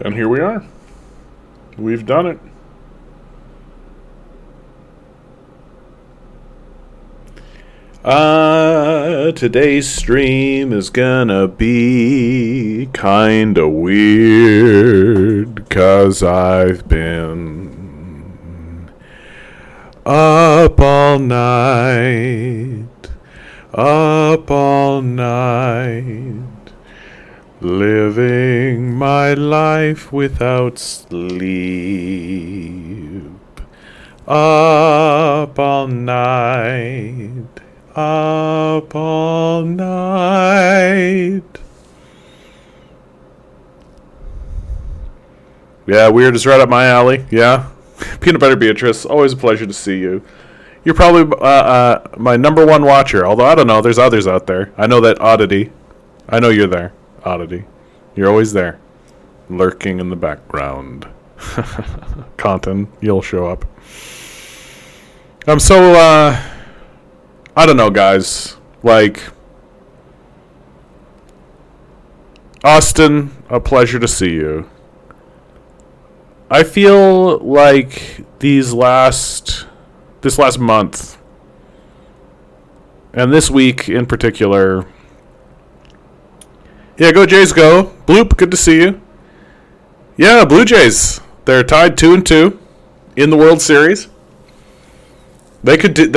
And here we are. We've done it. Today's stream is gonna be kinda weird, 'cause I've been up all night, living my life without sleep. Up all night. Yeah, weird is right up my alley. Yeah. Peanut Butter Beatrice, always a pleasure to see you. You're probably my number one watcher, although I don't know, there's others out there. I know that Oddity. I know you're there, Oddity. You're always there, lurking in the background. Content, you'll show up. I'm so, I don't know, guys. Like, Austin, a pleasure to see you. I feel like this last month, and this week in particular. Yeah, go Jays, go. Bloop, good to see you. Yeah, Blue Jays. They're tied 2-2 in the World Series. They could do it.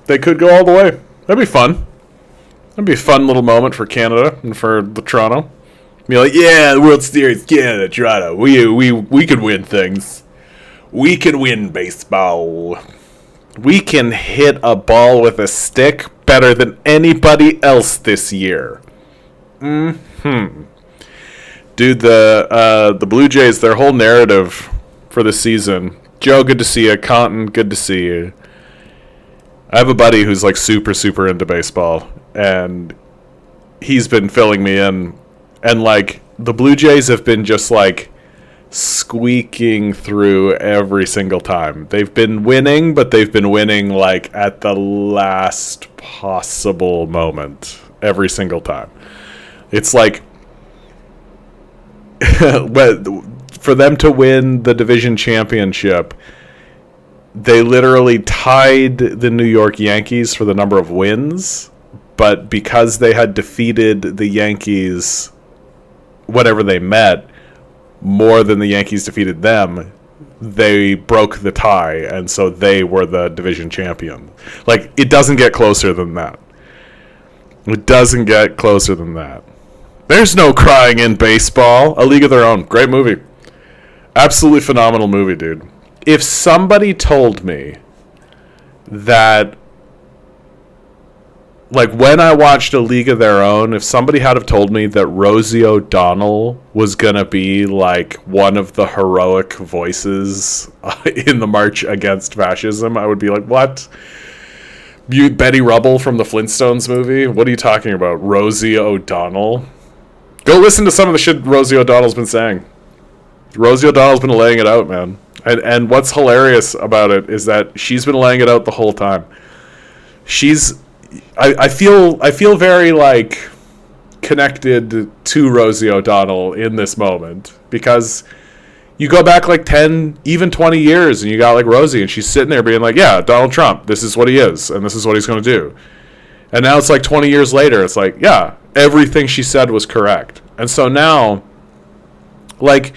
They could go all the way. That'd be fun. That'd be a fun little moment for Canada and for the Toronto. Be like, yeah, the World Series, Canada, Toronto. We could win things. We can win baseball. We can hit a ball with a stick better than anybody else this year. Dude, the Blue Jays, their whole narrative for the season. Joe, good to see you. Conton, good to see you. I have a buddy who's like super, super into baseball, and he's been filling me in. And like the Blue Jays have been just like squeaking through every single time. They've been winning, but they've been winning like at the last possible moment every single time. It's like for them to win the division championship, they literally tied the New York Yankees for the number of wins, but because they had defeated the Yankees whenever they met more than the Yankees defeated them, they broke the tie, and so they were the division champion. Like, it doesn't get closer than that. It doesn't get closer than that. There's no crying in baseball. A League of Their Own. Great movie. Absolutely phenomenal movie, dude. If somebody told me that, like, when I watched A League of Their Own, if somebody had have told me that Rosie O'Donnell was gonna be like one of the heroic voices in the march against fascism, I would be like, what? Betty Rubble from the Flintstones movie? What are you talking about? Rosie O'Donnell? Go listen to some of the shit Rosie O'Donnell's been saying. Rosie O'Donnell's been laying it out, man. And what's hilarious about it is that she's been laying it out the whole time. I feel very like connected to Rosie O'Donnell in this moment, because you go back like 10, even 20 years, and you got like Rosie, and she's sitting there being like, yeah, Donald Trump, this is what he is, and this is what he's going to do. And now it's like 20 years later, it's like, yeah, everything she said was correct. And so now, like,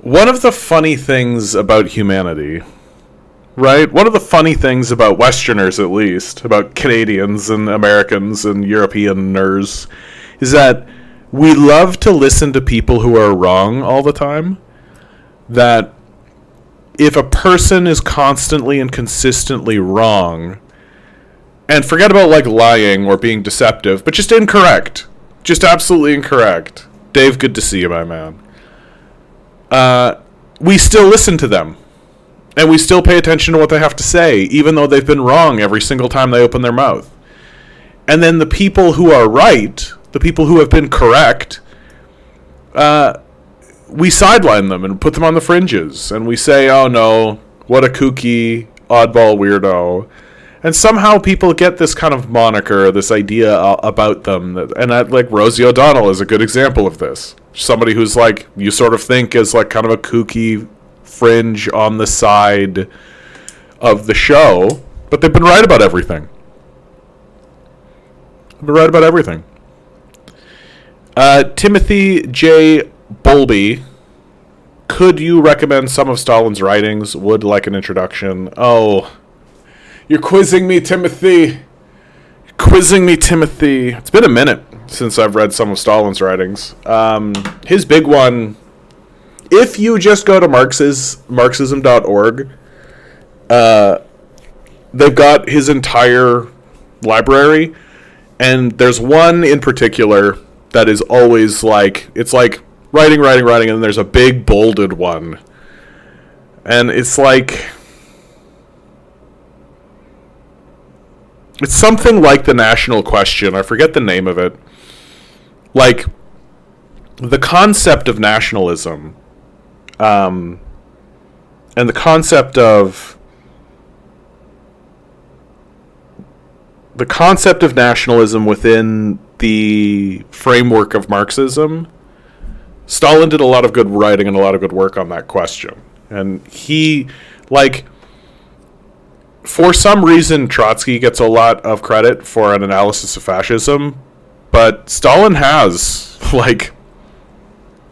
one of the funny things about humanity, right? One of the funny things about Westerners, at least, about Canadians and Americans and Europeaners, is that we love to listen to people who are wrong all the time. That if a person is constantly and consistently wrong, and forget about like lying or being deceptive, but just incorrect, just absolutely incorrect. Dave, good to see you, my man. We still listen to them, and we still pay attention to what they have to say, even though they've been wrong every single time they open their mouth. And then the people who are right, the people who have been correct, we sideline them and put them on the fringes, and we say, oh no, what a kooky, oddball weirdo. And somehow people get this kind of moniker, this idea about them. And like Rosie O'Donnell is a good example of this. Somebody who's like, you sort of think is like kind of a kooky fringe on the side of the show. But they've been right about everything. Timothy J. Bolby. Could you recommend some of Stalin's writings? Would like an introduction. Oh, you're quizzing me, Timothy. It's been a minute since I've read some of Stalin's writings. His big one, if you just go to Marxism.org, they've got his entire library, and there's one in particular that is always like, it's like writing, and then there's a big bolded one. And it's like, it's something like the national question. I forget the name of it. Like, the concept of nationalism, and the concept of nationalism within the framework of Marxism. Stalin did a lot of good writing and a lot of good work on that question. And he, like, for some reason, Trotsky gets a lot of credit for an analysis of fascism, but Stalin has, like,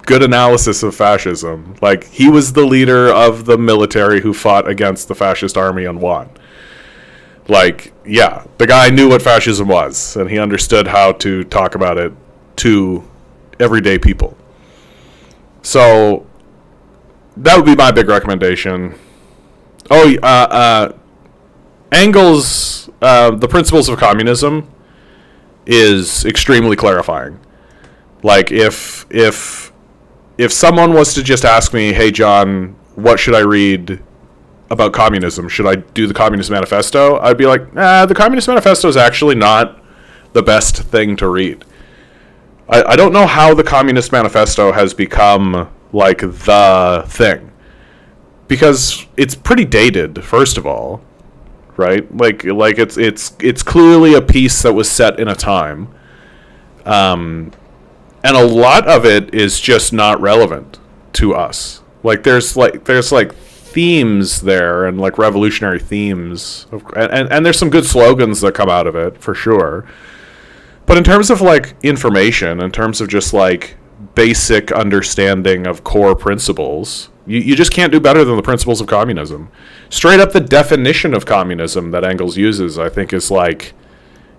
good analysis of fascism. Like, he was the leader of the military who fought against the fascist army and won. Like, yeah, the guy knew what fascism was, and he understood how to talk about it to everyday people. So, that would be my big recommendation. Engels' The Principles of Communism is extremely clarifying. Like, if someone was to just ask me, hey, John, what should I read about communism? Should I do the Communist Manifesto? I'd be like, the Communist Manifesto is actually not the best thing to read. I don't know how the Communist Manifesto has become, like, the thing. Because it's pretty dated, first of all. Right? Like it's clearly a piece that was set in a time. And a lot of it is just not relevant to us. Like there's themes there, and like revolutionary themes, and there's some good slogans that come out of it for sure. But in terms of like information, in terms of just like basic understanding of core principles, you just can't do better than the Principles of Communism. Straight up, the definition of communism that Engels uses, I think, is like,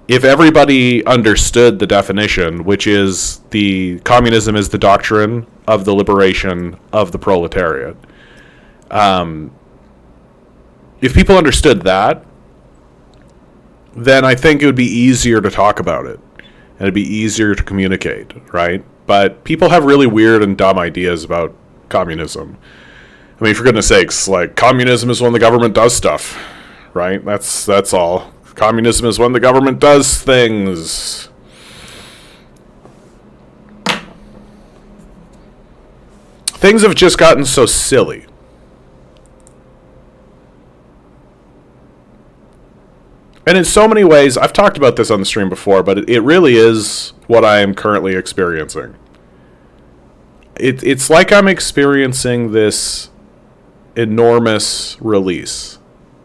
if everybody understood the definition, which is the communism is the doctrine of the liberation of the proletariat. If people understood that, then I think it would be easier to talk about it, and it'd be easier to communicate, right? But people have really weird and dumb ideas about communism. I mean, for goodness sakes, like, communism is when the government does stuff, right? That's all. Communism is when the government does things. Things have just gotten so silly. And in so many ways, I've talked about this on the stream before, but it really is what I am currently experiencing. It's like I'm experiencing this enormous release.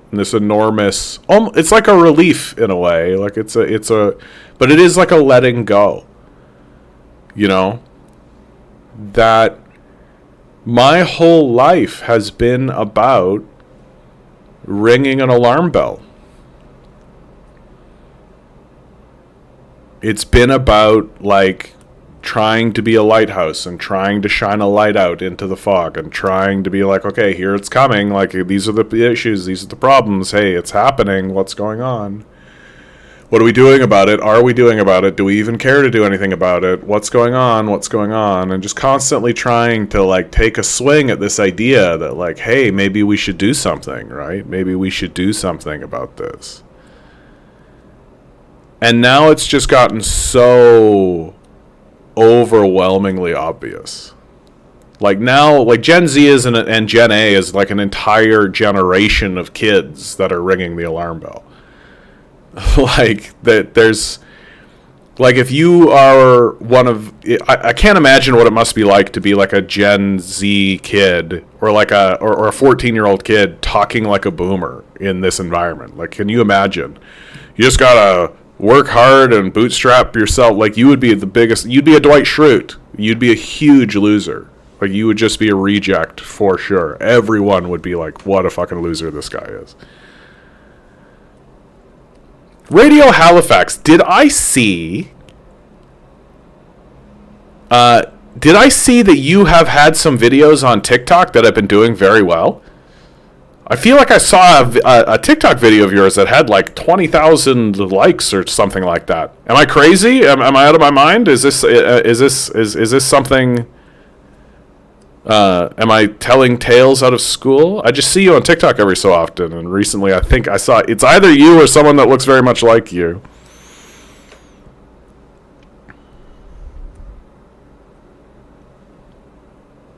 And this enormous, it's like a relief in a way. Like but it is like a letting go. You know? That my whole life has been about ringing an alarm bell. It's been about, like, trying to be a lighthouse and trying to shine a light out into the fog and trying to be like, okay, here it's coming. Like, these are the issues. These are the problems. Hey, it's happening. What's going on? What are we doing about it? Are we doing about it? Do we even care to do anything about it? What's going on? What's going on? And just constantly trying to, like, take a swing at this idea that, like, hey, maybe we should do something, right? Maybe we should do something about this. And now it's just gotten so overwhelmingly obvious. Like now, like Gen Z is and Gen A is like an entire generation of kids that are ringing the alarm bell. Like that there's like if you are one of I can't imagine what it must be like to be like a Gen Z kid or like or a 14-year-old kid talking like a boomer in this environment. Like, can you imagine? You just gotta work hard and bootstrap yourself. Like, you would be you'd be a Dwight Schrute. You'd be a huge loser. Like, you would just be a reject for sure. Everyone would be like, what a fucking loser this guy is. Radio Halifax, did I see that you have had some videos on TikTok that have been doing very well? I feel like I saw a TikTok video of yours that had like 20,000 likes or something like that. Am I crazy? Am I out of my mind? Is this something? Am I telling tales out of school? I just see you on TikTok every so often, and recently I think I saw it's either you or someone that looks very much like you.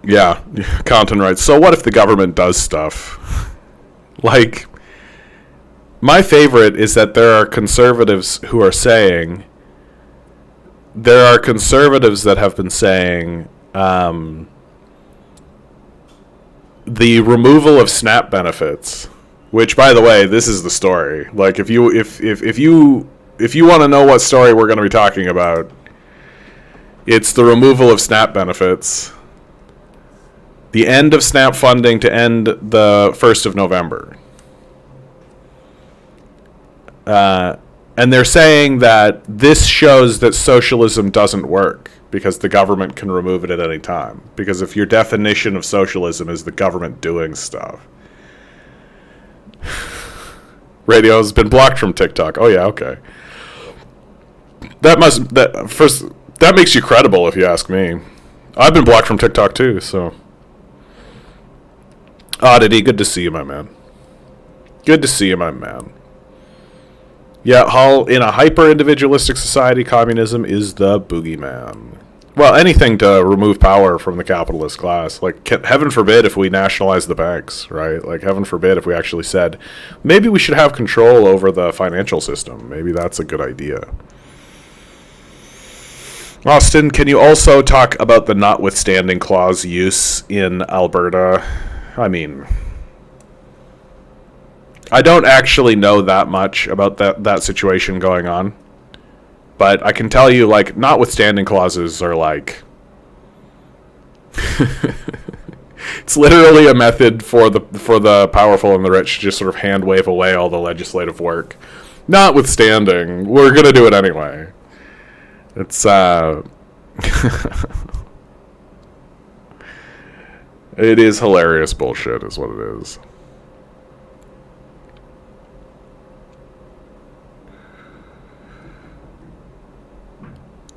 Yeah, Compton writes, so what if the government does stuff? Like, my favorite is that there are conservatives who are saying, there are conservatives that have been saying, the removal of SNAP benefits, which, by the way, this is the story. Like, if you want to know what story we're going to be talking about, it's the removal of SNAP benefits. The end of SNAP funding to end the 1st of November. And they're saying that this shows that socialism doesn't work because the government can remove it at any time. Because if your definition of socialism is the government doing stuff. Radio has been blocked from TikTok. Oh yeah, okay. That makes you credible if you ask me. I've been blocked from TikTok too, so. Oddity, good to see you, my man. Good to see you, my man. Yeah, Hall, in a hyper-individualistic society, communism is the boogeyman. Well, anything to remove power from the capitalist class. Like, heaven forbid if we nationalize the banks, right? Like, heaven forbid if we actually said, maybe we should have control over the financial system. Maybe that's a good idea. Austin, can you also talk about the notwithstanding clause use in Alberta? I mean, I don't actually know that much about that situation going on, but I can tell you, like, notwithstanding clauses are like, it's literally a method for the powerful and the rich to just sort of hand wave away all the legislative work. Notwithstanding, we're gonna do it anyway. It's it is hilarious bullshit is what it is.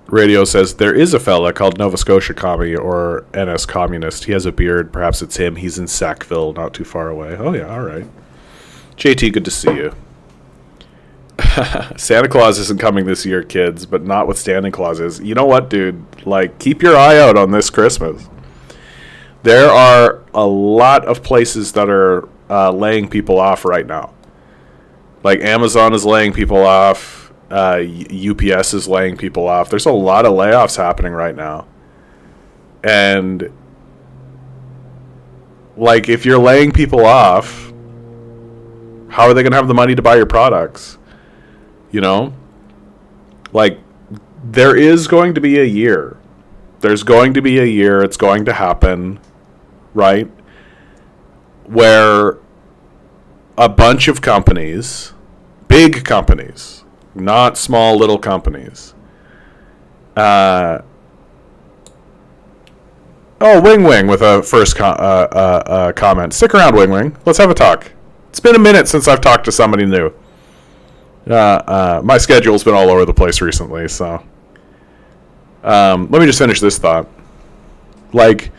Radio says, there is a fella called Nova Scotia Commie or NS Communist. He has a beard. Perhaps it's him. He's in Sackville, not too far away. Oh, yeah, all right. JT, good to see you. Santa Claus isn't coming this year, kids, but notwithstanding clauses. You know what, dude? Like, keep your eye out on this Christmas. There are a lot of places that are laying people off right now. Like, Amazon is laying people off. UPS is laying people off. There's a lot of layoffs happening right now. And, like, if you're laying people off, how are they going to have the money to buy your products? You know? Like, there is going to be a year. There's going to be a year. It's going to happen, right? Where a bunch of companies, big companies, not small little companies. Oh, Wing Wing with a first comment. Stick around, Wing Wing. Let's have a talk. It's been a minute since I've talked to somebody new. My schedule's been all over the place recently, so let me just finish this thought. Like,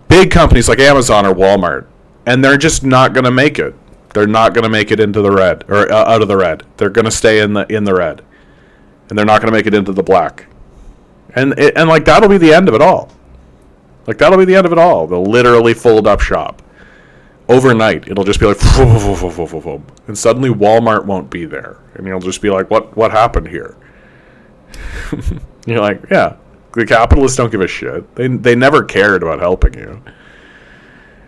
big companies like Amazon or Walmart, and they're just not going to make it. They're not going to make it into the red, or out of the red. They're going to stay in the red, and they're not going to make it into the black. And like, that'll be the end of it all. Like, that'll be the end of it all. They'll literally fold up shop overnight, it'll just be like, and suddenly Walmart won't be there. And you'll just be like, what happened here? You're like, yeah, the capitalists don't give a shit. They never cared about helping you.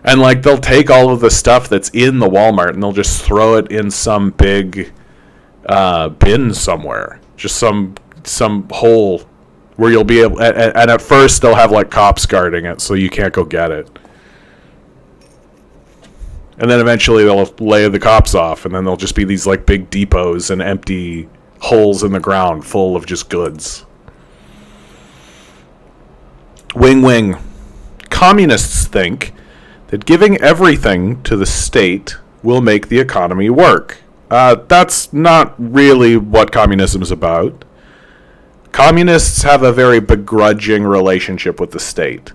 And like, they'll take all of the stuff that's in the Walmart and they'll just throw it in some big bin somewhere. Just some hole where you'll be able, and at first they'll have like cops guarding it so you can't go get it. And then eventually they'll lay the cops off, and then there'll just be these like big depots and empty holes in the ground full of just goods. Wing wing. Communists think that giving everything to the state will make the economy work. That's not really what communism is about. Communists have a very begrudging relationship with the state.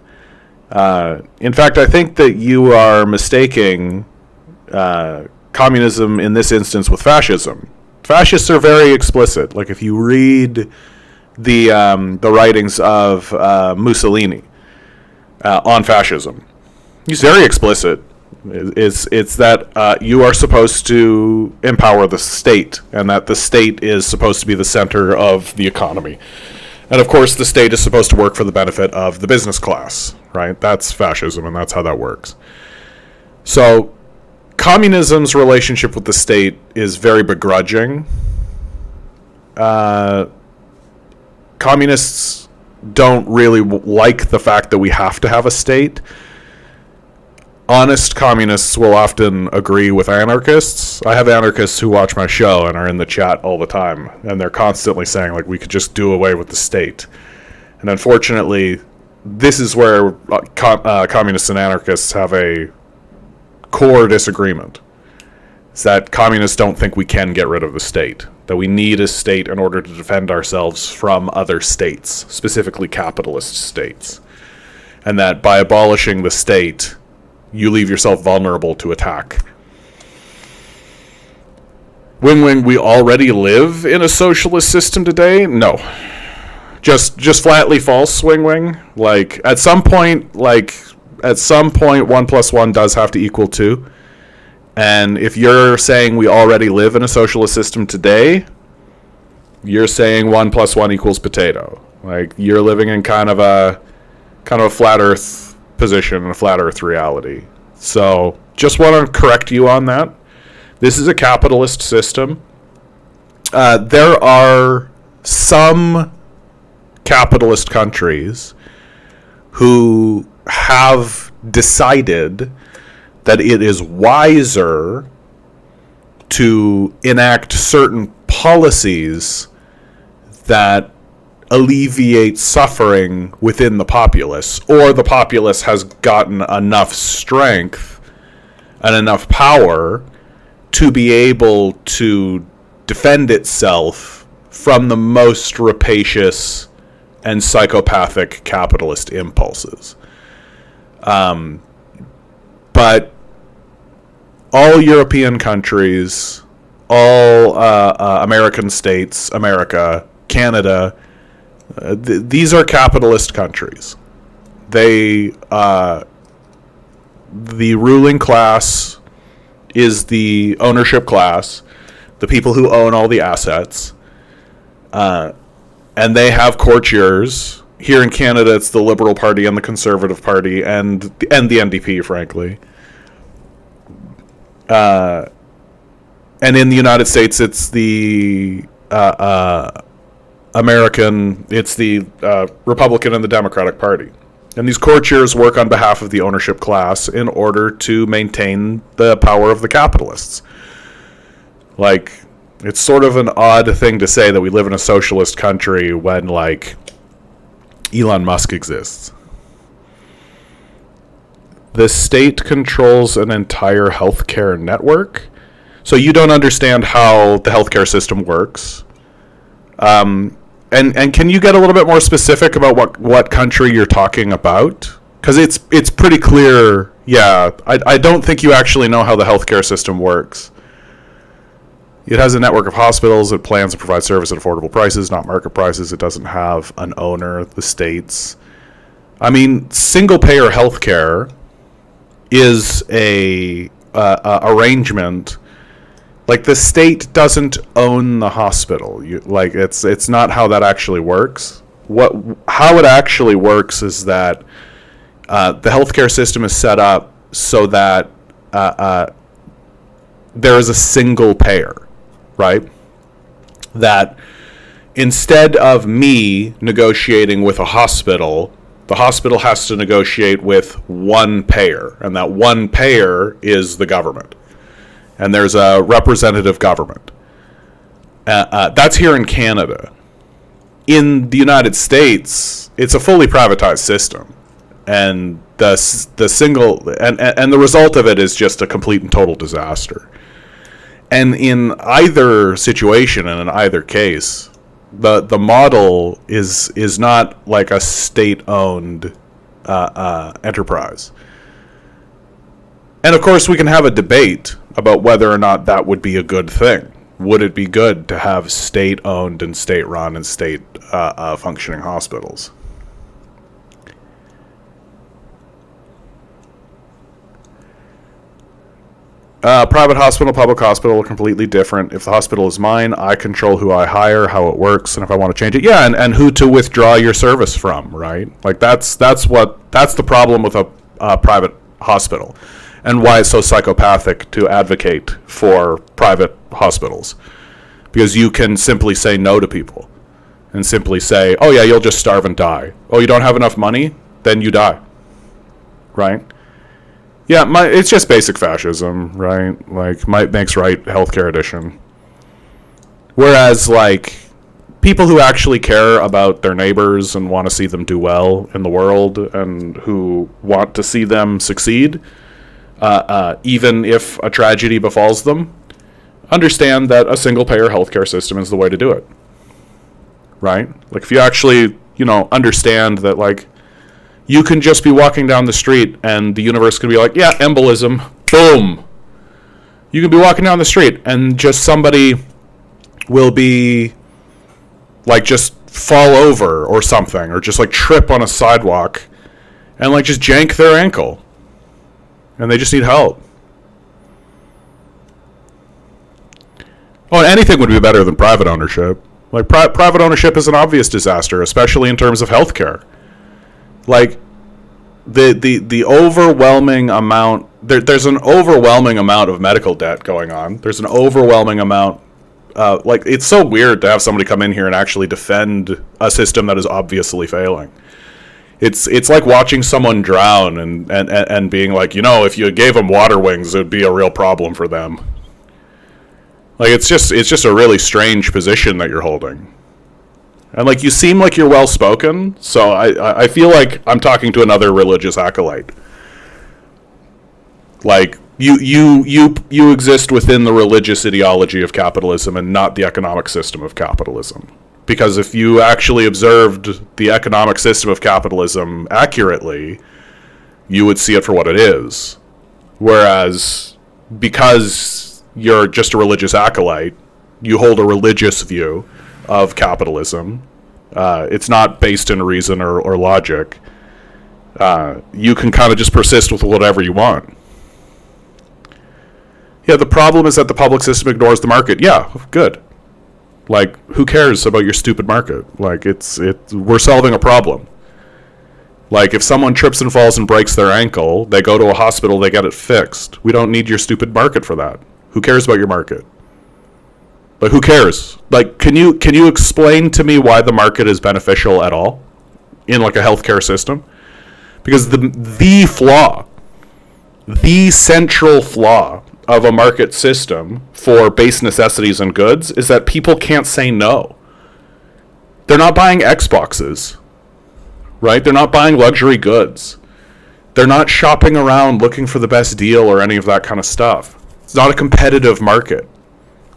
In fact, I think that you are mistaking communism in this instance with fascism. Fascists are very explicit. Like if you read the writings of Mussolini on fascism, he's very explicit. It's that you are supposed to empower the state, and that the state is supposed to be the center of the economy. And of course, the state is supposed to work for the benefit of the business class, right? That's fascism, and that's how that works. So, communism's relationship with the state is very begrudging. Communists don't really like the fact that we have to have a state. Honest communists will often agree with anarchists. I have anarchists who watch my show and are in the chat all the time, and they're constantly saying, like, we could just do away with the state. And unfortunately, this is where communists and anarchists have a core disagreement. It's that communists don't think we can get rid of the state, that we need a state in order to defend ourselves from other states, specifically capitalist states. And that by abolishing the state, you leave yourself vulnerable to attack. When we already live in a socialist system today? No. Just flatly false, Swing Wing. Like, at some point, 1 + 1 does have to equal 2. And if you're saying we already live in a socialist system today, you're saying 1 + 1 equals potato. Like, you're living in kind of a flat earth position in a flat earth reality. So just want to correct you on that. This is a capitalist system. There are some capitalist countries who have decided that it is wiser to enact certain policies that alleviate suffering within the populace, or the populace has gotten enough strength and enough power to be able to defend itself from the most rapacious and psychopathic capitalist impulses. But all European countries, all American states, America, Canada, these are capitalist countries. The ruling class is the ownership class, the people who own all the assets, and they have courtiers. Here in Canada, it's the Liberal Party and the Conservative Party and the NDP, frankly. And in the United States, it's the Republican and the Democratic Party. And these courtiers work on behalf of the ownership class in order to maintain the power of the capitalists. Like, it's sort of an odd thing to say that we live in a socialist country when, like, Elon Musk exists. The state controls an entire healthcare network. So you don't understand how the healthcare system works. And can you get a little bit more specific about what country you're talking about? Because it's pretty clear. Yeah, I don't think you actually know how the healthcare system works. It has a network of hospitals. It plans to provide service at affordable prices, not market prices. It doesn't have an owner, the states. I mean, single-payer healthcare is a arrangement, like the state doesn't own the hospital. It's not how that actually works. How it actually works is that the healthcare system is set up so that there is a single payer, right? That instead of me negotiating with a hospital, the hospital has to negotiate with one payer, and that one payer is the government. And there's a representative government. That's here in Canada. In the United States, it's a fully privatized system, and the result of it is just a complete and total disaster. And in either situation and in either case, the model is not like a state-owned enterprise. And of course, we can have a debate about whether or not that would be a good thing. Would it be good to have state-owned and state-run and state-functioning hospitals? Private hospital, public hospital are completely different. If the hospital is mine, I control who I hire, how it works, and if I want to change it, yeah, and who to withdraw your service from, right? Like that's the problem with a private hospital, and why it's so psychopathic to advocate for private hospitals, because you can simply say no to people, and simply say, oh yeah, you'll just starve and die. Oh, you don't have enough money? Then you die, right? Yeah, it's just basic fascism, right? Like, might makes right healthcare edition. Whereas, like, people who actually care about their neighbors and want to see them do well in the world and who want to see them succeed, even if a tragedy befalls them, understand that a single-payer healthcare system is the way to do it, right? Like, if you actually, understand that, like, you can just be walking down the street and the universe can be like, yeah, embolism, boom. You can be walking down the street and just somebody will be like just fall over or something, or just like trip on a sidewalk and like just jank their ankle. And they just need help. Oh, and anything would be better than private ownership. Like private ownership is an obvious disaster, especially in terms of healthcare. Like the overwhelming amount, there's an overwhelming amount of medical debt going on. There's an overwhelming amount. Like, it's so weird to have somebody come in here and actually defend a system that is obviously failing. It's like watching someone drown and being like, if you gave them water wings, it would be a real problem for them. Like, it's just a really strange position that you're holding. And, like, you seem like you're well-spoken, so I feel like I'm talking to another religious acolyte. Like, you exist within the religious ideology of capitalism and not the economic system of capitalism. Because if you actually observed the economic system of capitalism accurately, you would see it for what it is. Whereas, because you're just a religious acolyte, you hold a religious view of capitalism. It's not based in reason or logic. You can kind of just persist with whatever you want. Yeah, the problem is that the public system ignores the market. Yeah, good. Like, who cares about your stupid market? Like, we're solving a problem. Like, if someone trips and falls and breaks their ankle, they go to a hospital, they get it fixed. We don't need your stupid market for that. Who cares about your market? Like, who cares? Like, can you explain to me why the market is beneficial at all in, like, a healthcare system? Because the flaw, the central flaw of a market system for base necessities and goods is that people can't say no. They're not buying Xboxes, right? They're not buying luxury goods. They're not shopping around looking for the best deal or any of that kind of stuff. It's not a competitive market.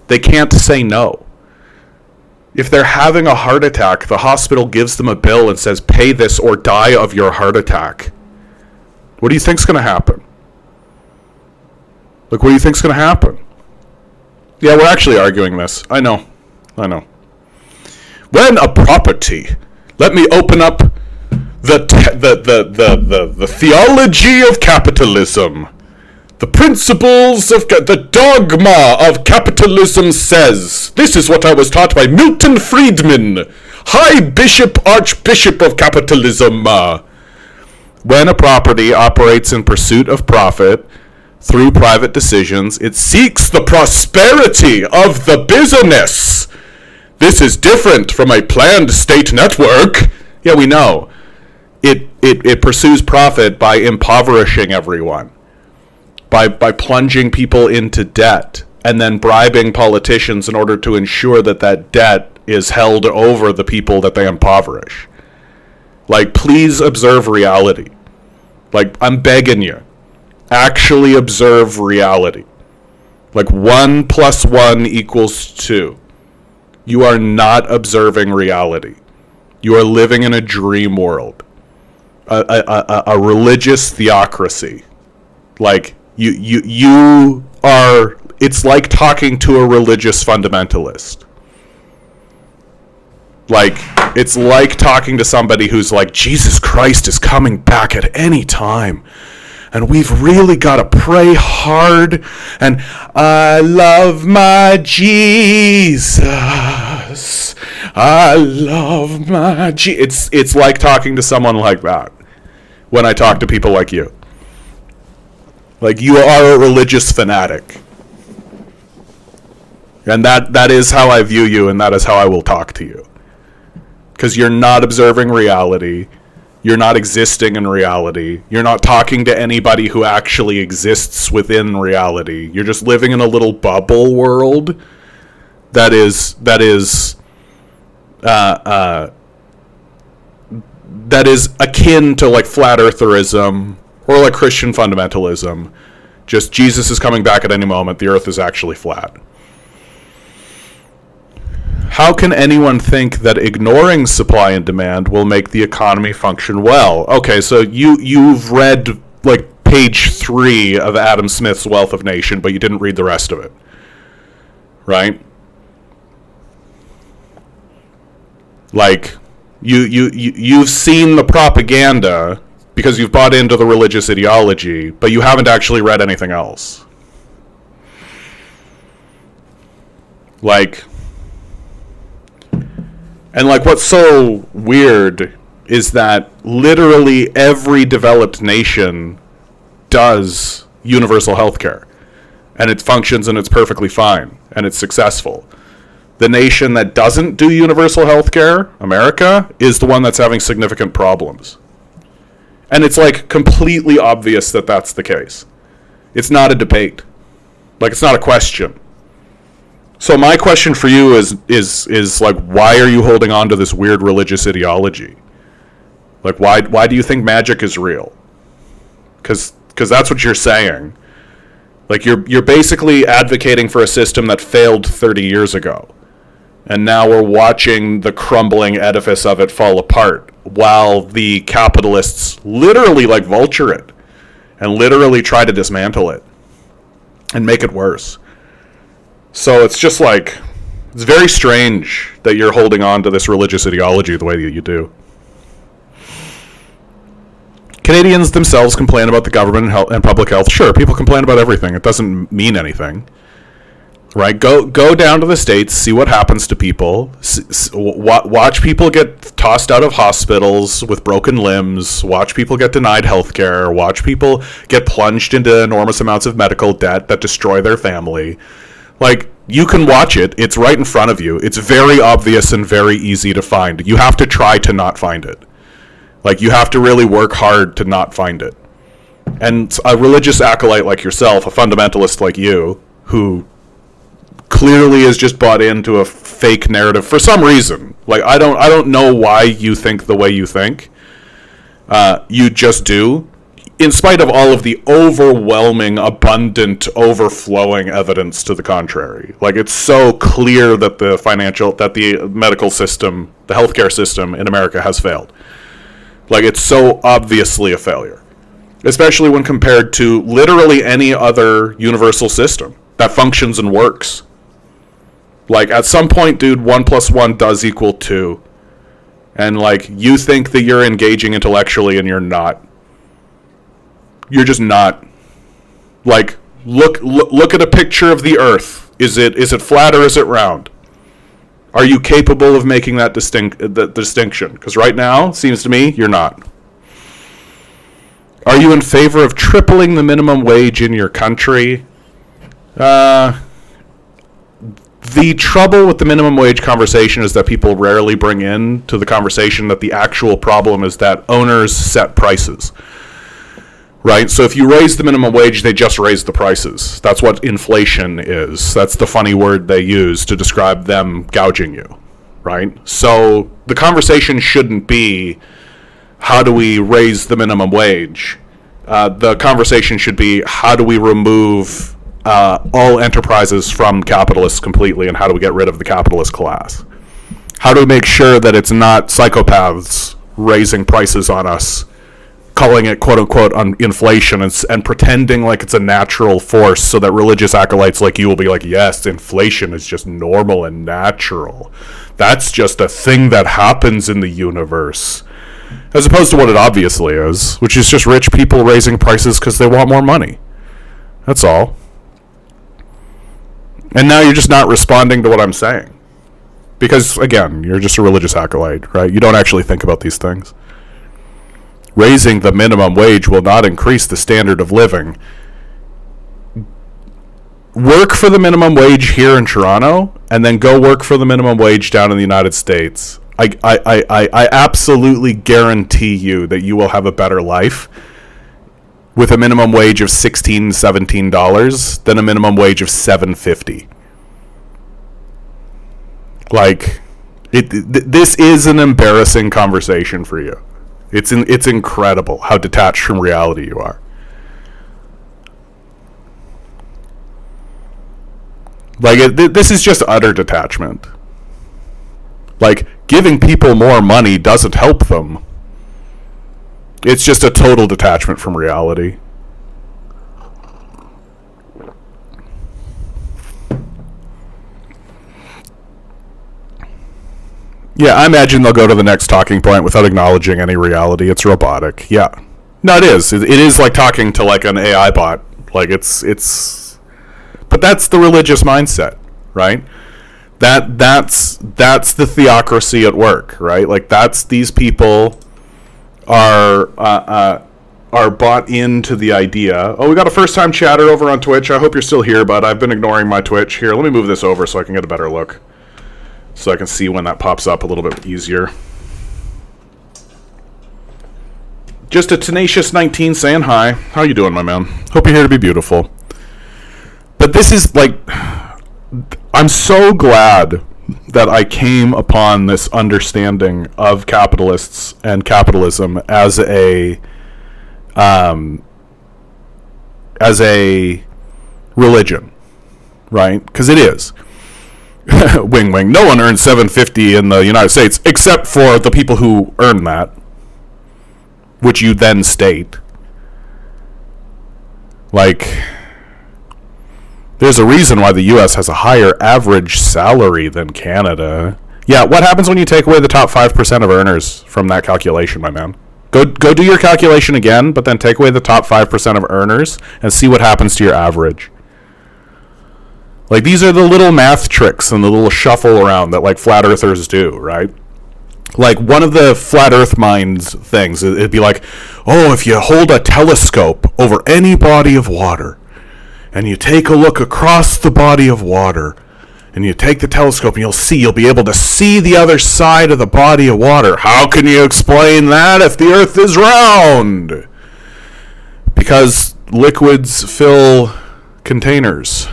They can't say no. If they're having a heart attack, the hospital gives them a bill and says, pay this or die of your heart attack. What do you think's going to happen? Like, what do you think's going to happen? Yeah, we're actually arguing this. I know. When a property, let me open up the theology of capitalism. The principles of the dogma of capitalism says, this is what I was taught by Milton Friedman, High Bishop, Archbishop of Capitalism. When a property operates in pursuit of profit through private decisions, it seeks the prosperity of the business. This is different from a planned state network. Yeah, we know. It pursues profit by impoverishing everyone. By plunging people into debt and then bribing politicians in order to ensure that that debt is held over the people that they impoverish. Like, please observe reality. Like, I'm begging you. Actually observe reality. Like, 1 + 1 = 2. You are not observing reality. You are living in a dream world. A religious theocracy. Like, you are, it's like talking to a religious fundamentalist. Like, it's like talking to somebody who's like, Jesus Christ is coming back at any time. And we've really got to pray hard. And I love my Jesus. I love my Jesus. It's like talking to someone like that when I talk to people like you. Like, you are a religious fanatic. And that is how I view you, and that is how I will talk to you. Because you're not observing reality. You're not existing in reality. You're not talking to anybody who actually exists within reality. You're just living in a little bubble world that is akin to like flat eartherism or like Christian fundamentalism. Just Jesus is coming back at any moment. The earth is actually flat. How can anyone think that ignoring supply and demand will make the economy function well? Okay, so you've read like page 3 of Adam Smith's Wealth of Nation, but you didn't read the rest of it. Right? Like, you've seen the propaganda because you've bought into the religious ideology, but you haven't actually read anything else. Like, and like, what's so weird is that literally every developed nation does universal healthcare, and it functions and it's perfectly fine and it's successful. The nation that doesn't do universal healthcare, America, is the one that's having significant problems. And it's like completely obvious that that's the case. It's not a debate. Like, it's not a question. So my question for you is like, why are you holding on to this weird religious ideology? Like, why do you think magic is real? Because that's what you're saying. Like, you're basically advocating for a system that failed 30 years ago. And now we're watching the crumbling edifice of it fall apart while the capitalists literally like vulture it and literally try to dismantle it and make it worse. So it's just like, it's very strange that you're holding on to this religious ideology the way that you do. Canadians themselves complain about the government and public health. Sure, people complain about everything. It doesn't mean anything. Right? Go down to the States, see what happens to people. Watch people get tossed out of hospitals with broken limbs. Watch people get denied health care. Watch people get plunged into enormous amounts of medical debt that destroy their family. Like, you can watch it. It's right in front of you. It's very obvious and very easy to find. You have to try to not find it. Like, you have to really work hard to not find it. And a religious acolyte like yourself, a fundamentalist like you, who clearly is just bought into a fake narrative for some reason. Like, I don't know why you think the way you think. You just do. In spite of all of the overwhelming, abundant, overflowing evidence to the contrary. Like, it's so clear that the medical system, the healthcare system in America has failed. Like, it's so obviously a failure. Especially when compared to literally any other universal system that functions and works. Like, at some point, dude, 1 + 1 does equal 2. And, like, you think that you're engaging intellectually and you're not. You're just not. Like, look at a picture of the Earth. Is it flat or is it round? Are you capable of making that distinction? Because right now, seems to me, you're not. Are you in favor of tripling the minimum wage in your country? The trouble with the minimum wage conversation is that people rarely bring into the conversation that the actual problem is that owners set prices. Right? So if you raise the minimum wage, they just raise the prices. That's what inflation is. That's the funny word they use to describe them gouging you. Right? So the conversation shouldn't be, how do we raise the minimum wage? The conversation should be, how do we remove all enterprises from capitalists completely, and how do we get rid of the capitalist class? How do we make sure that it's not psychopaths raising prices on us, calling it quote-unquote inflation, and pretending like it's a natural force so that religious acolytes like you will be like, yes, inflation is just normal and natural. That's just a thing that happens in the universe. As opposed to what it obviously is, which is just rich people raising prices because they want more money. That's all. And now you're just not responding to what I'm saying. Because, again, you're just a religious acolyte, right? You don't actually think about these things. Raising the minimum wage will not increase the standard of living. Work for the minimum wage here in Toronto, and then go work for the minimum wage down in the United States. I absolutely guarantee you that you will have a better life with a minimum wage of $16, $17 than a minimum wage of $7.50. Like, this is an embarrassing conversation for you. It's incredible how detached from reality you are. Like, this is just utter detachment. Like, giving people more money doesn't help them. It's just a total detachment from reality. Yeah, I imagine they'll go to the next talking point without acknowledging any reality. It's robotic. Yeah. No, it is. It is like talking to like an AI bot. Like it's but that's the religious mindset, right? That's the theocracy at work, right? Like that's these people are bought into the idea. Oh, we got a first-time chatter over on Twitch. I hope you're still here, but I've been ignoring my Twitch. Here, let me move this over so I can get a better look, so I can see when that pops up a little bit easier. Just a tenacious 19 saying hi. How you doing, my man? Hope you're here to be beautiful. But this is like, I'm so glad that I came upon this understanding of capitalists and capitalism as a religion, right? Because it is. Wing wing. No one earns $7.50 in the United States except for the people who earn that, which you then state. Like, there's a reason why the U.S. has a higher average salary than Canada. Yeah, what happens when you take away the top 5% of earners from that calculation, my man? Go do your calculation again, but then take away the top 5% of earners and see what happens to your average. Like, these are the little math tricks and the little shuffle around that, like, flat earthers do, right? Like, one of the flat earth minds things, it'd be like, oh, if you hold a telescope over any body of water, and you take a look across the body of water, and you take the telescope and you'll be able to see the other side of the body of water. How can you explain that if the earth is round? Because liquids fill containers.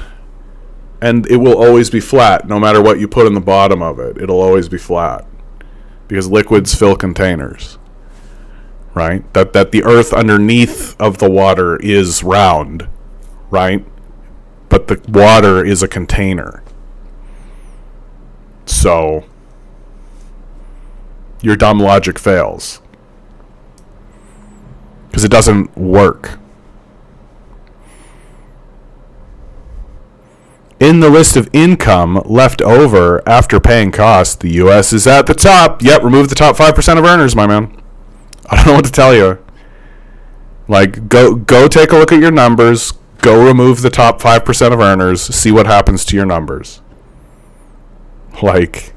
And it will always be flat, no matter what you put in the bottom of it. It'll always be flat. Because liquids fill containers. Right? That the earth underneath of the water is round. Right? But the water is a container. So, your dumb logic fails. Because it doesn't work. In the list of income left over after paying costs, the U.S. is at the top. Yep, remove the top 5% of earners, my man. I don't know what to tell you. Like, go take a look at your numbers. Go remove the top 5% of earners, see what happens to your numbers. Like,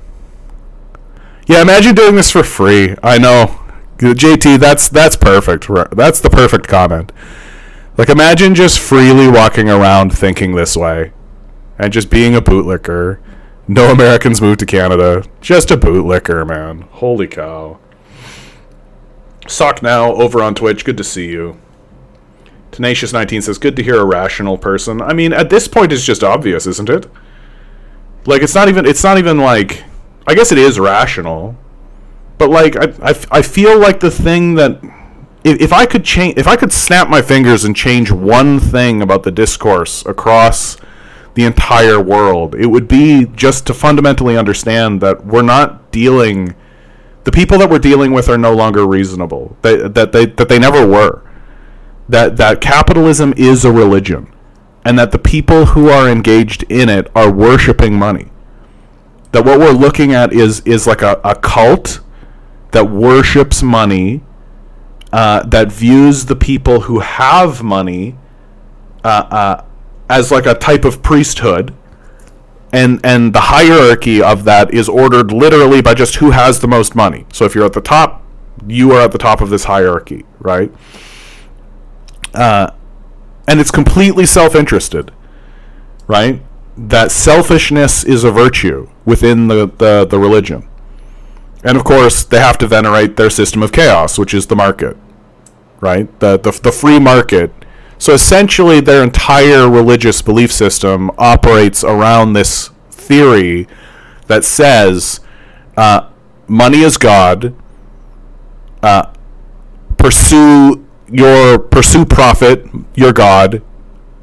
yeah, imagine doing this for free. I know. JT, that's perfect. That's the perfect comment. Like, imagine just freely walking around thinking this way and just being a bootlicker. No Americans move to Canada. Just a bootlicker, man. Holy cow. Sock Now over on Twitch. Good to see you. Tenacious19 says, good to hear a rational person. I mean, at this point, it's just obvious, isn't it? Like, it's not even like, I guess it is rational. But, like, I feel like the thing that, if I could snap my fingers and change one thing about the discourse across the entire world, it would be just to fundamentally understand that the people that we're dealing with are no longer reasonable. That they never were. That capitalism is a religion, and that the people who are engaged in it are worshiping money. That what we're looking at is like a cult that worships money, that views the people who have money as like a type of priesthood, and the hierarchy of that is ordered literally by just who has the most money. So if you're at the top, you are at the top of this hierarchy, right? And it's completely self-interested, right? That selfishness is a virtue within the religion. And of course, they have to venerate their system of chaos, which is the market, right? The free market. So essentially, their entire religious belief system operates around this theory that says money is God. Pursue profit, your God,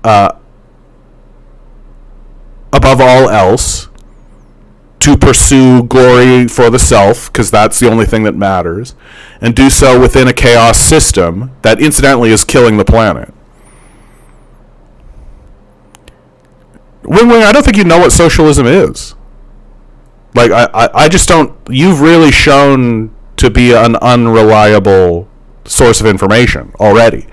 above all else, to pursue glory for the self, because that's the only thing that matters, and do so within a chaos system that incidentally is killing the planet. Wing, I don't think you know what socialism is. Like, I just don't. You've really shown to be an unreliable source of information already.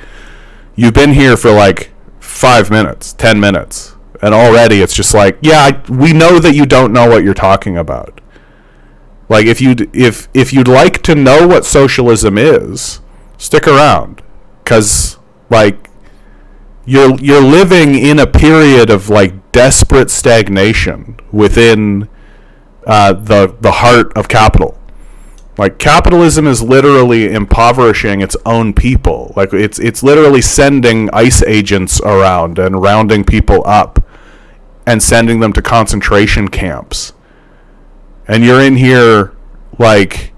You've been here for like 5 minutes, 10 minutes, and already it's just like, yeah, we know that you don't know what you're talking about. Like, if you'd like to know what socialism is, stick around, because like you're living in a period of like desperate stagnation within the heart of capital. Like, capitalism is literally impoverishing its own people. Like, it's literally sending ICE agents around and rounding people up and sending them to concentration camps. And you're in here, like,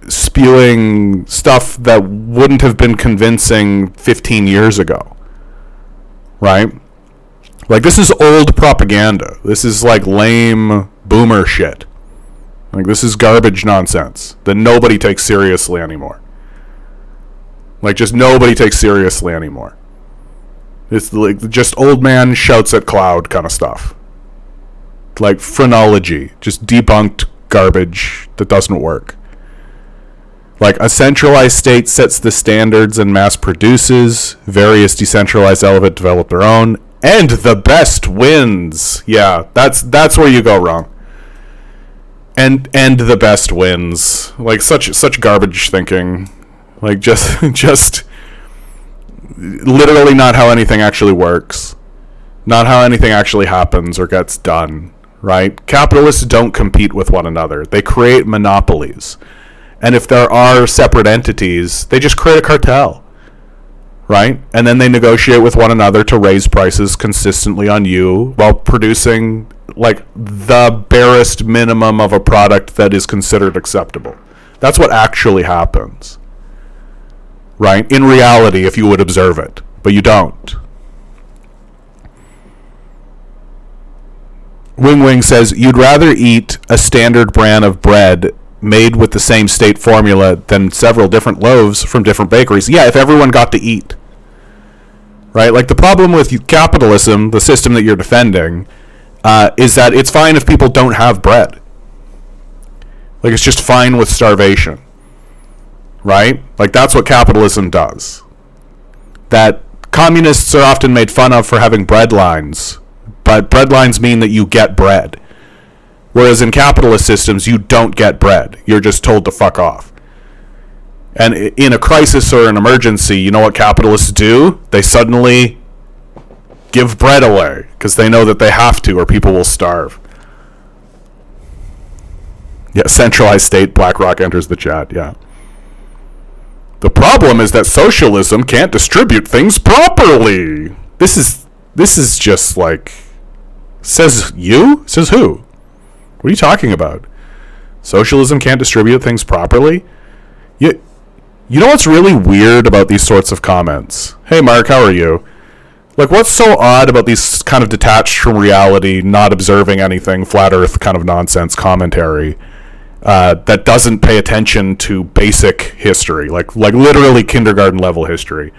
spewing stuff that wouldn't have been convincing 15 years ago. Right? Like, this is old propaganda. This is, like, lame boomer shit. Like, this is garbage nonsense that nobody takes seriously anymore. Like, just nobody takes seriously anymore. It's like just old man shouts at cloud kind of stuff. Like phrenology, just debunked garbage that doesn't work. Like, a centralized state sets the standards and mass produces. Various decentralized elements develop their own. And the best wins. Yeah, that's where you go wrong. And the best wins. Like, such garbage thinking. Like, just literally not how anything actually works. Not how anything actually happens or gets done, right? Capitalists don't compete with one another. They create monopolies. And if there are separate entities, they just create a cartel, right? And then they negotiate with one another to raise prices consistently on you while producing like the barest minimum of a product that is considered acceptable. That's what actually happens, right? In reality, if you would observe it, but you don't. Wing Wing says, you'd rather eat a standard brand of bread made with the same state formula than several different loaves from different bakeries. Yeah, if everyone got to eat. Right? Like, the problem with capitalism, the system that you're defending, is that it's fine if people don't have bread. Like, it's just fine with starvation. Right? Like, that's what capitalism does. That Communists are often made fun of for having bread lines, but bread lines mean that you get bread. Whereas in capitalist systems, you don't get bread. You're just told to fuck off. And in a crisis or an emergency, you know what capitalists do? They suddenly give bread away because they know that they have to or people will starve. Yeah, centralized state, BlackRock enters the chat, yeah. The problem is that socialism can't distribute things properly. This is just like... Says you? Says who? What are you talking about? Socialism can't distribute things properly? You know what's really weird about these sorts of comments? Hey Mark, how are you? Like, what's so odd about these kind of detached from reality, not observing anything, flat earth kind of nonsense commentary that doesn't pay attention to basic history, like literally kindergarten level history?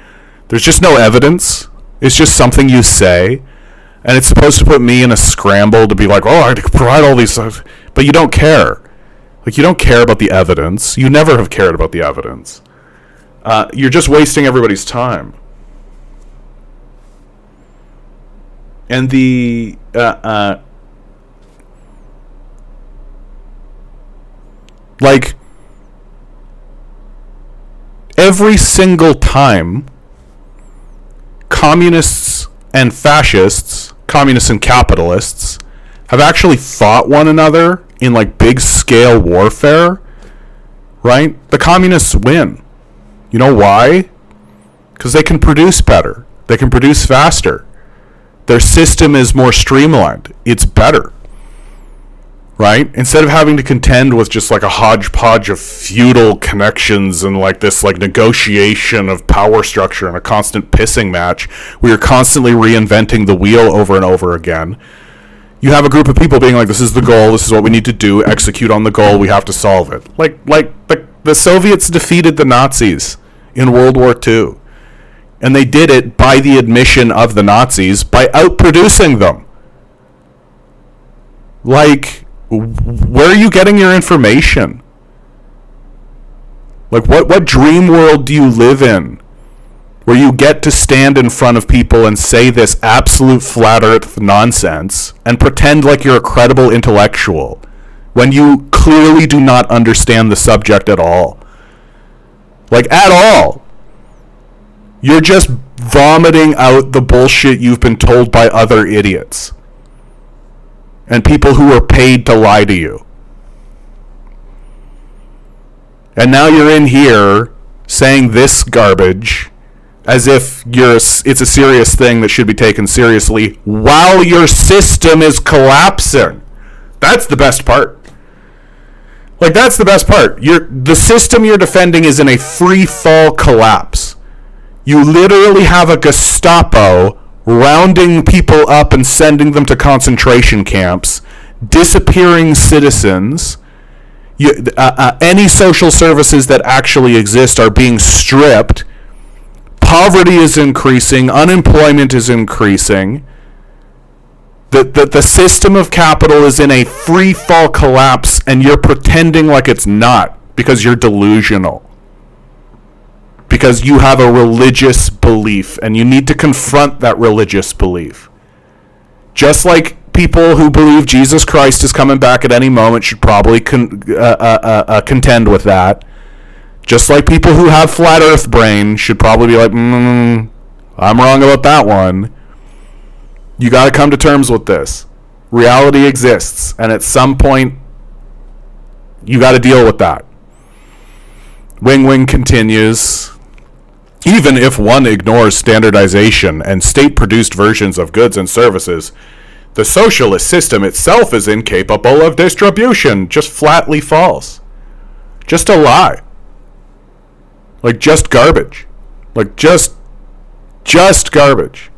There's just no evidence. It's just something you say. And it's supposed to put me in a scramble to be like, oh, I provide all these stuff. But you don't care. Like, you don't care about the evidence. You never have cared about the evidence. You're just wasting everybody's time. And the... like, every single time communists and fascists, communists and capitalists, have actually fought one another in like big scale warfare, right? The communists win. You know why? Because they can produce better. They can produce faster. Their system is more streamlined. It's better. Right? Instead of having to contend with just like a hodgepodge of feudal connections and like this like negotiation of power structure and a constant pissing match, we are constantly reinventing the wheel over and over again. You have a group of people being like, this is the goal, this is what we need to do, execute on the goal, we have to solve it. Like the Soviets defeated the Nazis in World War II. And they did it by the admission of the Nazis by outproducing them. Like, where are you getting your information? Like, what dream world do you live in where you get to stand in front of people and say this absolute flat earth nonsense and pretend like you're a credible intellectual when you clearly do not understand the subject at all? Like, at all. You're just vomiting out the bullshit you've been told by other idiots and people who are paid to lie to you. And now you're in here saying this garbage as if it's a serious thing that should be taken seriously while your system is collapsing. That's the best part. Like, that's the best part. The system you're defending is in a free fall collapse. You literally have a Gestapo rounding people up and sending them to concentration camps, disappearing citizens. Any social services that actually exist are being stripped. Poverty is increasing. Unemployment is increasing. The system of capital is in a free fall collapse, and you're pretending like it's not because you're delusional. Because you have a religious belief, and you need to confront that religious belief. Just like people who believe Jesus Christ is coming back at any moment should probably contend with that. Just like people who have flat earth brain should probably be like, I'm wrong about that one. You got to come to terms with this. Reality exists, and at some point, you got to deal with that. Wing Wing continues. Even if one ignores standardization and state-produced versions of goods and services, the socialist system itself is incapable of distribution. Just flatly false. Just a lie. Like, just garbage. Like, just garbage.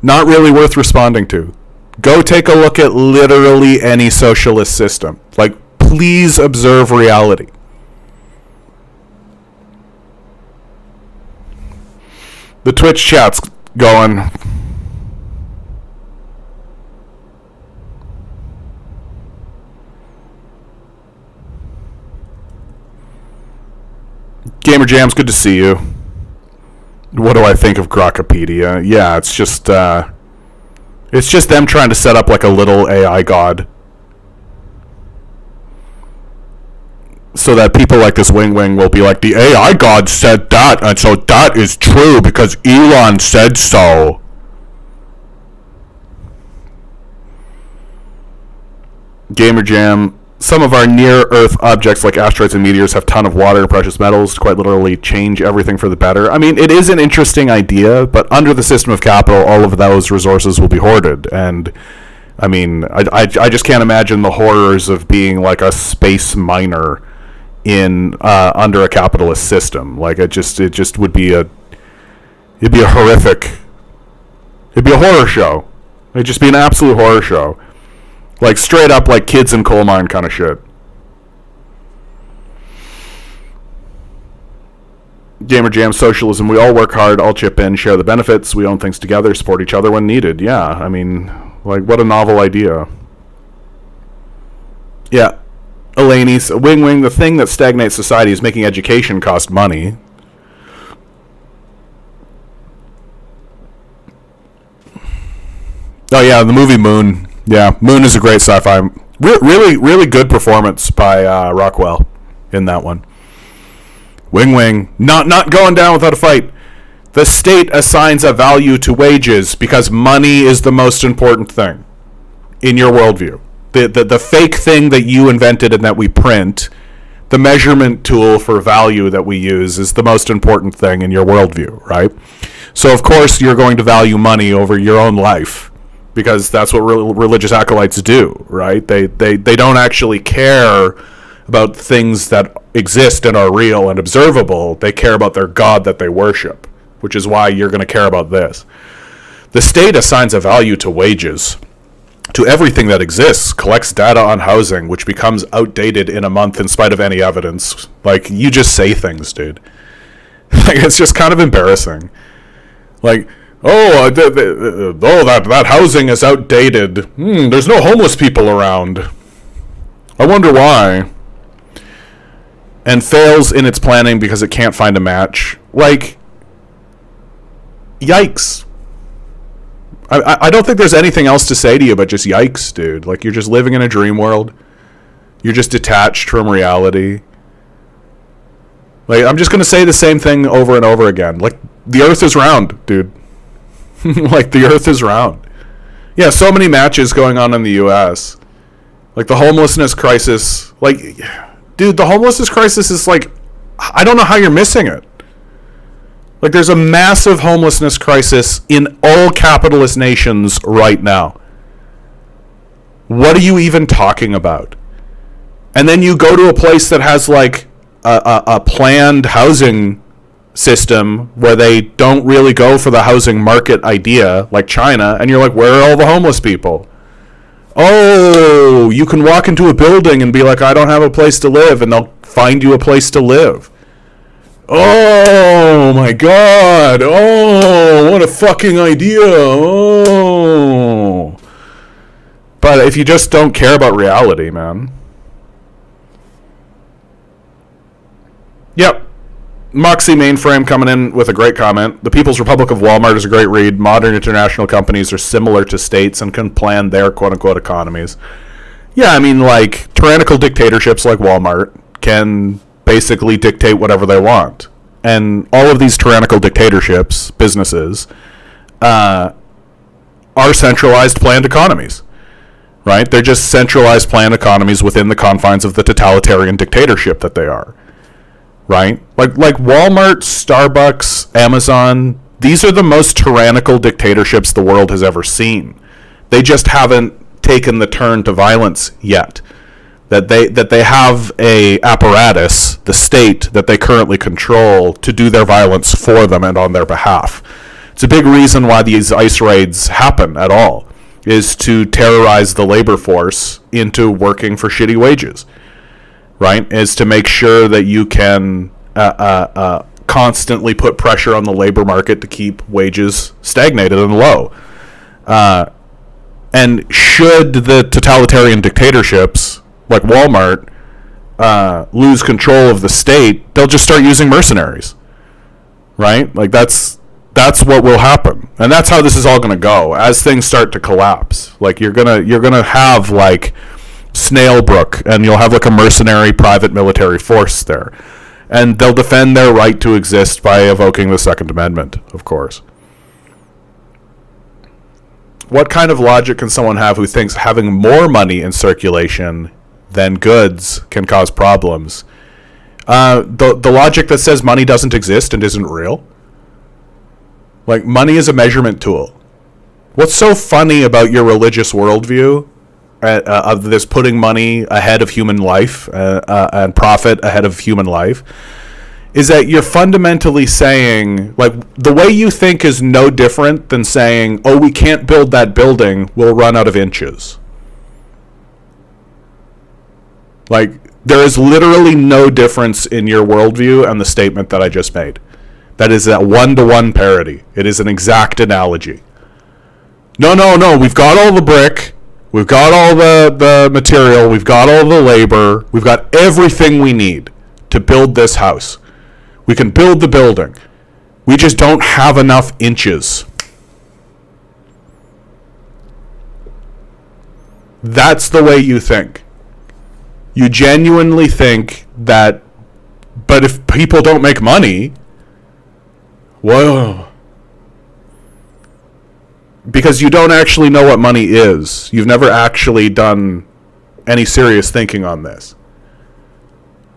Not really worth responding to. Go take a look at literally any socialist system. Like, please observe reality. The Twitch chat's going. Gamer Jams, good to see you. What do I think of Grokkapedia? Yeah, it's just them trying to set up like a little AI god, so that people like this Wing Wing will be like, the AI god said that, and so that is true because Elon said so. Gamer Jam. Some of our near-Earth objects, like asteroids and meteors, have a ton of water and precious metals to quite literally change everything for the better. I mean, it is an interesting idea, but under the system of capital, all of those resources will be hoarded. And, I mean, I just can't imagine the horrors of being like a space miner in under a capitalist system. Like, it just would be it'd be a horrific, it'd be a horror show. It'd just be an absolute horror show. Like, straight up, like, kids in coal mine kind of shit. Gamer Jam. Socialism. We all work hard, all chip in, share the benefits. We own things together, support each other when needed. Yeah, I mean, like, what a novel idea. Yeah. Elaine's. Wing Wing. The thing that stagnates society is making education cost money. Oh, yeah, the movie Moon. Yeah, Moon is a great sci-fi. Really, really good performance by Rockwell in that one. Wing Wing, not going down without a fight. The state assigns a value to wages because money is the most important thing in your worldview. The fake thing that you invented and that we print, the measurement tool for value that we use, is the most important thing in your worldview, right? So, of course, you're going to value money over your own life, because that's what religious acolytes do, right? They don't actually care about things that exist and are real and observable. They care about their God that they worship, which is why you're going to care about this. The state assigns a value to wages, to everything that exists, collects data on housing, which becomes outdated in a month in spite of any evidence. Like, you just say things, dude. Like, it's just kind of embarrassing. Like, that housing is outdated. There's no homeless people around. I wonder why. And fails in its planning because it can't find a match. Like, yikes. I don't think there's anything else to say to you but just yikes, dude. Like, you're just living in a dream world. You're just detached from reality. Like, I'm just going to say the same thing over and over again. Like, the earth is round, dude. Like, the earth is round. Yeah, so many matches going on in the U.S. Like, the homelessness crisis. Like, dude, the homelessness crisis is like, I don't know how you're missing it. Like, there's a massive homelessness crisis in all capitalist nations right now. What are you even talking about? And then you go to a place that has, like, a planned housing system where they don't really go for the housing market idea, like China, and you're like, where are all the homeless people? Oh, you can walk into a building and be like, I don't have a place to live, and they'll find you a place to live. Oh my god. Oh, what a fucking idea. Oh. But if you just don't care about reality, man. Yep. Moxie Mainframe coming in with a great comment. The People's Republic of Walmart is a great read. Modern international companies are similar to states and can plan their quote-unquote economies. Yeah, I mean, like, tyrannical dictatorships like Walmart can basically dictate whatever they want. And all of these tyrannical dictatorships, businesses, are centralized planned economies, right? They're just centralized planned economies within the confines of the totalitarian dictatorship that they are, right? Like Walmart, Starbucks, Amazon, these are the most tyrannical dictatorships the world has ever seen. They just haven't taken the turn to violence yet. That they have a apparatus, the state, that they currently control to do their violence for them and on their behalf. It's a big reason why these ICE raids happen at all, is to terrorize the labor force into working for shitty wages, right? Is to make sure that you can constantly put pressure on the labor market to keep wages stagnated and low. And should the totalitarian dictatorships like Walmart lose control of the state, they'll just start using mercenaries, right? Like, that's That's what will happen, and that's how this is all going to go as things start to collapse. Like you're gonna have like Snailbrook, and you'll have like a mercenary private military force there, and they'll defend their right to exist by evoking the Second Amendment, of course. What kind of logic can someone have who thinks having more money in circulation than goods can cause problems? The logic that says money doesn't exist and isn't real. Like, money is a measurement tool. What's so funny about your religious worldview of this putting money ahead of human life and profit ahead of human life is that you're fundamentally saying, like, the way you think is no different than saying, oh, we can't build that building, we'll run out of inches. Like, there is literally no difference in your worldview and the statement that I just made. That is a one-to-one parity. It is an exact analogy. No, we've got all the brick, we've got all the material, we've got all the labor, we've got everything we need to build this house. We can build the building. We just don't have enough inches. That's the way you think. You genuinely think that, but if people don't make money, whoa. Because you don't actually know what money is. You've never actually done any serious thinking on this.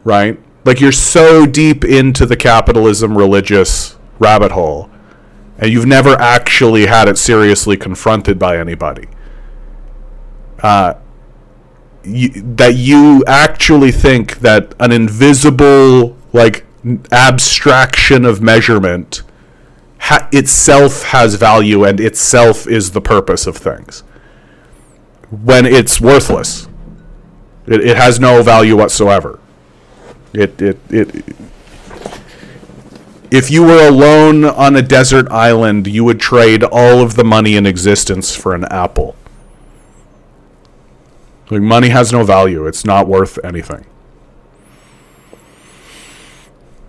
Right? Like, you're so deep into the capitalism religious rabbit hole, and you've never actually had it seriously confronted by anybody. That you actually think that an invisible, like, abstraction of measurement itself has value and itself is the purpose of things, when it's worthless. It has no value whatsoever. If you were alone on a desert island, you would trade all of the money in existence for an apple. Like, money has no value. It's not worth anything.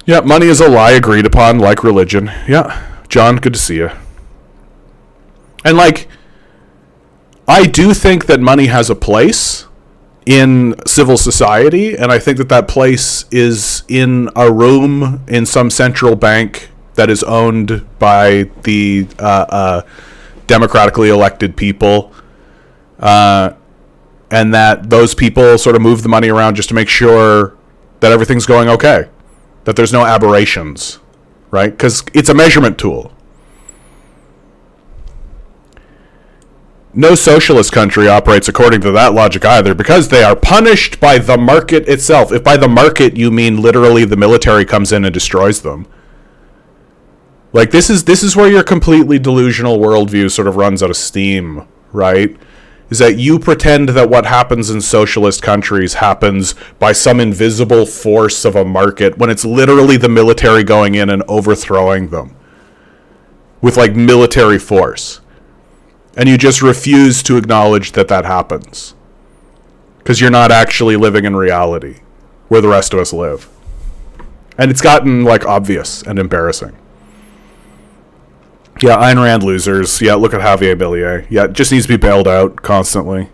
Yeah, money is a lie agreed upon, like religion. Yeah, John, good to see you. And, like, I do think that money has a place in civil society, and I think that that place is in a room in some central bank that is owned by the democratically elected people, and that those people sort of move the money around just to make sure that everything's going okay, that there's no aberrations, right? Because it's a measurement tool. No socialist country operates according to that logic either, because they are punished by the market itself. If by the market you mean literally the military comes in and destroys them. Like, this is where your completely delusional worldview sort of runs out of steam, right? Is that you pretend that what happens in socialist countries happens by some invisible force of a market, when it's literally the military going in and overthrowing them with, like, military force. And you just refuse to acknowledge that that happens. Because you're not actually living in reality, where the rest of us live. And it's gotten, like, obvious and embarrassing. Yeah, Ayn Rand losers. Yeah, look at Javier Milei. Yeah, it just needs to be bailed out constantly.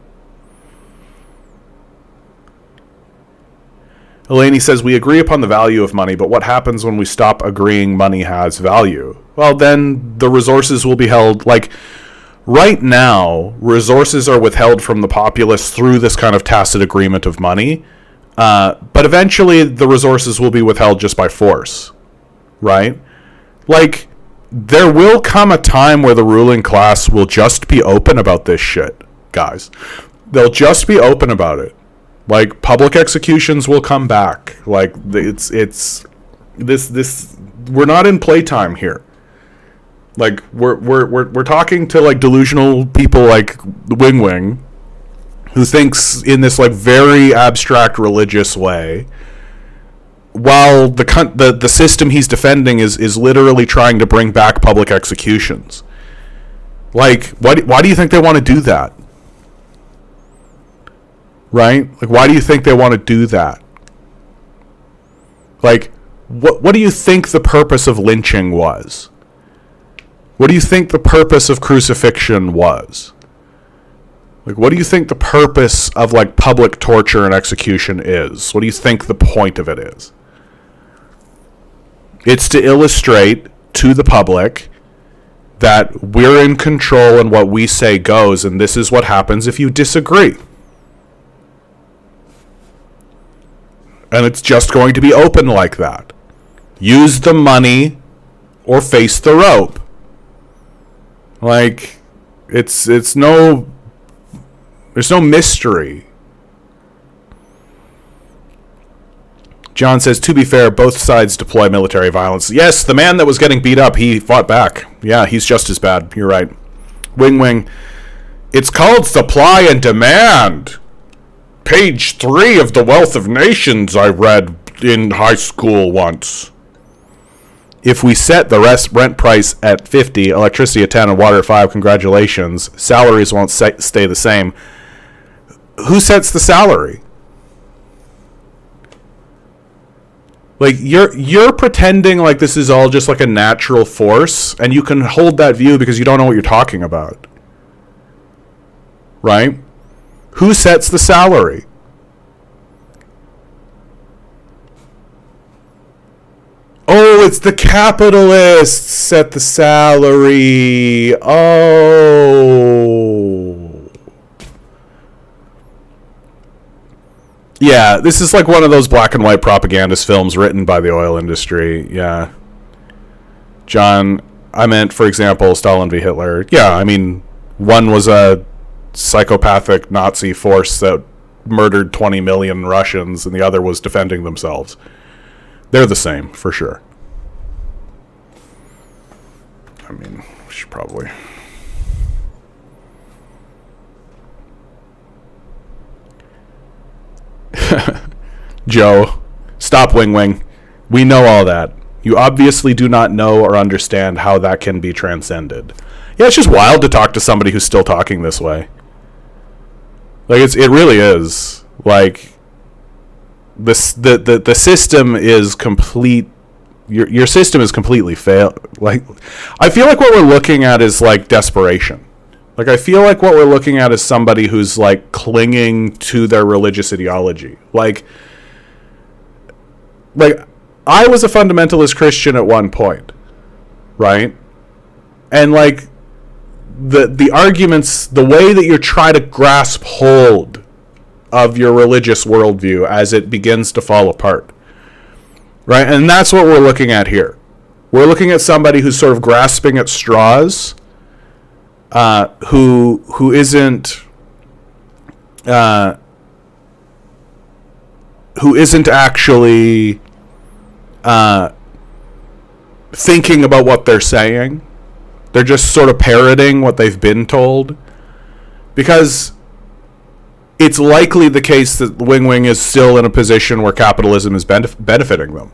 Eleni says, we agree upon the value of money, but what happens when we stop agreeing money has value? Well, then the resources will be held, like, right now, resources are withheld from the populace through this kind of tacit agreement of money, but eventually the resources will be withheld just by force, right? Like, there will come a time where the ruling class will just be open about this shit, guys. They'll just be open about it. Like, public executions will come back. Like, it's this. We're not in playtime here. Like, we're talking to, like, delusional people like Wing Wing, who thinks in this, like, very abstract religious way, while the system he's defending is literally trying to bring back public executions. Like, why do you think they want to do that? Right? Like, why do you think they want to do that? Like, what do you think the purpose of lynching was? What do you think the purpose of crucifixion was? Like, what do you think the purpose of, like, public torture and execution is? What do you think the point of it is? It's to illustrate to the public that we're in control and what we say goes, and this is what happens if you disagree. And it's just going to be open like that. Use the money or face the rope. Like, there's no mystery. John says, to be fair, both sides deploy military violence. Yes, the man that was getting beat up, he fought back. Yeah, he's just as bad. You're right. Wing. It's called supply and demand. Page 3 of The Wealth of Nations I read in high school once. If we set the rent price at 50, electricity at 10, and water at 5, congratulations. Salaries won't stay the same. Who sets the salary? Like, you're pretending like this is all just like a natural force, and you can hold that view because you don't know what you're talking about. Right? Who sets the salary? Oh, it's the capitalists set the salary. Oh. Yeah, this is like one of those black and white propagandist films written by the oil industry. Yeah. John, I meant, for example, Stalin v. Hitler. Yeah, I mean, one was a psychopathic Nazi force that murdered 20 million Russians, and the other was defending themselves. They're the same, for sure. I mean, we should probably... Joe, stop, Wing. We know all that. You obviously do not know or understand how that can be transcended. Yeah, it's just wild to talk to somebody who's still talking this way. Like, it really is. Like, the system is complete. Your system is completely failed. Like, I feel like what we're looking at is like desperation. Like, I feel like what we're looking at is somebody who's like clinging to their religious ideology. Like I was a fundamentalist Christian at one point, right? And like the arguments, the way that you try to grasp hold of your religious worldview as it begins to fall apart, right? And that's what we're looking at here. We're looking at somebody who's sort of grasping at straws, who isn't actually thinking about what they're saying. They're just sort of parroting what they've been told, because it's likely the case that Wing is still in a position where capitalism is benefiting them,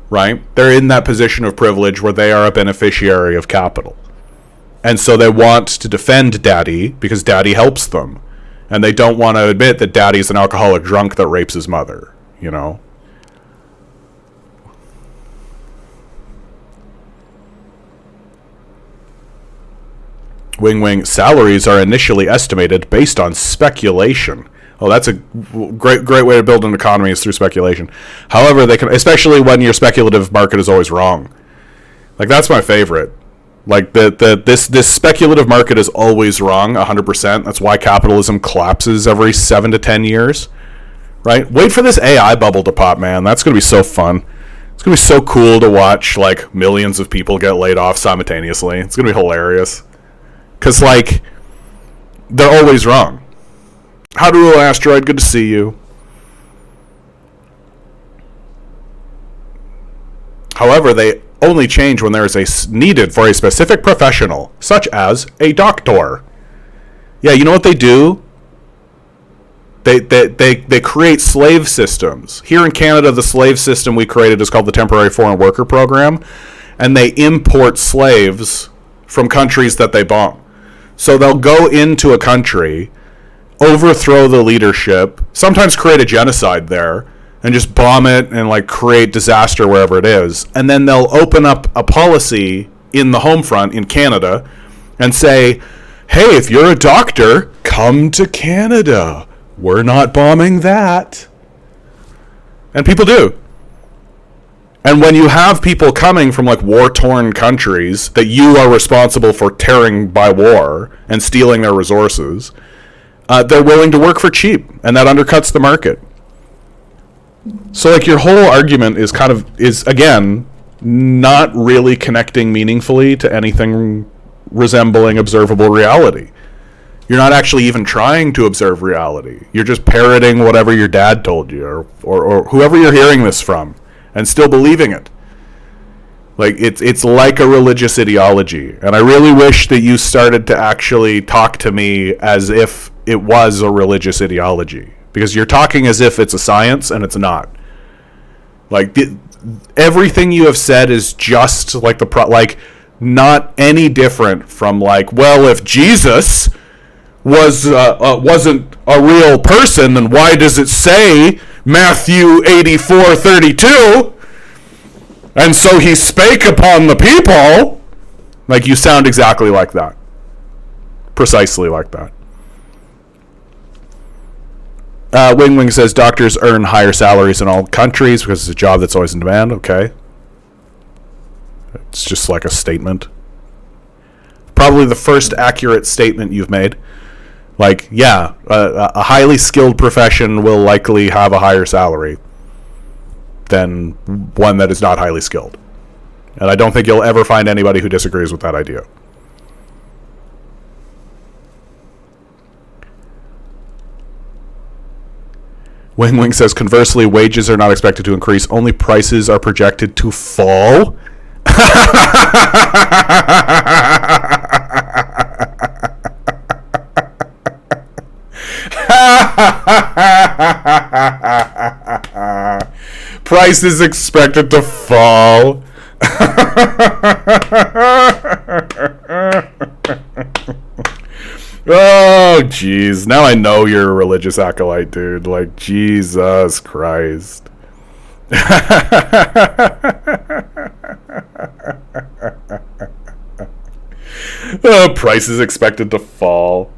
right? They're in that position of privilege where they are a beneficiary of capital. And so they want to defend Daddy because Daddy helps them. And they don't want to admit that Daddy's an alcoholic drunk that rapes his mother, you know? Wing, salaries are initially estimated based on speculation. Oh, that's a great way to build an economy, is through speculation. However, they can, especially when your speculative market is always wrong. Like, that's my favorite. Like, this speculative market is always wrong, 100%. That's why capitalism collapses every 7 to 10 years, right? Wait for this AI bubble to pop, man. That's going to be so fun. It's going to be so cool to watch, like, millions of people get laid off simultaneously. It's going to be hilarious. Because, like, they're always wrong. How to rule asteroid, good to see you. However, they only change when there is a needed for a specific professional, such as a doctor. Yeah, you know what they do? They create slave systems. Here in Canada, the slave system we created is called the Temporary Foreign Worker Program, and they import slaves from countries that they bomb. So they'll go into a country, overthrow the leadership, sometimes create a genocide there, and just bomb it and like create disaster wherever it is. And then they'll open up a policy in the home front in Canada and say, hey, if you're a doctor, come to Canada. We're not bombing that. And people do. And when you have people coming from like war-torn countries that you are responsible for tearing by war and stealing their resources, they're willing to work for cheap, and that undercuts the market. So like your whole argument is again not really connecting meaningfully to anything resembling observable reality. You're not actually even trying to observe reality. You're just parroting whatever your dad told you or whoever you're hearing this from and still believing it. Like it's like a religious ideology. And I really wish that you started to actually talk to me as if it was a religious ideology, because you're talking as if it's a science and it's not. Like everything you have said is just like like not any different from like, well, if Jesus wasn't a real person, then why does it say Matthew 84:32? And so he spake upon the people. Like you sound exactly like that. Precisely like that. Wing Wing says doctors earn higher salaries in all countries because it's a job that's always in demand. Okay. It's just like a statement. Probably the first accurate statement you've made. Like, yeah, a highly skilled profession will likely have a higher salary than one that is not highly skilled. And I don't think you'll ever find anybody who disagrees with that idea. Wing Wing says, conversely, wages are not expected to increase. Only prices are projected to fall. Price is expected to fall. Oh, jeez. Now I know you're a religious acolyte, dude. Like, Jesus Christ. Price is expected to fall.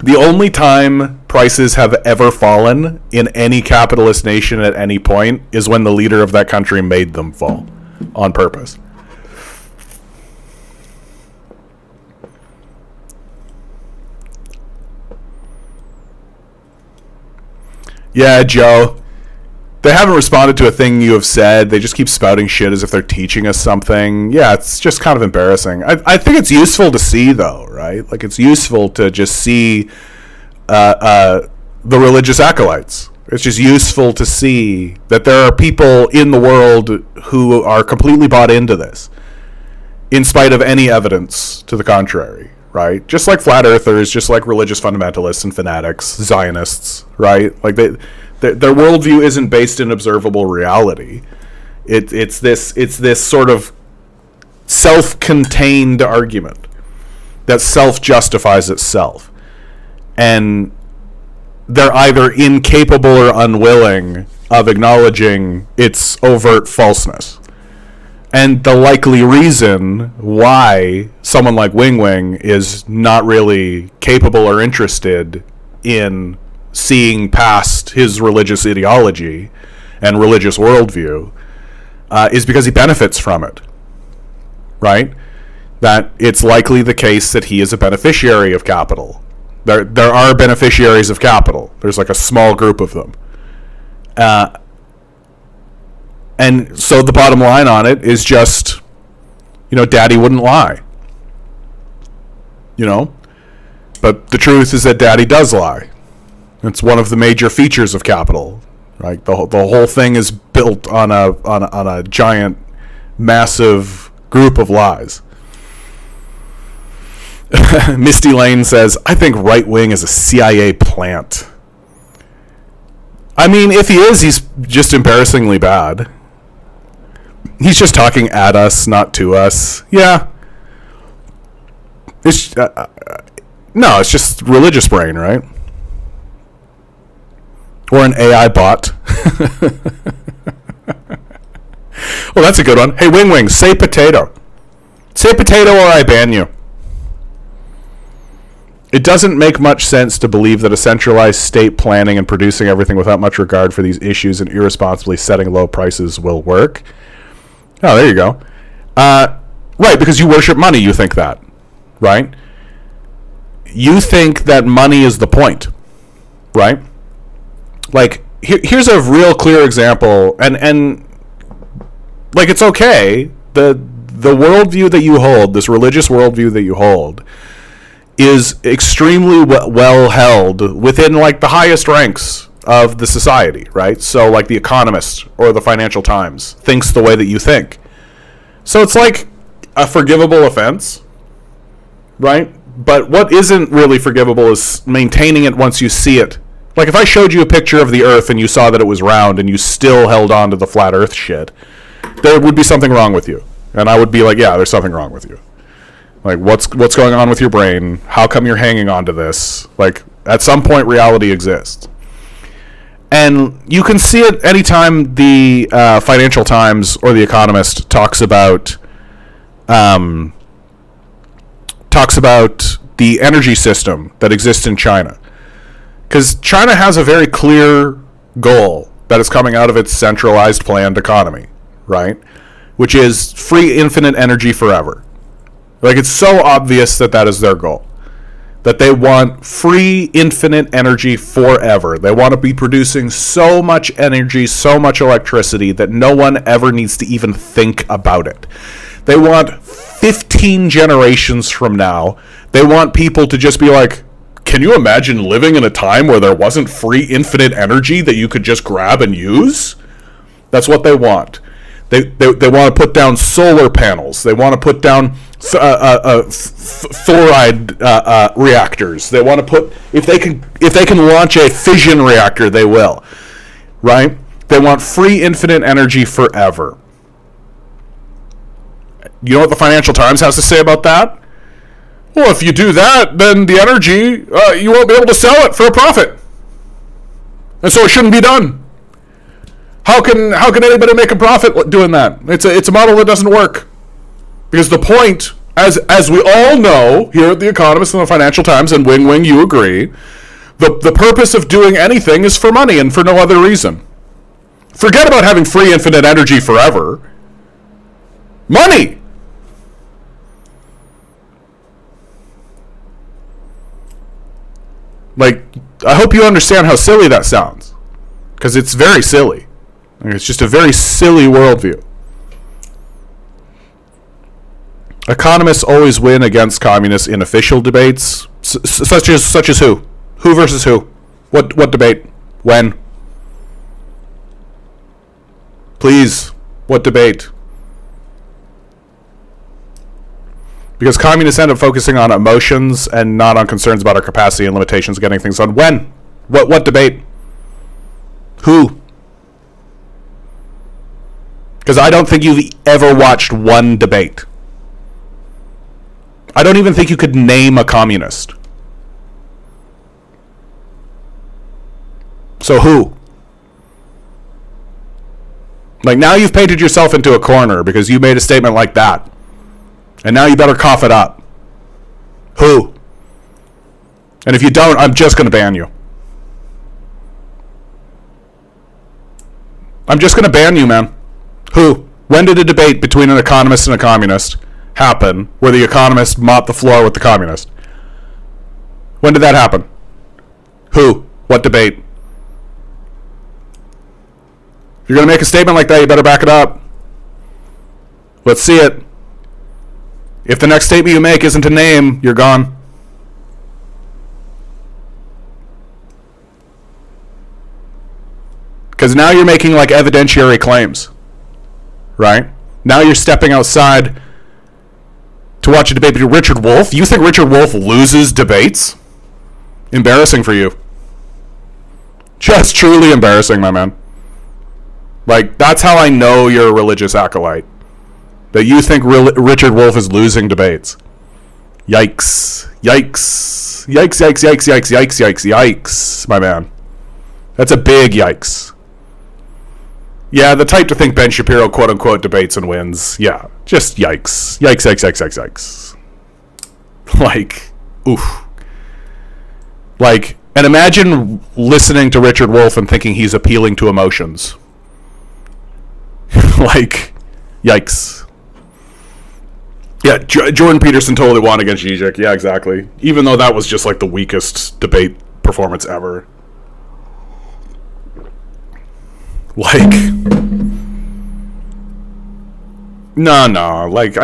The only time prices have ever fallen in any capitalist nation at any point is when the leader of that country made them fall on purpose. Yeah, Joe. They haven't responded to a thing you have said. They just keep spouting shit as if they're teaching us something. Yeah, it's just kind of embarrassing. I think it's useful to see, though, right? Like, it's useful to just see the religious acolytes. It's just useful to see that there are people in the world who are completely bought into this, in spite of any evidence to the contrary, right? Just like flat earthers, just like religious fundamentalists and fanatics, Zionists, right? Like their worldview isn't based in observable reality. It's this sort of self-contained argument that self-justifies itself, and they're either incapable or unwilling of acknowledging its overt falseness. And the likely reason why someone like Wing Wing is not really capable or interested in seeing past his religious ideology and religious worldview is because he benefits from it, right? That it's likely the case that he is a beneficiary of capital. There are beneficiaries of capital. There's like a small group of them. And so the bottom line on it is just, Daddy wouldn't lie. But the truth is that Daddy does lie. It's one of the major features of capital, right? The whole thing is built on a giant, massive group of lies. Misty Lane says, I think Right Wing is a CIA plant. I mean, if he is, he's just embarrassingly bad. He's just talking at us, not to us. Yeah. It's no, it's just religious brain, right? Or an AI bot. Well, that's a good one. Hey, Wing Wing, say potato. Say potato or I ban you. It doesn't make much sense to believe that a centralized state planning and producing everything without much regard for these issues and irresponsibly setting low prices will work. Oh, there you go. Right, because you worship money, you think that. Right? You think that money is the point. Right? Like, here's a real clear example, and like, it's okay. The worldview that you hold, this religious worldview that you hold, is extremely well held within, like, the highest ranks of the society, right? So, like, the Economist or the Financial Times thinks the way that you think. So it's like a forgivable offense, right? But what isn't really forgivable is maintaining it once you see it. Like, if I showed you a picture of the Earth and you saw that it was round and you still held on to the flat Earth shit, there would be something wrong with you. And I would be like, yeah, there's something wrong with you. Like, what's going on with your brain? How come you're hanging on to this? Like, at some point, reality exists. And you can see it anytime the Financial Times or the Economist talks about the energy system that exists in China. Because China has a very clear goal that is coming out of its centralized planned economy, right? Which is free infinite energy forever. Like, it's so obvious that that is their goal. That they want free infinite energy forever. They want to be producing so much energy, so much electricity that no one ever needs to even think about it. They want 15 generations from now, they want people to just be like, can you imagine living in a time where there wasn't free infinite energy that you could just grab and use? That's what they want. They want to put down solar panels. They want to put down fluoride reactors. They want to put, if they can launch a fission reactor, they will. Right? They want free infinite energy forever. You know what the Financial Times has to say about that? Well, if you do that, then the energy, you won't be able to sell it for a profit. And so it shouldn't be done. How can anybody make a profit doing that? It's a model that doesn't work. Because the point, as we all know here at The Economist and the Financial Times, and Wing Wing, you agree, the purpose of doing anything is for money and for no other reason. Forget about having free infinite energy forever. Money! Like, I hope you understand how silly that sounds. Because it's very silly. It's just a very silly worldview. Economists always win against communists in official debates, such as who? Who versus who? What debate? When? Please, what debate? Because communists end up focusing on emotions and not on concerns about our capacity and limitations of getting things done. When? What debate? Who? Because I don't think you've ever watched one debate. I don't even think you could name a communist. So who? Like, now you've painted yourself into a corner because you made a statement like that. And now you better cough it up. Who? And if you don't, I'm just going to ban you. I'm just going to ban you, man. Who? When did a debate between an economist and a communist happen where the economist mopped the floor with the communist? When did that happen? Who? What debate? If you're going to make a statement like that, you better back it up. Let's see it. If the next statement you make isn't a name, you're gone. Because now you're making, like, evidentiary claims. Right? Now you're stepping outside to watch a debate between Richard Wolff. You think Richard Wolff loses debates? Embarrassing for you. Just truly embarrassing, my man. Like, that's how I know you're a religious acolyte. That you think Richard Wolff is losing debates. Yikes. Yikes. Yikes, yikes, yikes, yikes, yikes, yikes, yikes, my man. That's a big yikes. Yeah, the type to think Ben Shapiro quote unquote debates and wins. Yeah, just yikes. Yikes, yikes, yikes, yikes, yikes. Like, oof. Like, and imagine listening to Richard Wolff and thinking he's appealing to emotions. Like, yikes. Yeah, Jordan Peterson totally won against Zizek. Yeah, exactly. Even though that was just like the weakest debate performance ever. Like, no. Like,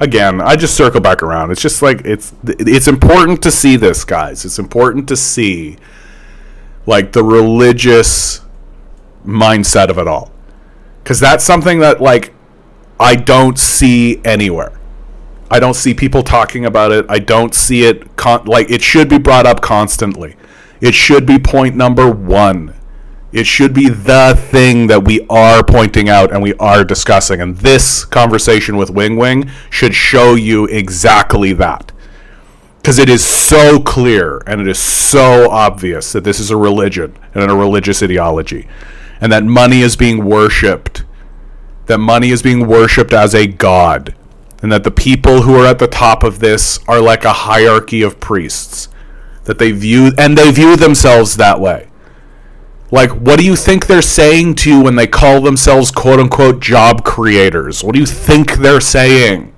again, I just circle back around. It's just like it's important to see this, guys. It's important to see like the religious mindset of it all, because that's something that like I don't see anywhere. I don't see people talking about it. I don't see it like it should be brought up constantly. It should be point number one. It should be the thing that we are pointing out and we are discussing. And this conversation with Wing Wing should show you exactly that. Because it is so clear and it is so obvious that this is a religion and a religious ideology. And that money is being worshipped. That money is being worshipped as a god. And that the people who are at the top of this are like a hierarchy of priests. That they view themselves that way. Like, what do you think they're saying to you when they call themselves quote-unquote job creators? What do you think they're saying?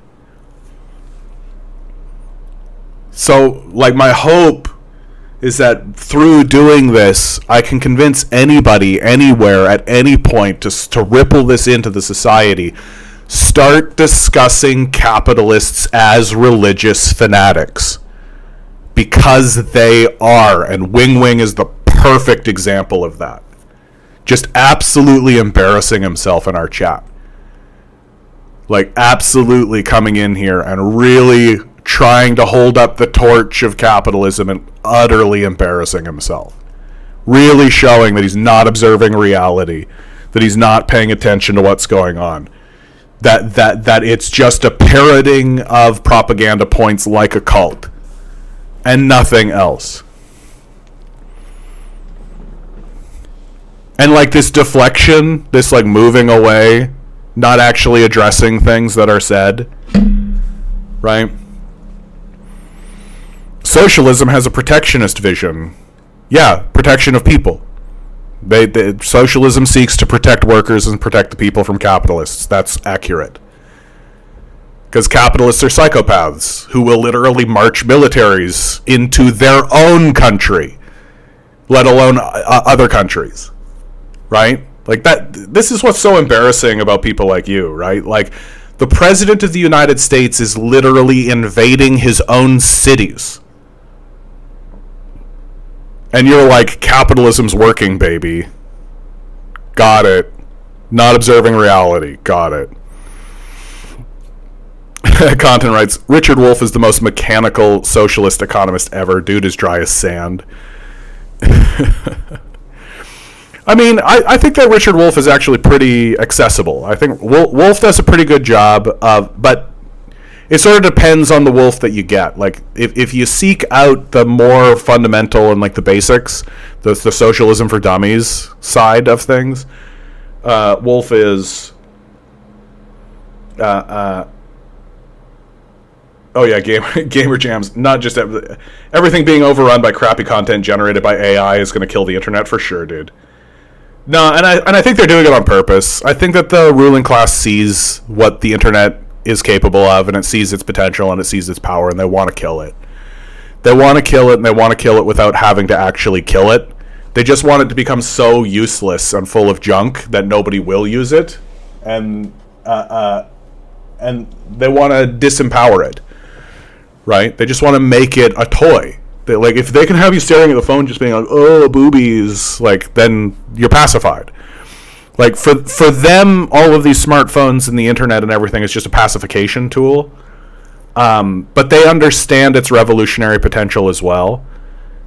So, like, my hope is that through doing this, I can convince anybody, anywhere, at any point to ripple this into the society. Start discussing capitalists as religious fanatics. Because they are, and Wing Wing is the perfect example of that. Just absolutely embarrassing himself in our chat. Like, absolutely coming in here and really trying to hold up the torch of capitalism and utterly embarrassing himself. Really showing that he's not observing reality, that he's not paying attention to what's going on. That it's just a parroting of propaganda points like a cult. And nothing else. And like this deflection, this like moving away, not actually addressing things that are said, right? Socialism has a protectionist vision. Yeah, protection of people. Socialism seeks to protect workers and protect the people from capitalists. That's accurate. Because capitalists are psychopaths who will literally march militaries into their own country, let alone other countries. Right? Like that. This is what's so embarrassing about people like you, right? Like, the president of the United States is literally invading his own cities. And you're like, capitalism's working, baby. Got it. Not observing reality. Got it. Content writes, Richard Wolff is the most mechanical socialist economist ever. Dude is dry as sand. I mean, I think that Richard Wolff is actually pretty accessible. I think Wolff does a pretty good job of, but it sort of depends on the Wolff that you get. Like, if you seek out the more fundamental and like the basics, the socialism for dummies side of things, Wolff is, oh yeah, gamer jams. Not just everything being overrun by crappy content generated by AI is going to kill the internet for sure, dude. No, and I think they're doing it on purpose. I think that the ruling class sees what the internet is capable of, and it sees its potential, and it sees its power, and they want to kill it. They want to kill it, and they want to kill it without having to actually kill it. They just want it to become so useless and full of junk that nobody will use it, and they want to disempower it, right? They just want to make it a toy. Like, if they can have you staring at the phone just being like, oh, boobies, like, then you're pacified. Like, for them, all of these smartphones and the internet and everything is just a pacification tool. But they understand its revolutionary potential as well.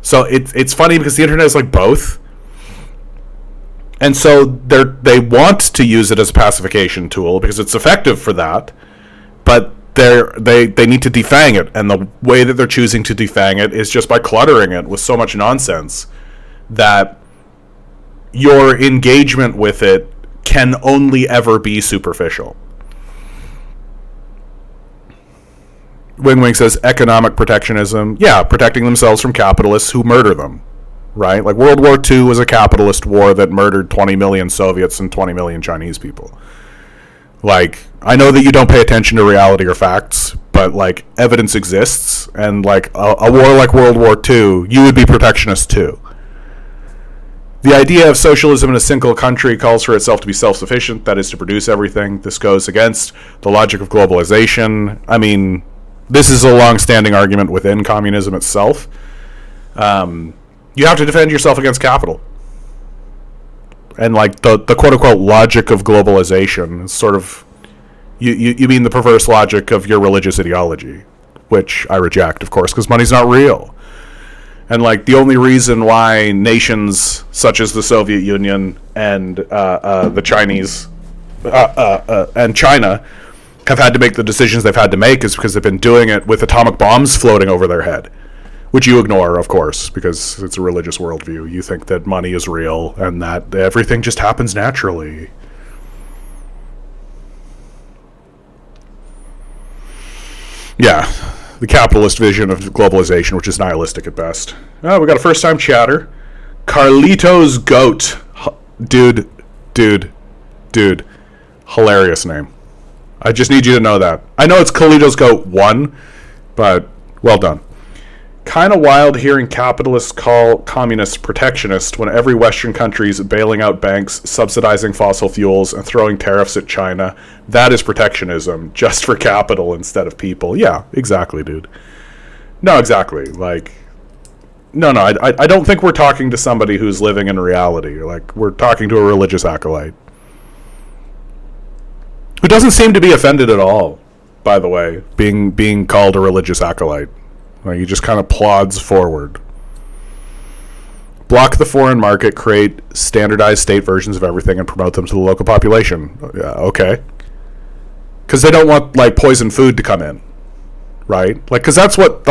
So it's funny because the internet is like both. And so they want to use it as a pacification tool because it's effective for that. But they need to defang it, and the way that they're choosing to defang it is just by cluttering it with so much nonsense that your engagement with it can only ever be superficial. Wing Wing says economic protectionism. Yeah, protecting themselves from capitalists who murder them, right? Like World War II was a capitalist war that murdered 20 million Soviets and 20 million Chinese people. Like, I know that you don't pay attention to reality or facts, but like evidence exists, and like a war like World War II, you would be protectionist too. The idea of socialism in a single country calls for itself to be self-sufficient, that is, to produce everything. This goes against the logic of globalization. I mean, this is a long-standing argument within communism itself. You have to defend yourself against capital. And like the quote-unquote logic of globalization is sort of, you mean the perverse logic of your religious ideology, which I reject, of course, because money's not real. And like the only reason why nations such as the Soviet Union and the Chinese and China have had to make the decisions they've had to make is because they've been doing it with atomic bombs floating over their head, which you ignore, of course, because it's a religious worldview. You think that money is real and that everything just happens naturally. Yeah, the capitalist vision of globalization, which is nihilistic at best. Oh, we got a first-time chatter. Carlitos Goat. Dude. Hilarious name. I just need you to know that. I know it's Carlitos Goat 1, but well done. Kind of wild hearing capitalists call communists protectionist when every Western country is bailing out banks, subsidizing fossil fuels, and throwing tariffs at China. That is protectionism, just for capital instead of people. Yeah, exactly, dude. No, exactly. Like, no, I don't think we're talking to somebody who's living in reality. Like, we're talking to a religious acolyte. Who doesn't seem to be offended at all, by the way, being called a religious acolyte. Like, he just kind of plods forward. Block the foreign market, create standardized state versions of everything, and promote them to the local population. Okay. Because they don't want, like, poison food to come in, right? Like, because that's what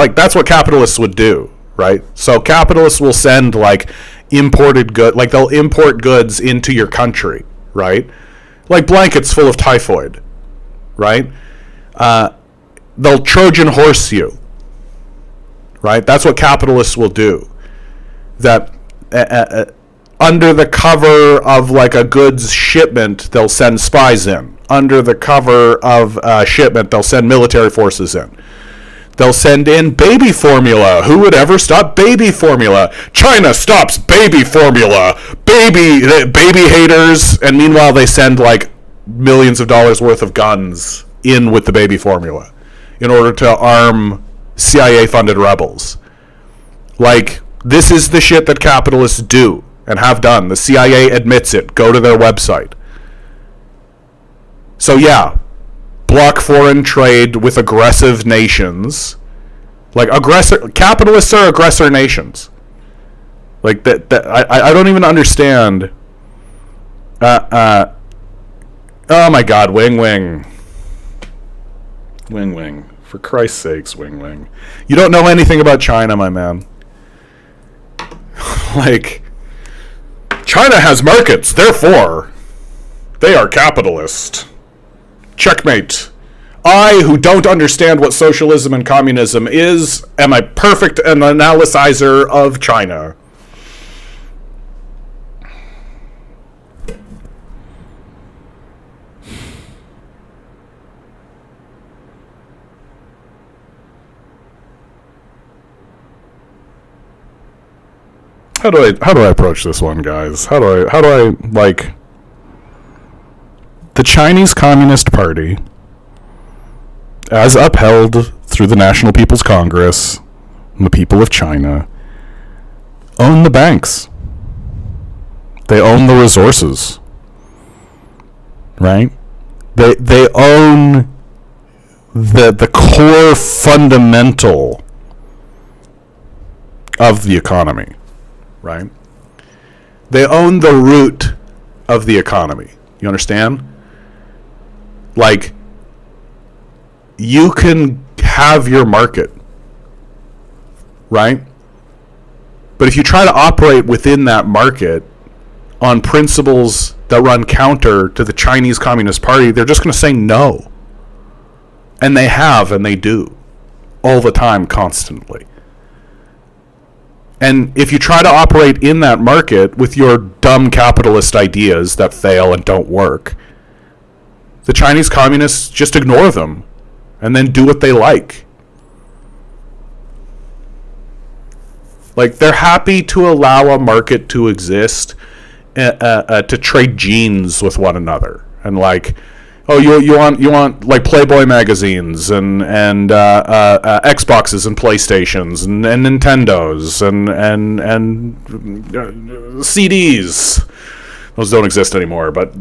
capitalists would do, right? So capitalists will send, like, imported goods, like, they'll import goods into your country, right? Like blankets full of typhoid, right? They'll Trojan horse you. Right? That's what capitalists will do. That under the cover of like a goods shipment, they'll send spies in. Under the cover of a shipment, they'll send military forces in. They'll send in baby formula. Who would ever stop baby formula? China stops baby formula. Baby haters. And meanwhile, they send like millions of dollars worth of guns in with the baby formula in order to arm CIA-funded rebels. Like, this is the shit that capitalists do and have done. The CIA admits it. Go to their website. So yeah, block foreign trade with aggressive nations. Like, capitalists are aggressor nations. Like, I don't even understand. Oh my god, Wing Wing. For Christ's sakes, Wing Wing. You don't know anything about China, my man. Like, China has markets, therefore, they are capitalist. Checkmate. I, who don't understand what socialism and communism is, am a perfect analysizer of China. How do I approach this one, guys? How do I like the Chinese Communist Party, as upheld through the National People's Congress and the people of China, own the banks. They own the resources. Right? They own the core fundamental of the economy. Right? They own the root of the economy. You understand? Like, you can have your market, right? But if you try to operate within that market on principles that run counter to the Chinese Communist Party, they're just going to say no. And they have, and they do. All the time, constantly. And if you try to operate in that market with your dumb capitalist ideas that fail and don't work, the Chinese communists just ignore them and then do what they like. Like, they're happy to allow a market to exist to trade genes with one another. And like, oh, you want like Playboy magazines and Xboxes and PlayStations and Nintendos and CDs. Those don't exist anymore, but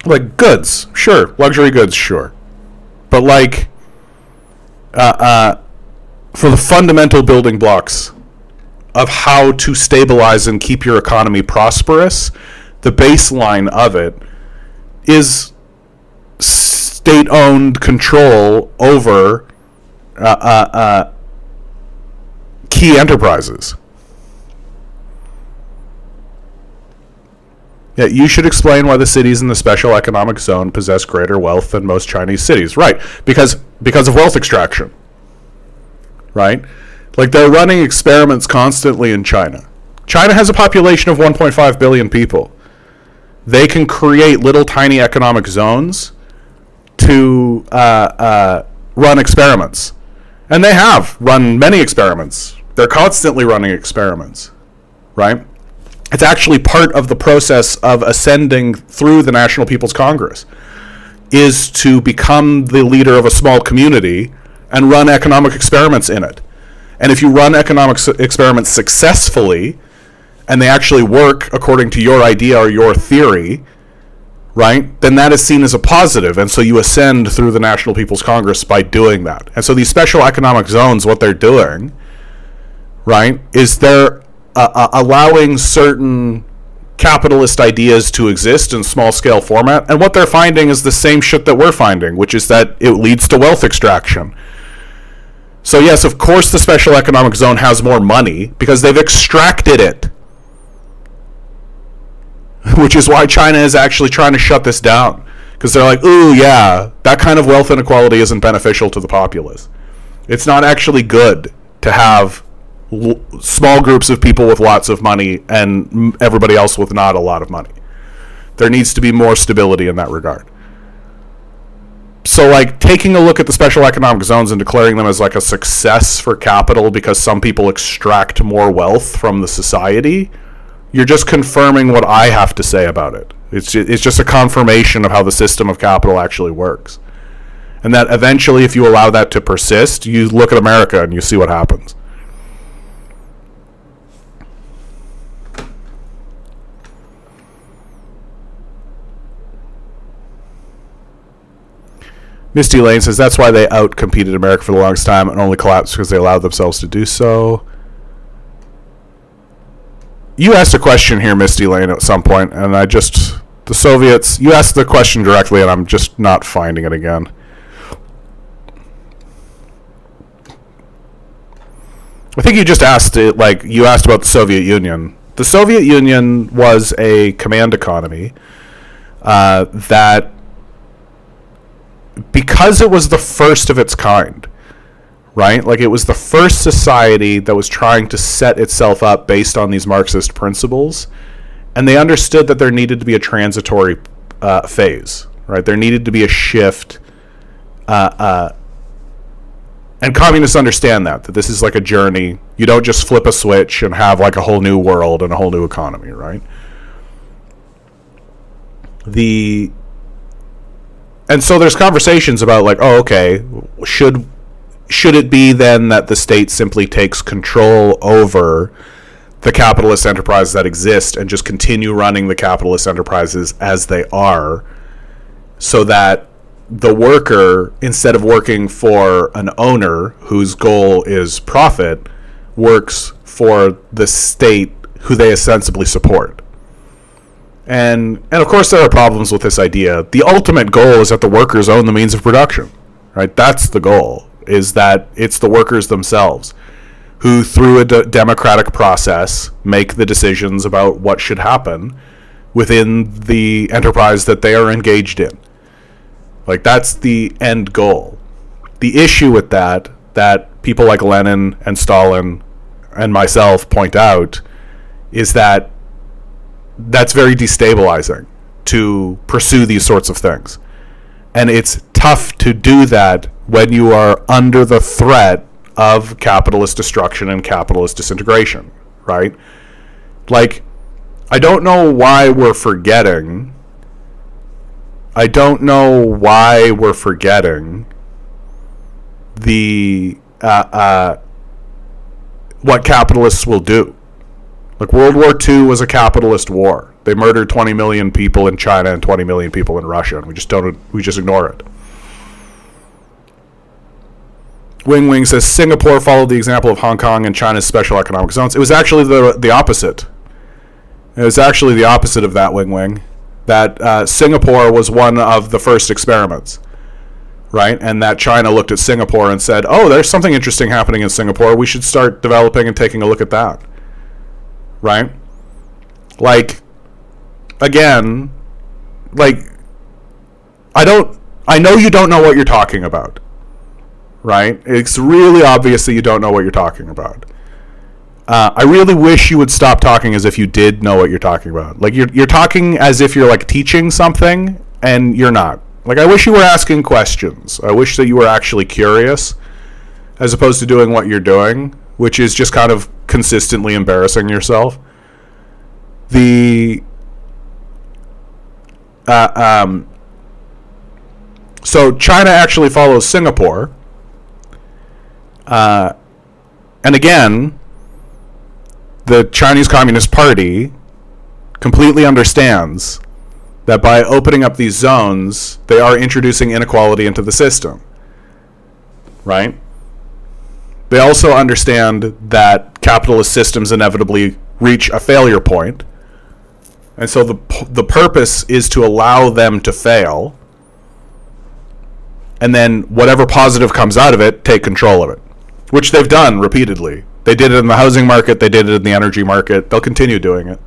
like goods, sure, luxury goods, sure, but like for the fundamental building blocks of how to stabilize and keep your economy prosperous, the baseline of it is state-owned control over key enterprises. Yeah, you should explain why the cities in the special economic zone possess greater wealth than most Chinese cities. Right, because of wealth extraction. Right? Like, they're running experiments constantly in China. China has a population of 1.5 billion people. They can create little tiny economic zones to run experiments. And they have run many experiments. They're constantly running experiments. Right? It's actually part of the process of ascending through the National People's Congress, is to become the leader of a small community and run economic experiments in it. And if you run economic experiments successfully, and they actually work according to your idea or your theory, right, then that is seen as a positive. And so you ascend through the National People's Congress by doing that. And so these special economic zones, what they're doing, right, is they're allowing certain capitalist ideas to exist in small-scale format. And what they're finding is the same shit that we're finding, which is that it leads to wealth extraction. So yes, of course the special economic zone has more money because they've extracted it. Which is why China is actually trying to shut this down. Because they're like, ooh, yeah, that kind of wealth inequality isn't beneficial to the populace. It's not actually good to have small groups of people with lots of money and everybody else with not a lot of money. There needs to be more stability in that regard. So, like, taking a look at the special economic zones and declaring them as like a success for capital because some people extract more wealth from the society, you're just confirming what I have to say about it. It's just a confirmation of how the system of capital actually works. And that eventually, if you allow that to persist, you look at America and you see what happens. Misty Lane says that's why they outcompeted America for the longest time and only collapsed because they allowed themselves to do so. You asked a question here, Misty Lane, at some point, and the Soviets, you asked the question directly, and I'm just not finding it again. I think you just asked it, like, you asked about the Soviet Union. The Soviet Union was a command economy that, because it was the first of its kind, right? Like, it was the first society that was trying to set itself up based on these Marxist principles, and they understood that there needed to be a transitory phase, right? There needed to be a shift, and communists understand that this is like a journey. You don't just flip a switch and have like a whole new world and a whole new economy, right? And so there's conversations about like, oh, okay, should it be then that the state simply takes control over the capitalist enterprises that exist and just continue running the capitalist enterprises as they are, so that the worker, instead of working for an owner whose goal is profit, works for the state who they ostensibly support. And of course there are problems with this idea. The ultimate goal is that the workers own the means of production, right? That's the goal, is that it's the workers themselves who, through a democratic process, make the decisions about what should happen within the enterprise that they are engaged in. Like, that's the end goal. The issue with that people like Lenin and Stalin and myself point out is that that's very destabilizing to pursue these sorts of things. And it's tough to do that when you are under the threat of capitalist destruction and capitalist disintegration, right? Like, I don't know why we're forgetting the what capitalists will do. Like, World War II was a capitalist war. They murdered 20 million people in China and 20 million people in Russia, and we just ignore it. Wing Wing says Singapore followed the example of Hong Kong and China's special economic zones. It was actually the opposite. It was actually the opposite of that, Wing Wing. That Singapore was one of the first experiments, right? And that China looked at Singapore and said, oh, there's something interesting happening in Singapore. We should start developing and taking a look at that, right? Like, again, like, I know you don't know what you're talking about, right? It's really obvious that you don't know what you're talking about. I really wish you would stop talking as if you did know what you're talking about. Like, you're talking as if you're, like, teaching something, and you're not. Like, I wish you were asking questions. I wish that you were actually curious, as opposed to doing what you're doing, which is just kind of consistently embarrassing yourself. So China actually follows Singapore. And again, the Chinese Communist Party completely understands that by opening up these zones, they are introducing inequality into the system, right? They also understand that capitalist systems inevitably reach a failure point, and so the purpose is to allow them to fail, and then whatever positive comes out of it, take control of it, which they've done repeatedly. They did it in the housing market, they did it in the energy market, they'll continue doing it.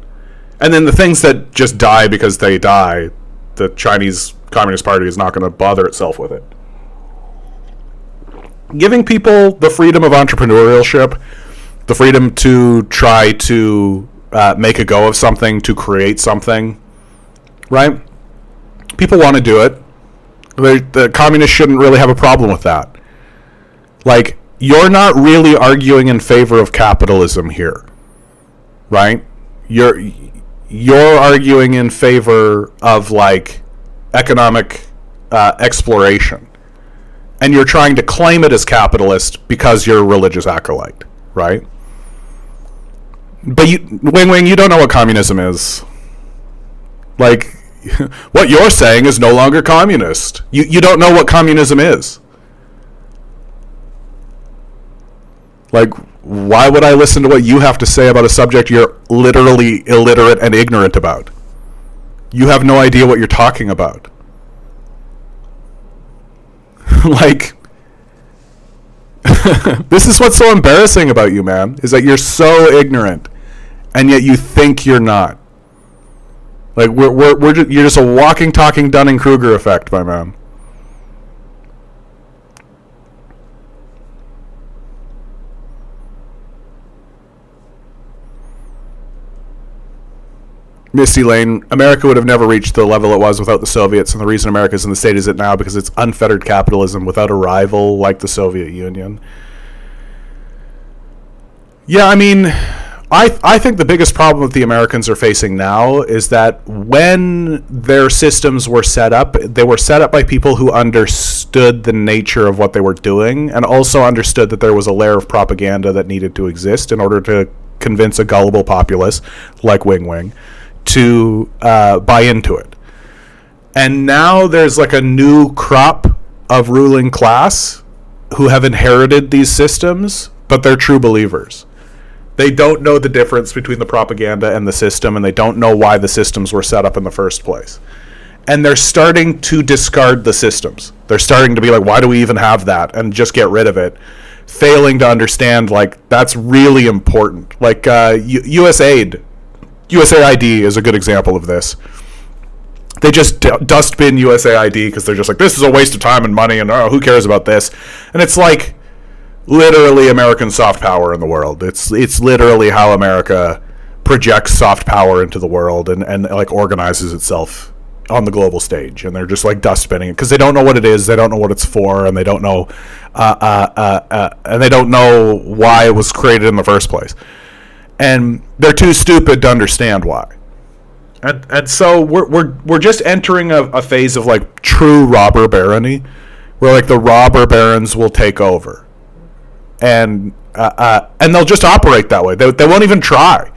And then the things that just die because they die, the Chinese Communist Party is not going to bother itself with it. Giving people the freedom of entrepreneurship, the freedom to try to make a go of something, to create something, right? People want to do it. The communists shouldn't really have a problem with that. Like, you're not really arguing in favor of capitalism here, right? You're arguing in favor of, like, economic exploration, and you're trying to claim it as capitalist because you're a religious acolyte, right? But Wing Wing, you don't know what communism is. Like, what you're saying is no longer communist. You don't know what communism is. Like, why would I listen to what you have to say about a subject you're literally illiterate and ignorant about? You have no idea what you're talking about. Like, this is what's so embarrassing about you, man, is that you're so ignorant, and yet you think you're not. Like, you're just a walking, talking Dunning-Kruger effect, my man. Misty Lane, America would have never reached the level it was without the Soviets, and the reason America is in the state is it now because it's unfettered capitalism without a rival like the Soviet Union. Yeah, I mean, I think the biggest problem that the Americans are facing now is that when their systems were set up, they were set up by people who understood the nature of what they were doing, and also understood that there was a layer of propaganda that needed to exist in order to convince a gullible populace like Wing Wing to buy into it. And now there's like a new crop of ruling class who have inherited these systems, but they're true believers. They don't know the difference between the propaganda and the system, and they don't know why the systems were set up in the first place. and they're starting to discard the systems. They're starting to be like, why do we even have that? And just get rid of it. Failing to understand, like, that's really important. Like, USAID is a good example of this. They just dustbin USAID because they're just like, this is a waste of time and money, and who cares about this? And it's like literally American soft power in the world. It's literally how America projects soft power into the world and like organizes itself on the global stage. And they're just like dustbinning it because they don't know what it is, they don't know what it's for, and they don't know and they don't know why it was created in the first place. And they're too stupid to understand why. And so we're just entering a phase of like true robber barony, where like the robber barons will take over, and they'll just operate that way. They won't even try.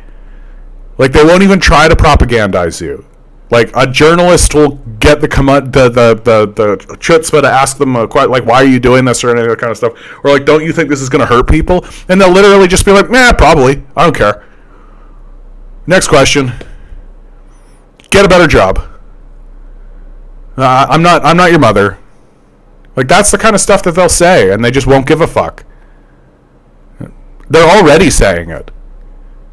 Like, they won't even try to propagandize you. Like, a journalist will get the chutzpah to ask them quite like, why are you doing this, or any of that kind of stuff, or like, don't you think this is going to hurt people? And they'll literally just be like, nah, probably. I don't care. Next question. Get a better job. I'm not your mother. Like, that's the kind of stuff that they'll say, and they just won't give a fuck. They're already saying it.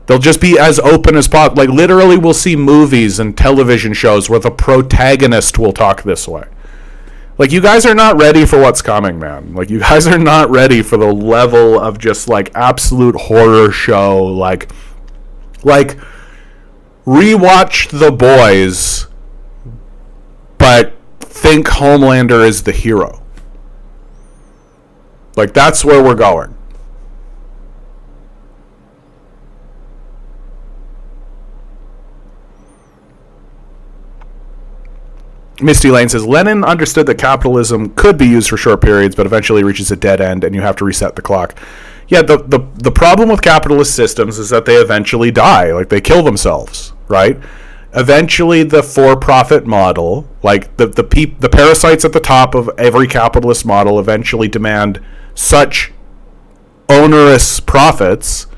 They'll just be as open as possible. Like, literally, we'll see movies and television shows where the protagonist will talk this way. Like, you guys are not ready for what's coming, man. Like, you guys are not ready for the level of just, like, absolute horror show. Like, rewatch The Boys, but think Homelander is the hero. Like, that's where we're going. Misty Lane says, Lenin understood that capitalism could be used for short periods, but eventually reaches a dead end and you have to reset the clock. Yeah, the problem with capitalist systems is that they eventually die. Like, they kill themselves, right? Eventually, the for-profit model, like the parasites at the top of every capitalist model, eventually demand such onerous profits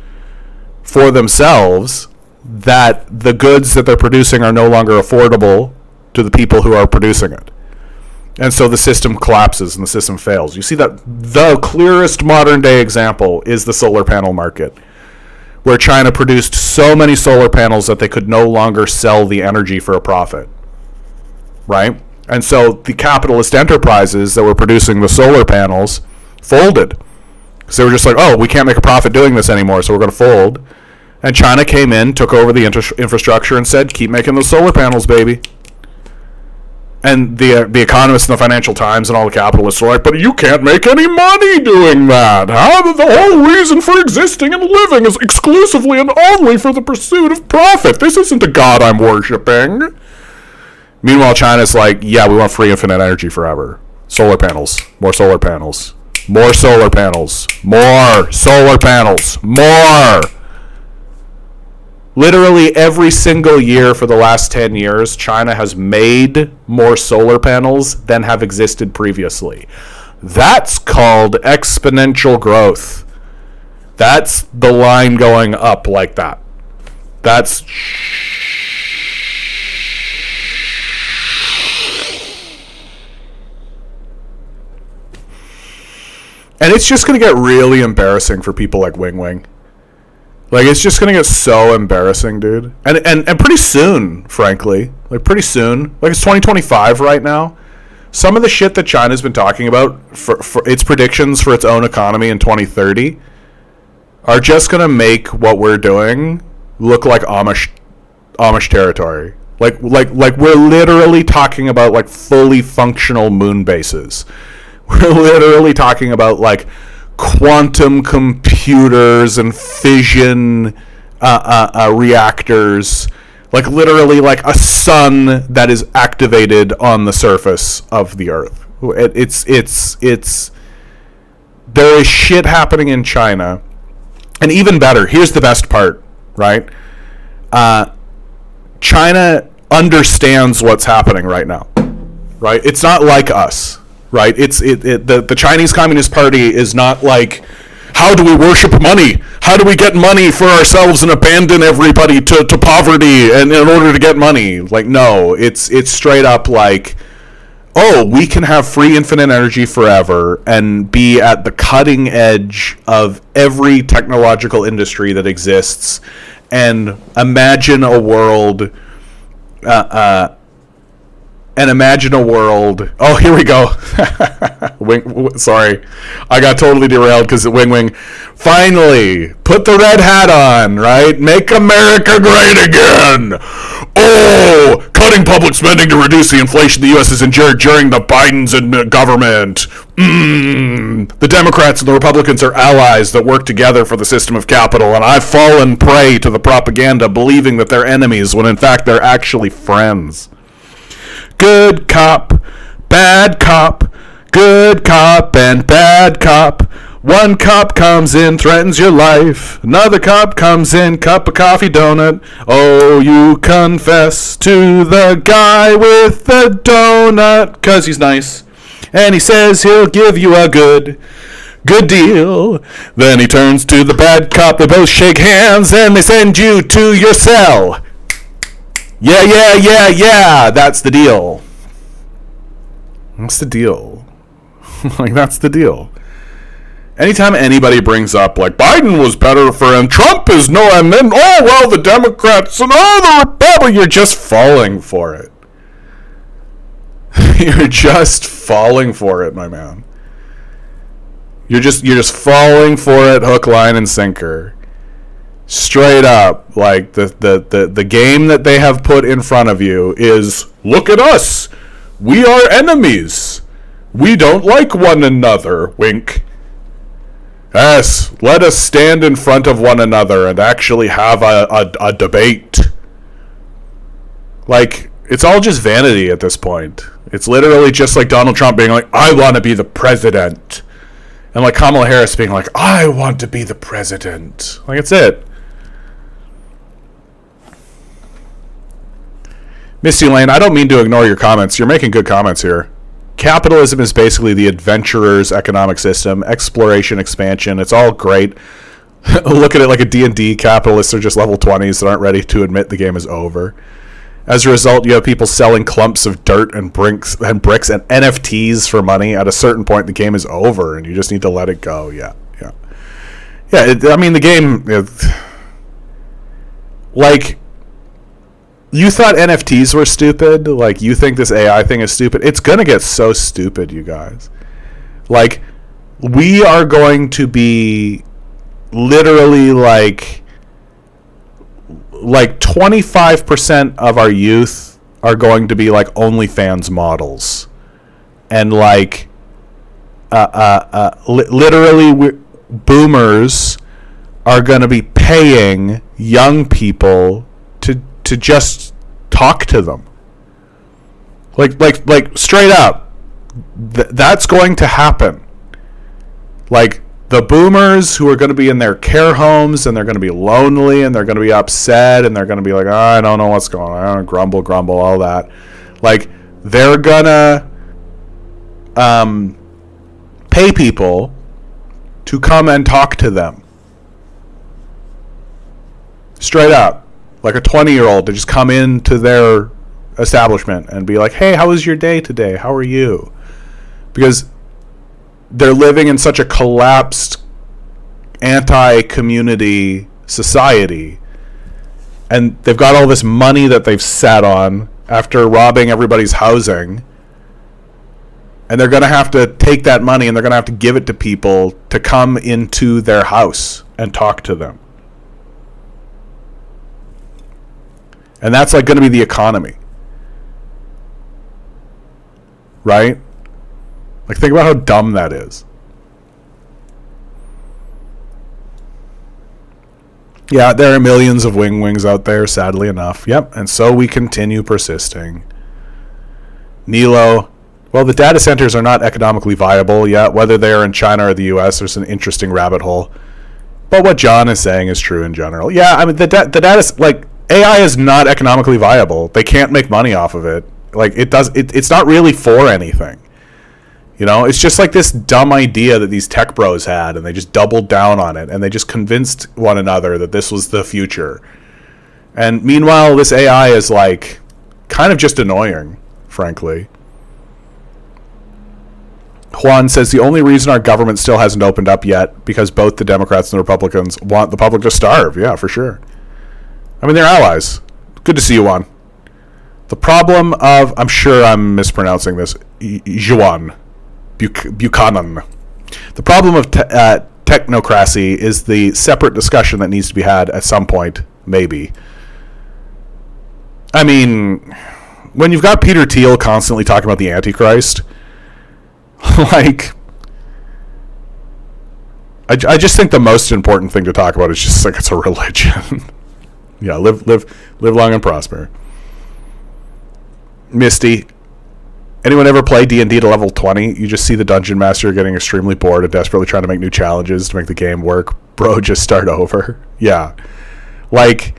for themselves that the goods that they're producing are no longer affordable to the people who are producing it. And so the system collapses and the system fails. You see that the clearest modern day example is the solar panel market, where China produced so many solar panels that they could no longer sell the energy for a profit, right? And so the capitalist enterprises that were producing the solar panels folded. So they were just like, oh, we can't make a profit doing this anymore, so we're going to fold. And China came in, took over the infrastructure and said, keep making those solar panels, baby. And the economists and the Financial Times and all the capitalists are like, but you can't make any money doing that. How? The whole reason for existing and living is exclusively and only for the pursuit of profit. This isn't the God I'm worshipping. Meanwhile, China's like, yeah, we want free infinite energy forever. Solar panels. More solar panels. More solar panels. More solar panels. More. Literally every single year for the last 10 years, China has made more solar panels than have existed previously. That's called exponential growth. That's the line going up like that. That's... And it's just going to get really embarrassing for people like Wing Wing. Like, it's just going to get so embarrassing, dude. And pretty soon, frankly. Like, pretty soon. Like, it's 2025 right now. Some of the shit that China's been talking about for its predictions for its own economy in 2030 are just going to make what we're doing look like Amish territory. Like we're literally talking about, like, fully functional moon bases. We're literally talking about, like, quantum computers and fission reactors, like literally like a sun that is activated on the surface of the Earth. It's there is shit happening in China, and even better, here's the best part, right? China understands what's happening right now, right? It's not like us. Right, the Chinese Communist Party is not like how do we worship money? How do we get money for ourselves and abandon everybody to poverty and in order to get money? Like, no, it's straight up like, oh, we can have free infinite energy forever and be at the cutting edge of every technological industry that exists, and imagine a world oh, here we go. Sorry, I got totally derailed because wing finally put the red hat on, right? Make America great again. Oh, cutting public spending to reduce the inflation the U.S. has endured during the Bidens and government. The Democrats and the Republicans are allies that work together for the system of capital, and I've fallen prey to the propaganda believing that they're enemies when in fact they're actually friends. Good cop, bad cop, good cop and bad cop. One cop comes in, threatens your life. Another cop comes in, cup of coffee, donut. Oh, you confess to the guy with the donut, 'cause he's nice. And he says he'll give you a good deal. Then he turns to the bad cop, they both shake hands, and they send you to your cell. Yeah, that's the deal. That's the deal. Like, that's the deal. Anytime anybody brings up, like, Biden was better for him, Trump is no, and then, oh, well, the Democrats, and oh, the Republicans, you're just falling for it. You're just falling for it, my man. You're just falling for it, hook, line, and sinker. Straight up, like the game that they have put in front of you is, look at us, we are enemies, we don't like one another, wink. Yes, let us stand in front of one another and actually have a debate. Like, it's all just vanity at this point. It's literally just like Donald Trump being like, I want to be the president, and like Kamala Harris being like, I want to be the president. Like, it's it. Misty Lane, I don't mean to ignore your comments. You're making good comments here. Capitalism is basically the adventurer's economic system. Exploration, expansion, it's all great. Look at it like a D&D. Capitalists are just level 20s that aren't ready to admit the game is over. As a result, you have people selling clumps of dirt and bricks and NFTs for money. At a certain point, the game is over, and you just need to let it go. Yeah. The game, like, you thought NFTs were stupid. Like, you think this AI thing is stupid. It's gonna get so stupid, you guys. Like, we are going to be literally like 25% of our youth are going to be like OnlyFans models, and like literally boomers are going to be paying young people to just talk to them. Like straight up, that's going to happen. Like, the boomers who are going to be in their care homes, and they're going to be lonely, and they're going to be upset, and they're going to be like, I don't know what's going on, grumble, all that. Like, they're going to pay people to come and talk to them. Straight up. Like a 20-year-old to just come into their establishment and be like, hey, how was your day today? How are you? Because they're living in such a collapsed anti-community society, and they've got all this money that they've sat on after robbing everybody's housing, and they're going to have to take that money and they're going to have to give it to people to come into their house and talk to them. And that's like going to be the economy. Right? Like, think about how dumb that is. Yeah, there are millions of wings out there, sadly enough. Yep, and so we continue persisting. Nilo, well, the data centers are not economically viable yet. Whether they are in China or the US, there's an interesting rabbit hole. But what John is saying is true in general. Yeah, I mean, the data, like, AI is not economically viable. They can't make money off of it. Like, it's not really for anything. You know, it's just like this dumb idea that these tech bros had, and they just doubled down on it, and they just convinced one another that this was the future. And meanwhile, this AI is like kind of just annoying, frankly. Juan says the only reason our government still hasn't opened up yet because both the Democrats and the Republicans want the public to starve. Yeah, for sure. I mean, they're allies. Good to see you, Juan. The problem of, I'm sure I'm mispronouncing this, Juan Buchanan. The problem of technocracy is the separate discussion that needs to be had at some point, maybe. I mean, when you've got Peter Thiel constantly talking about the Antichrist, like, I just think the most important thing to talk about is just like it's a religion. Yeah, live long and prosper. Misty, anyone ever play D&D to level 20? You just see the dungeon master getting extremely bored and desperately trying to make new challenges to make the game work. Bro, just start over. Yeah, like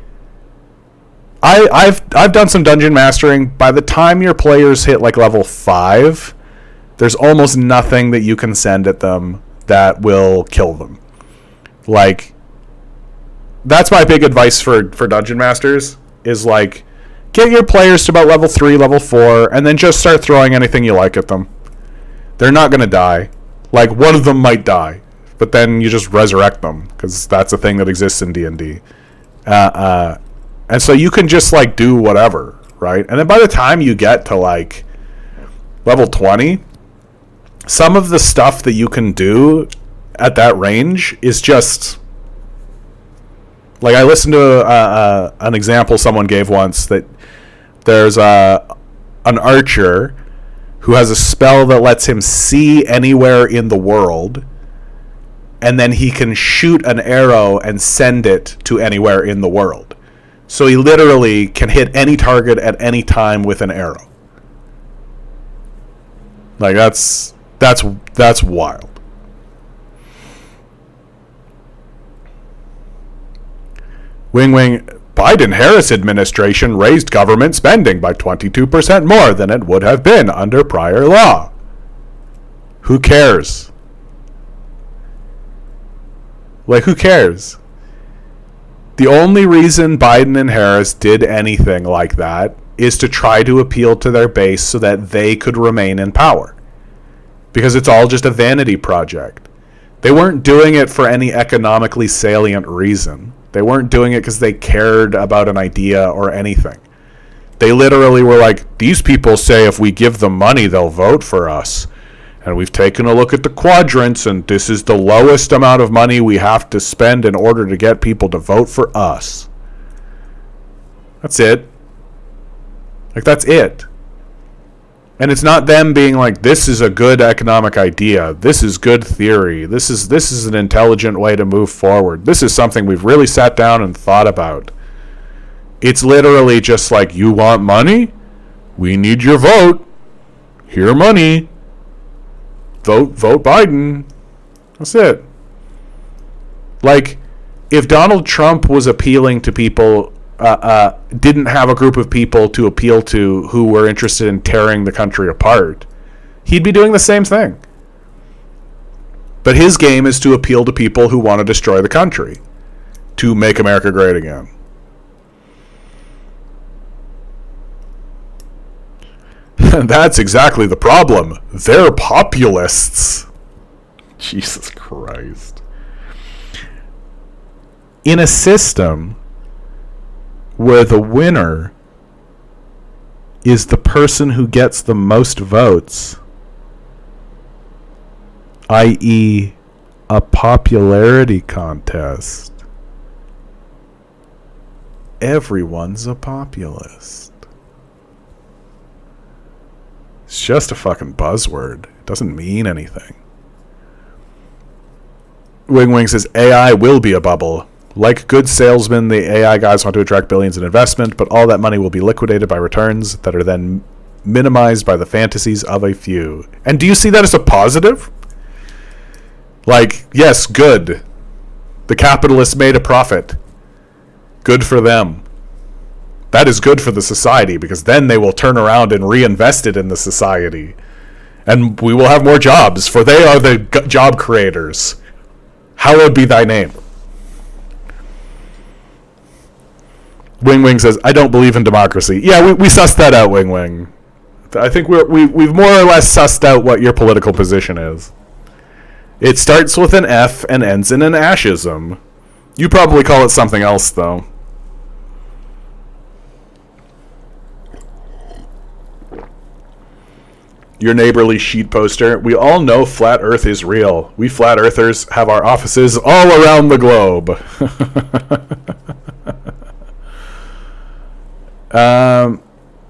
I've done some dungeon mastering. By the time your players hit like level 5, there's almost nothing that you can send at them that will kill them. Like, that's my big advice for dungeon masters, is like, get your players to about level 3, level 4, and then just start throwing anything you like at them. They're not going to die. Like, one of them might die, but then you just resurrect them, because that's a thing that exists in D&D. And so you can just, like, do whatever, right? And then by the time you get to, like, level 20... some of the stuff that you can do at that range is just... like, I listened to an example someone gave once that there's an archer who has a spell that lets him see anywhere in the world, and then he can shoot an arrow and send it to anywhere in the world. So he literally can hit any target at any time with an arrow. Like, that's wild. Wing, Biden-Harris administration raised government spending by 22% more than it would have been under prior law. Who cares? Like, who cares? The only reason Biden and Harris did anything like that is to try to appeal to their base so that they could remain in power. Because it's all just a vanity project. They weren't doing it for any economically salient reason. They weren't doing it because they cared about an idea or anything. They literally were like, these people say if we give them money, they'll vote for us. And we've taken a look at the quadrants, and this is the lowest amount of money we have to spend in order to get people to vote for us. That's it. Like, that's it. And it's not them being like, this is a good economic idea. This is good theory. This is an intelligent way to move forward. This is something we've really sat down and thought about. It's literally just like, you want money? We need your vote. Here, money. Vote Biden. That's it. Like, if Donald Trump was appealing to people, didn't have a group of people to appeal to who were interested in tearing the country apart, he'd be doing the same thing. But his game is to appeal to people who want to destroy the country, to make America great again. That's exactly the problem. They're populists. Jesus Christ. In a system where the winner is the person who gets the most votes, i.e., a popularity contest, everyone's a populist. It's just a fucking buzzword. It doesn't mean anything. Wing says AI will be a bubble. Like good salesmen, the AI guys want to attract billions in investment, but all that money will be liquidated by returns that are then minimized by the fantasies of a few. And do you see that as a positive? Like, yes, good. The capitalists made a profit. Good for them. That is good for the society, because then they will turn around and reinvest it in the society. and we will have more jobs, for they are the job creators. Hallowed be thy name. Wing Wing says, I don't believe in democracy. Yeah, we sussed that out, Wing Wing. I think we've more or less sussed out what your political position is. It starts with an F and ends in an ashism. You probably call it something else, though. Your neighborly sheet poster. We all know flat Earth is real. We flat earthers have our offices all around the globe.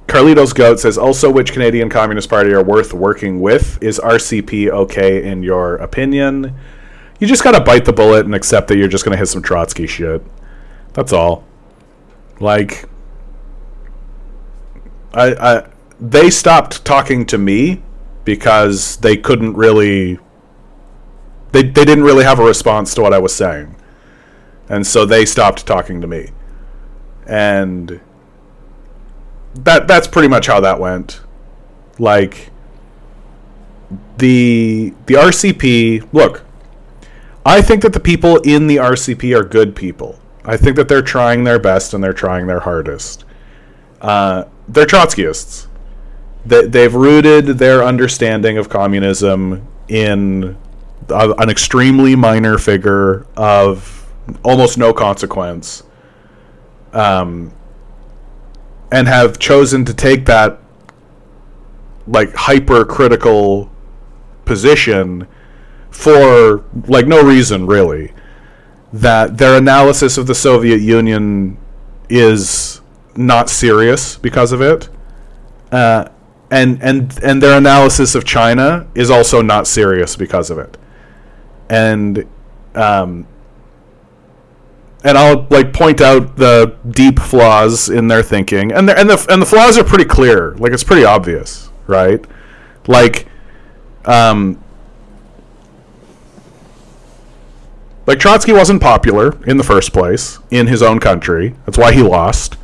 Carlitos Goat says, also, which Canadian Communist Party are worth working with? Is RCP okay in your opinion? You just gotta bite the bullet and accept that you're just gonna hit some Trotsky shit. That's all. Like, they stopped talking to me because they couldn't really... They didn't really have a response to what I was saying. And so they stopped talking to me. And... That's pretty much how that went. Like, the RCP... Look, I think that the people in the RCP are good people. I think that they're trying their best and they're trying their hardest. They're Trotskyists. They've rooted their understanding of communism in an extremely minor figure of almost no consequence. And have chosen to take that like hypercritical position for like no reason really. That their analysis of the Soviet Union is not serious because of it, and their analysis of China is also not serious because of it, and I'll like point out the deep flaws in their thinking, and the flaws are pretty clear. Like, it's pretty obvious, right? Like Trotsky wasn't popular in the first place in his own country. That's why he lost,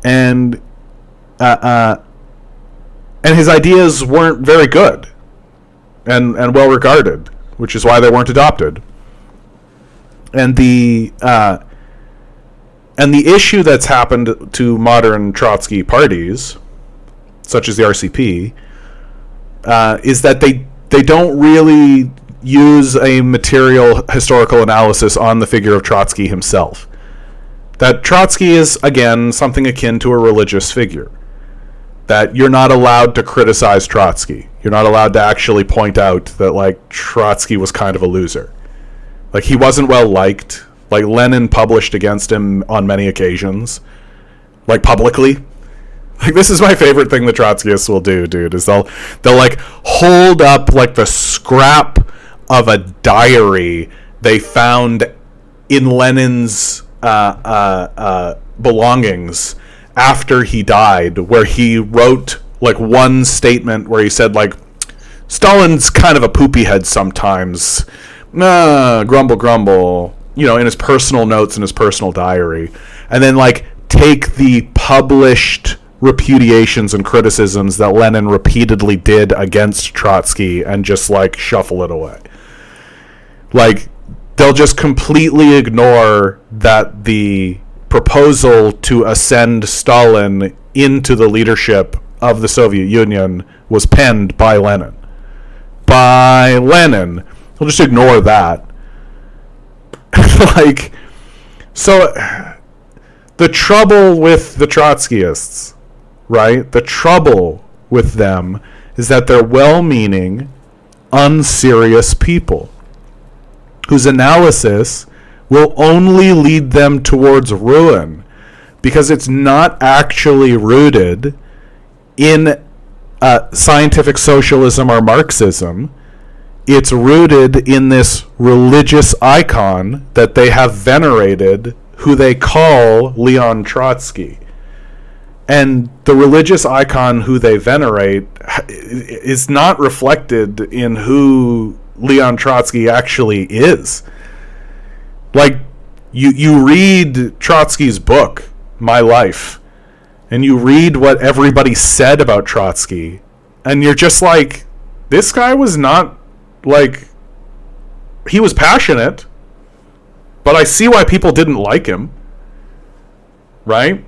and his ideas weren't very good and well regarded, which is why they weren't adopted. And the issue that's happened to modern Trotsky parties, such as the RCP, is that they don't really use a material historical analysis on the figure of Trotsky himself. That Trotsky is, again, something akin to a religious figure. That you're not allowed to criticize Trotsky. You're not allowed to actually point out that, like, Trotsky was kind of a loser. Like, he wasn't well liked. Like, Lenin published against him on many occasions. Like, publicly. Like, this is my favorite thing the Trotskyists will do, dude, is they'll like, hold up, like, the scrap of a diary they found in Lenin's belongings after he died, where he wrote, like, one statement where he said, like, Stalin's kind of a poopy head sometimes. Grumble, grumble, you know, in his personal notes in his personal diary, and then like take the published repudiations and criticisms that Lenin repeatedly did against Trotsky and just like shuffle it away. Like, they'll just completely ignore that the proposal to ascend Stalin into the leadership of the Soviet Union was penned by Lenin. By Lenin. We'll just ignore that. Like, so the trouble with the Trotskyists, right? The trouble with them is that they're well-meaning, unserious people whose analysis will only lead them towards ruin because it's not actually rooted in scientific socialism or Marxism. It's rooted in this religious icon that they have venerated, who they call Leon Trotsky. And the religious icon who they venerate is not reflected in who Leon Trotsky actually is. Like, you read Trotsky's book, My Life, and you read what everybody said about Trotsky, and you're just like, This guy was not, like, he was passionate, but I see why people didn't like him. Right?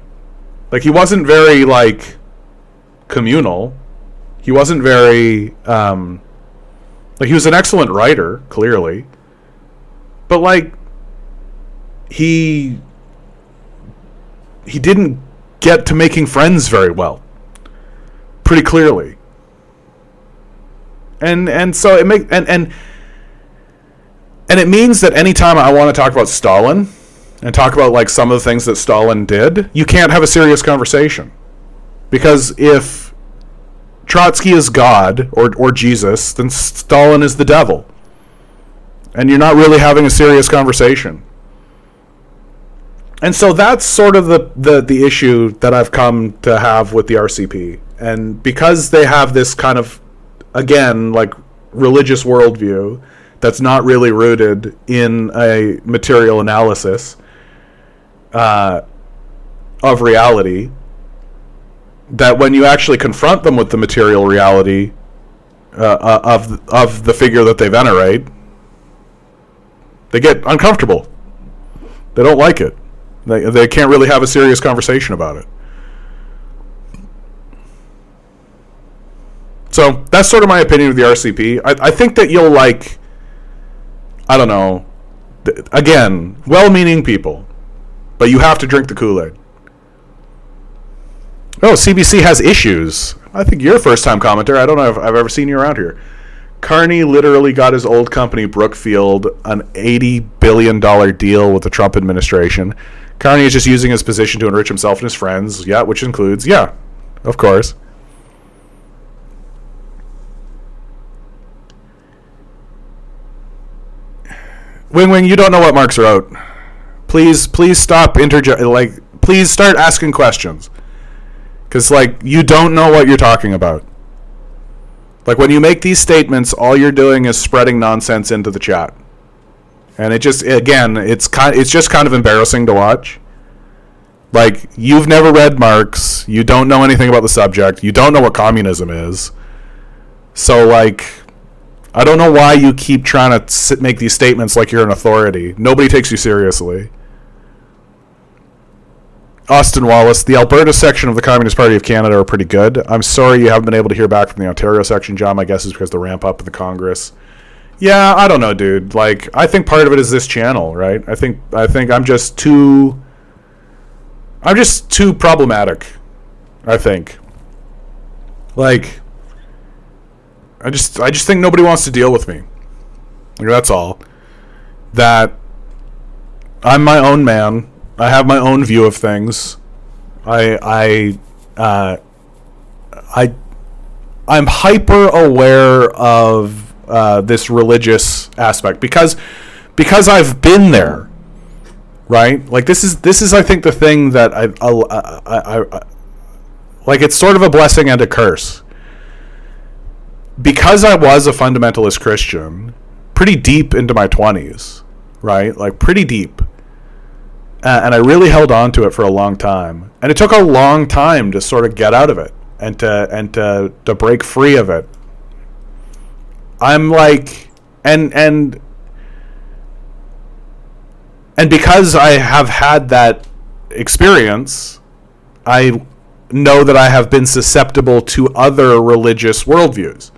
Like, he wasn't very, like, communal. He wasn't very, like, he was an excellent writer, clearly. But, like, he didn't get to making friends very well. Pretty clearly. And so it makes, and it means that anytime I want to talk about Stalin and talk about, like, some of the things that Stalin did, you can't have a serious conversation. Because if Trotsky is God or Jesus, then Stalin is the devil. And you're not really having a serious conversation. And so that's sort of the issue that I've come to have with the RCP. And because they have this kind of, again, like, religious worldview that's not really rooted in a material analysis of reality, that when you actually confront them with the material reality of the figure that they venerate, they get uncomfortable. They don't like it. They can't really have a serious conversation about it. So that's sort of my opinion of the RCP. I think that you'll, like, I don't know, again, well-meaning people, but you have to drink the Kool-Aid. Oh, CBC has issues. I think you're a first-time commenter. I don't know if I've ever seen you around here. Carney literally got his old company, Brookfield, an $80 billion deal with the Trump administration. Carney is just using his position to enrich himself and his friends. Yeah, which includes, yeah, of course. Wing Wing, you don't know what Marx wrote. Please stop please start asking questions. Because, like, you don't know what you're talking about. Like, when you make these statements, all you're doing is spreading nonsense into the chat. And it just, again, it's just kind of embarrassing to watch. Like, you've never read Marx. You don't know anything about the subject. You don't know what communism is. So, like, I don't know why you keep trying to make these statements like you're an authority. Nobody takes you seriously. Austin Wallace, the Alberta section of the Communist Party of Canada are pretty good. I'm sorry you haven't been able to hear back from the Ontario section, John. My guess is because the ramp up in the Congress. Yeah, I don't know, dude. Like, I think part of it is this channel, right? I think I'm just too problematic. I think. Like, I just think nobody wants to deal with me. Like, that's all. That I'm my own man. I have my own view of things. I'm hyper aware of this religious aspect because I've been there, right? Like, this is I think the thing that I like, it's sort of a blessing and a curse. Because I was a fundamentalist Christian pretty deep into my 20s, right? Like, pretty deep. And I really held on to it for a long time. And it took a long time to sort of get out of it and to break free of it. I'm like, and because I have had that experience, I know that I have been susceptible to other religious worldviews,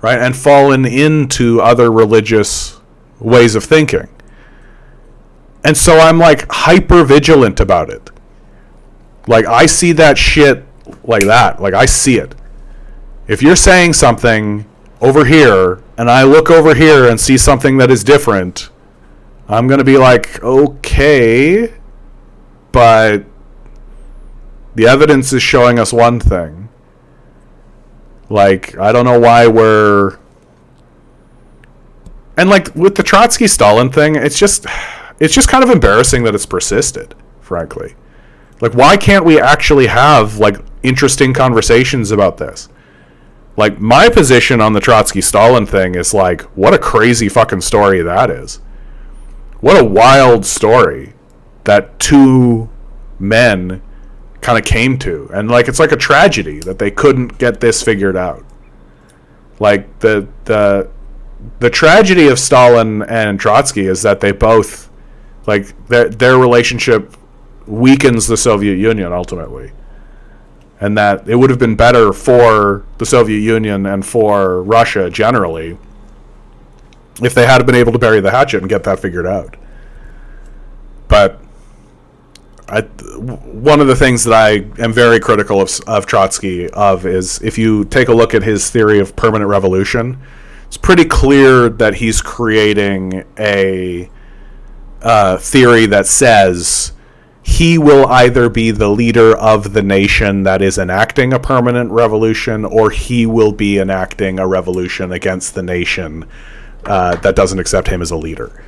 right? And fallen into other religious ways of thinking. And so I'm, like, hyper vigilant about it. Like, I see that shit like that. Like, I see it. If you're saying something over here and I look over here and see something that is different, I'm going to be like, okay, but the evidence is showing us one thing. Like, I don't know why we're... And, like, with the Trotsky-Stalin thing, it's just kind of embarrassing that it's persisted, frankly. Like, why can't we actually have, like, interesting conversations about this? Like, my position on the Trotsky-Stalin thing is, like, what a crazy fucking story that is. What a wild story that two men kind of came to. And, like, it's like a tragedy that they couldn't get this figured out. Like the tragedy of Stalin and Trotsky is that they both, like, their relationship weakens the Soviet Union ultimately. And that it would have been better for the Soviet Union and for Russia generally if they had been able to bury the hatchet and get that figured out. But one of the things that I am very critical of Trotsky is, if you take a look at his theory of permanent revolution, it's pretty clear that he's creating a theory that says he will either be the leader of the nation that is enacting a permanent revolution, or he will be enacting a revolution against the nation that doesn't accept him as a leader.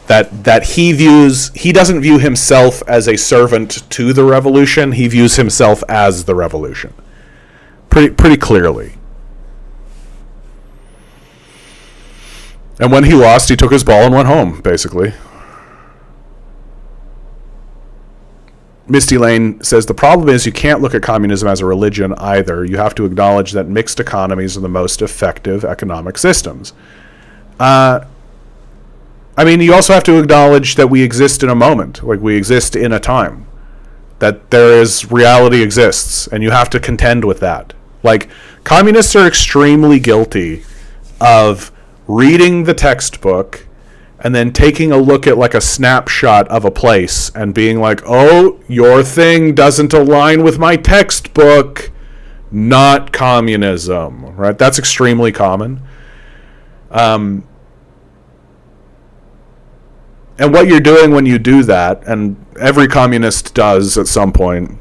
That he doesn't view himself as a servant to the revolution. He views himself as the revolution. Pretty clearly. And when he lost, he took his ball and went home, basically. Misty Lane says, the problem is you can't look at communism as a religion either. You have to acknowledge that mixed economies are the most effective economic systems. I mean, you also have to acknowledge that we exist in a moment, like we exist in a time, that reality exists, and you have to contend with that. Like, communists are extremely guilty of reading the textbook and then taking a look at like a snapshot of a place and being like, oh, your thing doesn't align with my textbook, not communism, right? That's extremely common. And what you're doing when you do that, and every communist does at some point,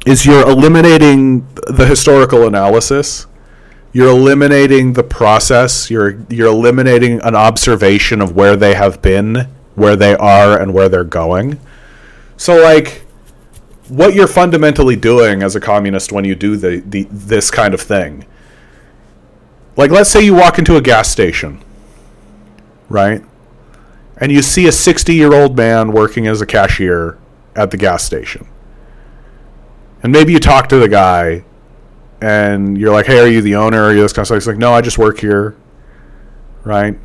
is you're eliminating the historical analysis. You're eliminating the process. You're eliminating an observation of where they have been, where they are, and where they're going. So, like, what you're fundamentally doing as a communist when you do this kind of thing, like, let's say you walk into a gas station, right? And you see a 60-year-old man working as a cashier at the gas station. And maybe you talk to the guy, and you're like, hey, are you the owner? Are you this kind of stuff? He's like, no, I just work here, right?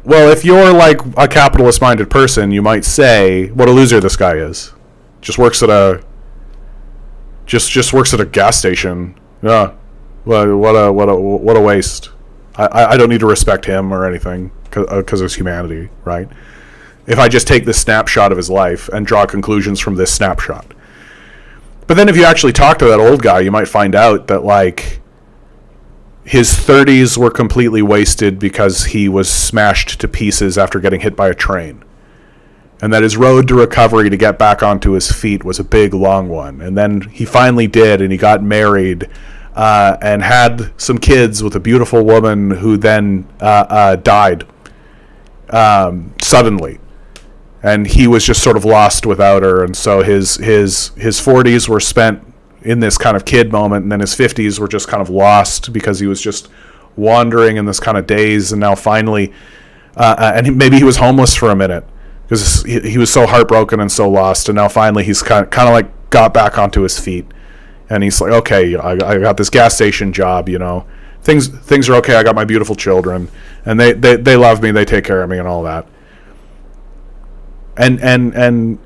Well, if you're like a capitalist-minded person, you might say, what a loser this guy is. Just works at a gas station. Yeah, what a waste. I don't need to respect him or anything because it's humanity, right? If I just take this snapshot of his life and draw conclusions from this snapshot. But then if you actually talk to that old guy, you might find out that, like, his 30s were completely wasted because he was smashed to pieces after getting hit by a train. And that his road to recovery to get back onto his feet was a big, long one. And then he finally did, and he got married and had some kids with a beautiful woman who then died suddenly. And he was just sort of lost without her, and so his 40s were spent in this kind of kid moment, and then his 50s were just kind of lost because he was just wandering in this kind of daze, and now finally, maybe he was homeless for a minute because he was so heartbroken and so lost, and now finally he's kind of like got back onto his feet, and he's like, okay, I got this gas station job, you know, things are okay. I got my beautiful children, and they love me, they take care of me, and all that. And in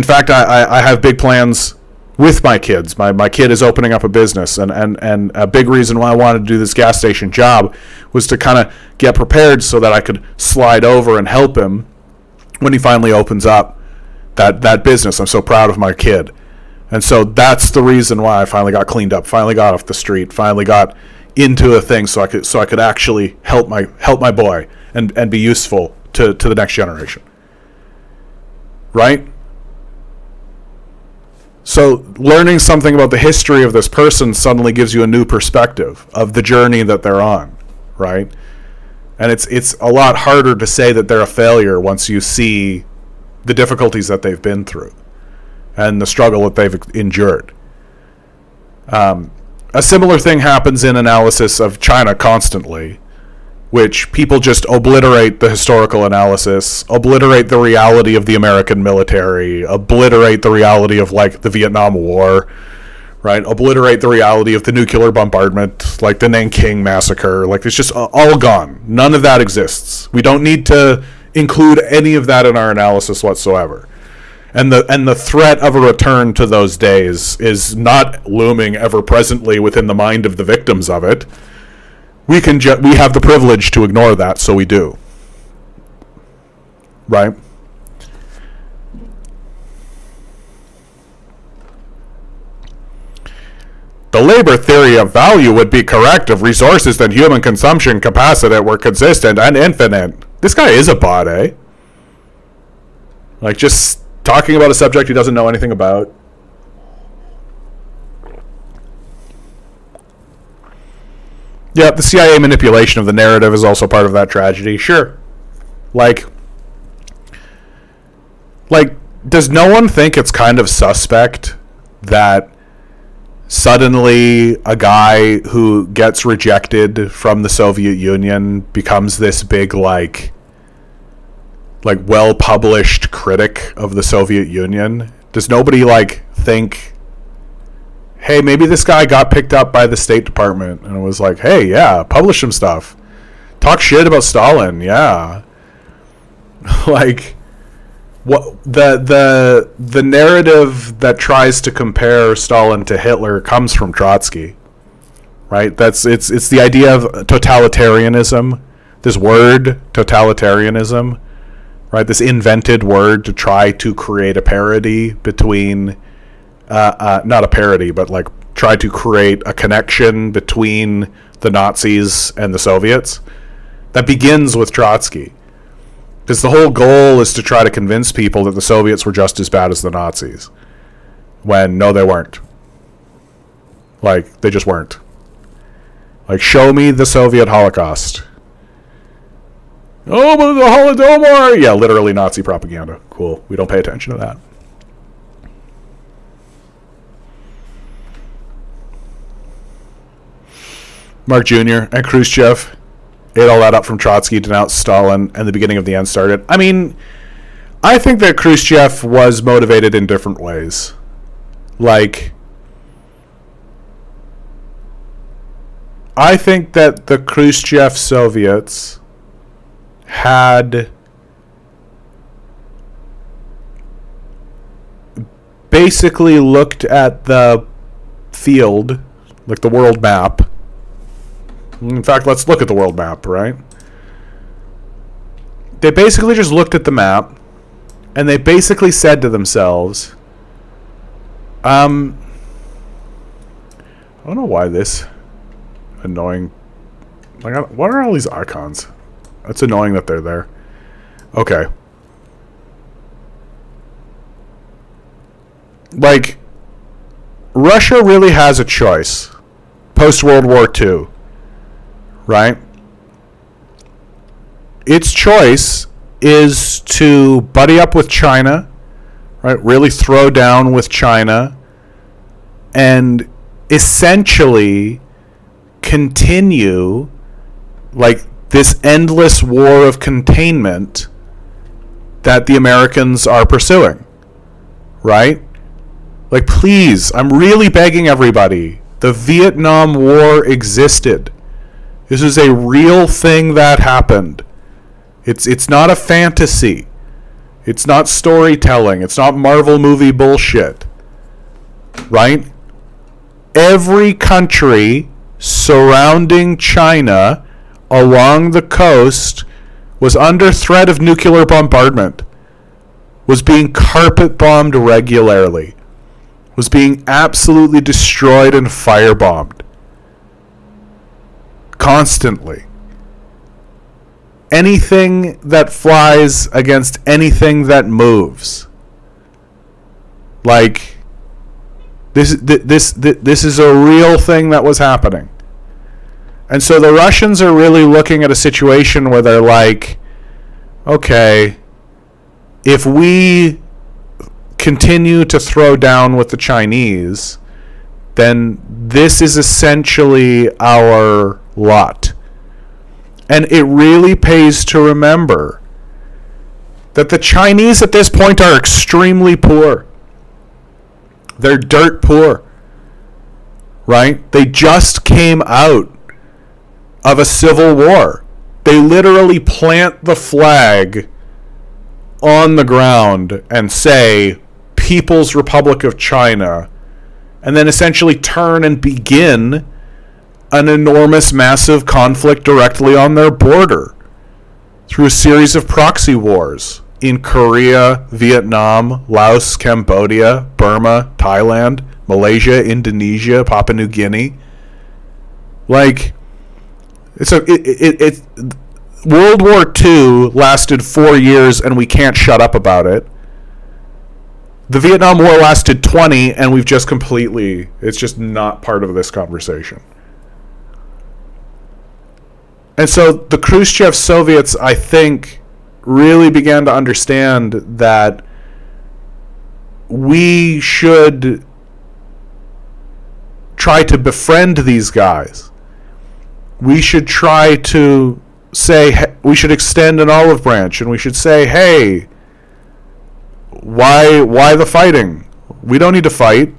fact, I have big plans with my kids. My kid is opening up a business, and a big reason why I wanted to do this gas station job was to kind of get prepared so that I could slide over and help him when he finally opens up that business. I'm so proud of my kid, and so that's the reason why I finally got cleaned up, finally got off the street, finally got into a thing so I could actually help my boy and be useful to the next generation, right? So learning something about the history of this person suddenly gives you a new perspective of the journey that they're on, right? And it's a lot harder to say that they're a failure once you see the difficulties that they've been through and the struggle that they've endured. A similar thing happens in analysis of China constantly, which people just obliterate the historical analysis, obliterate the reality of the American military, obliterate the reality of, like, the Vietnam War, right? Obliterate the reality of the nuclear bombardment, like the Nanking massacre. Like, it's just all gone. None of that exists. We don't need to include any of that in our analysis whatsoever. And the threat of a return to those days is not looming ever presently within the mind of the victims of it. We have the privilege to ignore that, so we do. Right? The labor theory of value would be correct if resources and human consumption capacity were consistent and infinite. This guy is a bot, eh? Like, just talking about a subject he doesn't know anything about. Yeah, the CIA manipulation of the narrative is also part of that tragedy. Sure. Like, does no one think it's kind of suspect that suddenly a guy who gets rejected from the Soviet Union becomes this big, like well-published critic of the Soviet Union? Does nobody, think, hey, maybe this guy got picked up by the State Department and it was like, hey, yeah, publish some stuff. Talk shit about Stalin, yeah. Like, what the narrative that tries to compare Stalin to Hitler comes from Trotsky, right? It's the idea of totalitarianism, this word totalitarianism, right? This invented word to try to create a parody between, not a parody, but try to create a connection between the Nazis and the Soviets. That begins with Trotsky. Because the whole goal is to try to convince people that the Soviets were just as bad as the Nazis. When, no, they weren't. They just weren't. Show me the Soviet Holocaust. Oh, but the Holodomor! Yeah, literally Nazi propaganda. Cool. We don't pay attention to that. Mark Jr. and Khrushchev ate all that up from Trotsky, denounced Stalin, and the beginning of the end started. I mean, I think that Khrushchev was motivated in different ways. I think that the Khrushchev Soviets had basically looked at the field, the world map. In fact, let's look at the world map, right? They basically just looked at the map, and they basically said to themselves, I don't know why this annoying... what are all these icons? It's annoying that they're there. Okay. Russia really has a choice post-World War II. Right? Its choice is to buddy up with China, right? Really throw down with China and essentially continue this endless war of containment that the Americans are pursuing. Right? Please, I'm really begging everybody. The Vietnam War existed. This is a real thing that happened. It's not a fantasy. It's not storytelling. It's not Marvel movie bullshit. Right? Every country surrounding China along the coast was under threat of nuclear bombardment, was being carpet bombed regularly, was being absolutely destroyed and firebombed. Constantly. Anything that flies against anything that moves. This is a real thing that was happening. And so the Russians are really looking at a situation where they're like, okay, if we continue to throw down with the Chinese, then this is essentially our lot. And it really pays to remember that the Chinese at this point are extremely poor. They're dirt poor. right? They just came out of a civil war. They literally plant the flag on the ground and say People's Republic of China, and then essentially turn and begin an enormous, massive conflict directly on their border through a series of proxy wars in Korea, Vietnam, Laos, Cambodia, Burma, Thailand, Malaysia, Indonesia, Papua New Guinea. Like, World War II lasted 4 years and we can't shut up about it. The Vietnam War lasted 20 and we've just completely, it's just not part of this conversation. And so the Khrushchev Soviets, I think, really began to understand that we should try to befriend these guys. We should try to say, we should extend an olive branch, and we should say, hey, why the fighting? We don't need to fight.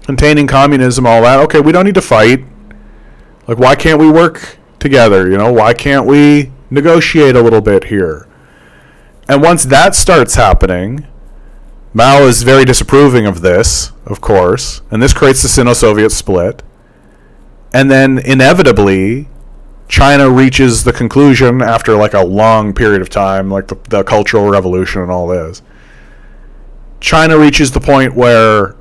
Containing communism, all that. Okay, we don't need to fight. Like, why can't we work together? You know, why can't we negotiate a little bit here? And once that starts happening, Mao is very disapproving of this, of course, and this creates the Sino-Soviet split. And then inevitably, China reaches the conclusion after like a long period of time, like the Cultural Revolution and all this. China reaches the point where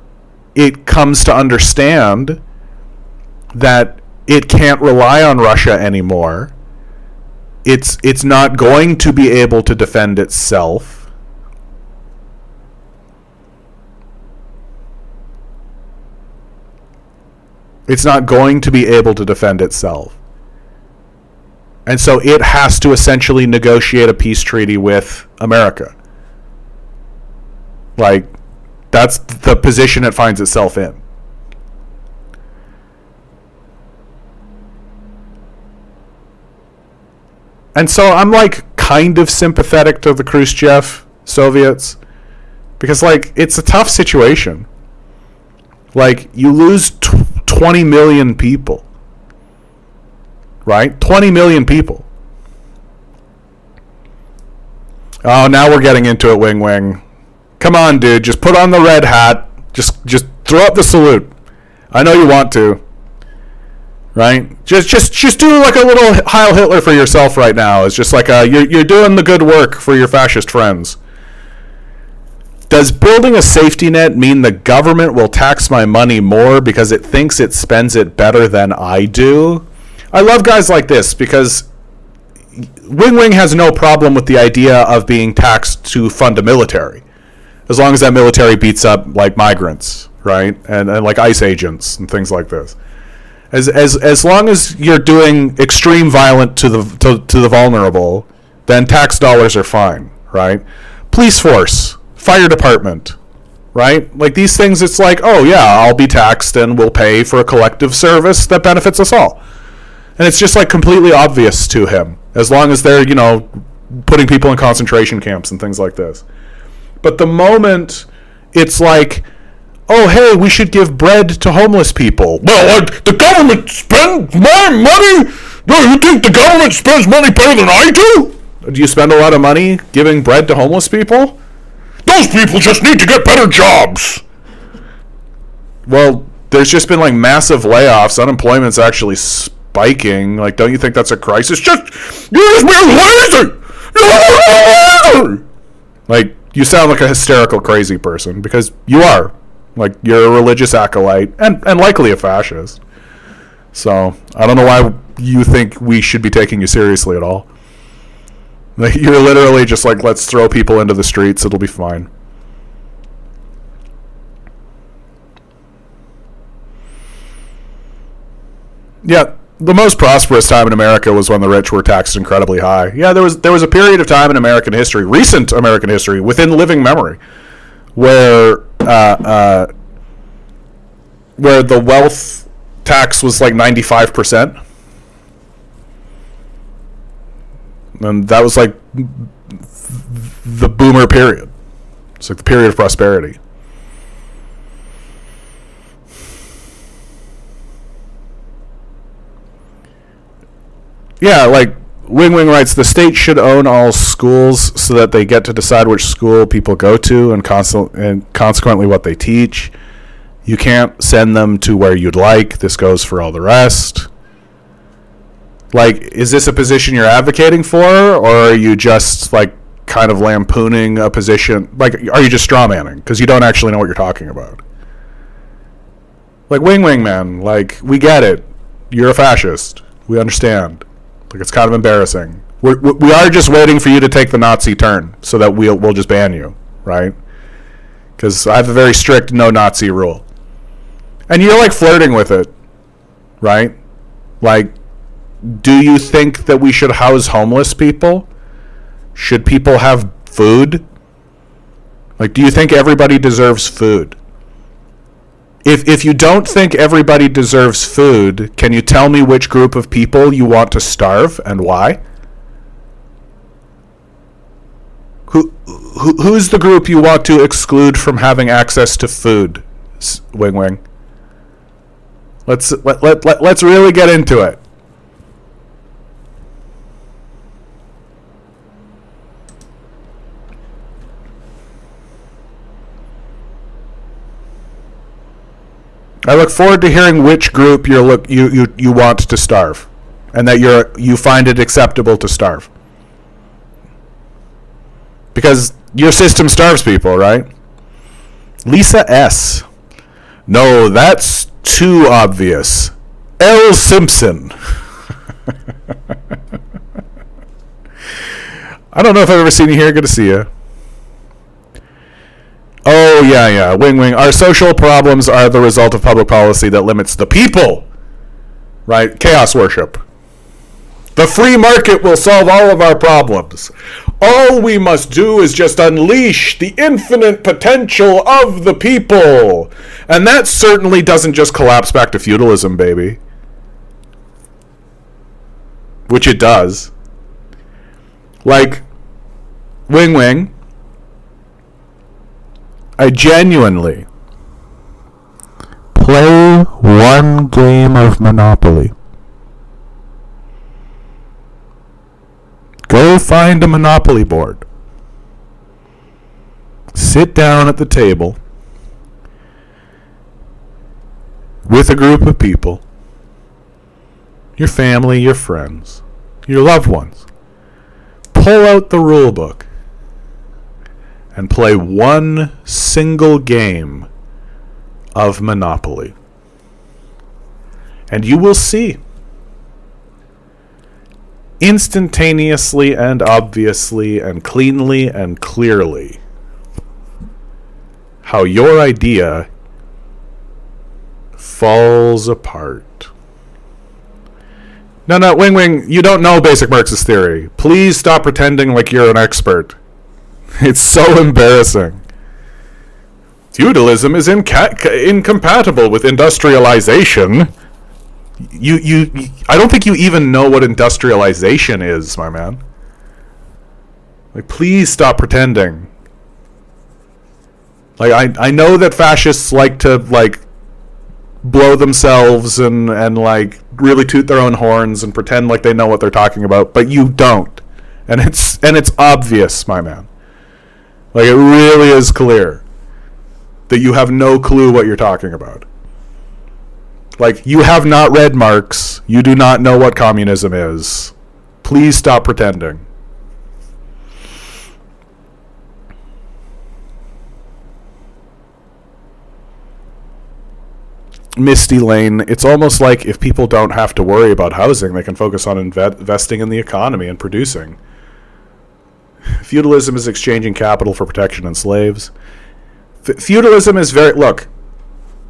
it comes to understand that it can't rely on Russia anymore. It's not going to be able to defend itself. It's not going to be able to defend itself. And so it has to essentially negotiate a peace treaty with America. Like, that's the position it finds itself in. And so I'm like kind of sympathetic to the Khrushchev Soviets because like it's a tough situation. Like you lose 20 million people. Right? 20 million people. Oh, now we're getting into it, Wing Wing. Come on, dude. Just put on the red hat. Just throw up the salute. I know you want to. Right? Just do like a little Heil Hitler for yourself right now. It's just like you're doing the good work for your fascist friends. Does building a safety net mean the government will tax my money more because it thinks it spends it better than I do? I love guys like this because Wing Wing has no problem with the idea of being taxed to fund a military, as long as that military beats up like migrants, right, and like ICE agents and things like this. As long as you're doing extreme violence to the vulnerable, then tax dollars are fine, right? Police force, fire department, right? Like these things, it's like, oh yeah, I'll be taxed and we'll pay for a collective service that benefits us all. And it's just like completely obvious to him, as long as they're, you know, putting people in concentration camps and things like this. But the moment it's like, oh, hey, we should give bread to homeless people. Well, the government spends my money? No, you think the government spends money better than I do? Do you spend a lot of money giving bread to homeless people? Those people just need to get better jobs. Well, there's just been like massive layoffs. Unemployment's actually spiking. Like, don't you think that's a crisis? You're just being lazy. Like, you sound like a hysterical crazy person because you are. Like, you're a religious acolyte and likely a fascist. So, I don't know why you think we should be taking you seriously at all. Like, you're literally just like, let's throw people into the streets, it'll be fine. Yeah, the most prosperous time in America was when the rich were taxed incredibly high. Yeah, there was a period of time in American history, recent American history, within living memory, where the wealth tax was like 95%. And that was like the boomer period. It's like the period of prosperity. Yeah, like Wing Wing writes, the state should own all schools so that they get to decide which school people go to and consequently what they teach. You can't send them to where you'd like. This goes for all the rest. Like, is this a position you're advocating for, or are you just, like, kind of lampooning a position? Like, are you just strawmanning? Because you don't actually know what you're talking about. Like, Wing Wing, man, like, we get it. You're a fascist. We understand. Like, it's kind of embarrassing. We are just waiting for you to take the Nazi turn so that we'll just ban you, right? Because I have a very strict no Nazi rule. And you're, like, flirting with it, right? Like, do you think that we should house homeless people? Should people have food? Like, do you think everybody deserves food? If you don't think everybody deserves food, can you tell me which group of people you want to starve and why? Who's the group you want to exclude from having access to food, Wing Wing? Let's really get into it. I look forward to hearing which group you want to starve, and that you find it acceptable to starve. Because your system starves people, right? Lisa S. No, that's too obvious. L. Simpson. I don't know if I've ever seen you here. Good to see you. Oh, yeah. Wing Wing. Our social problems are the result of public policy that limits the people. Right? Chaos worship. The free market will solve all of our problems. All we must do is just unleash the infinite potential of the people. And that certainly doesn't just collapse back to feudalism, baby. Which it does. Like, Wing Wing, I genuinely play one game of Monopoly. Go find a Monopoly board. Sit down at the table with a group of people, your family, your friends, your loved ones. Pull out the rule book and play one single game of Monopoly. And you will see, instantaneously and obviously and cleanly and clearly, how your idea falls apart. No, Wing Wing, you don't know basic Marxist theory. Please stop pretending like you're an expert. It's so embarrassing. Feudalism is incompatible with industrialization. I don't think you even know what industrialization is, my man. Like, please stop pretending. Like, I know that fascists like to, like, blow themselves and like really toot their own horns and pretend like they know what they're talking about, but you don't. And it's obvious, my man. Like, it really is clear that you have no clue what you're talking about. Like, you have not read Marx. You do not know what communism is. Please stop pretending. Misty Lane, it's almost like if people don't have to worry about housing, they can focus on investing in the economy and producing. Feudalism is exchanging capital for protection and slaves. Feudalism is very... Look,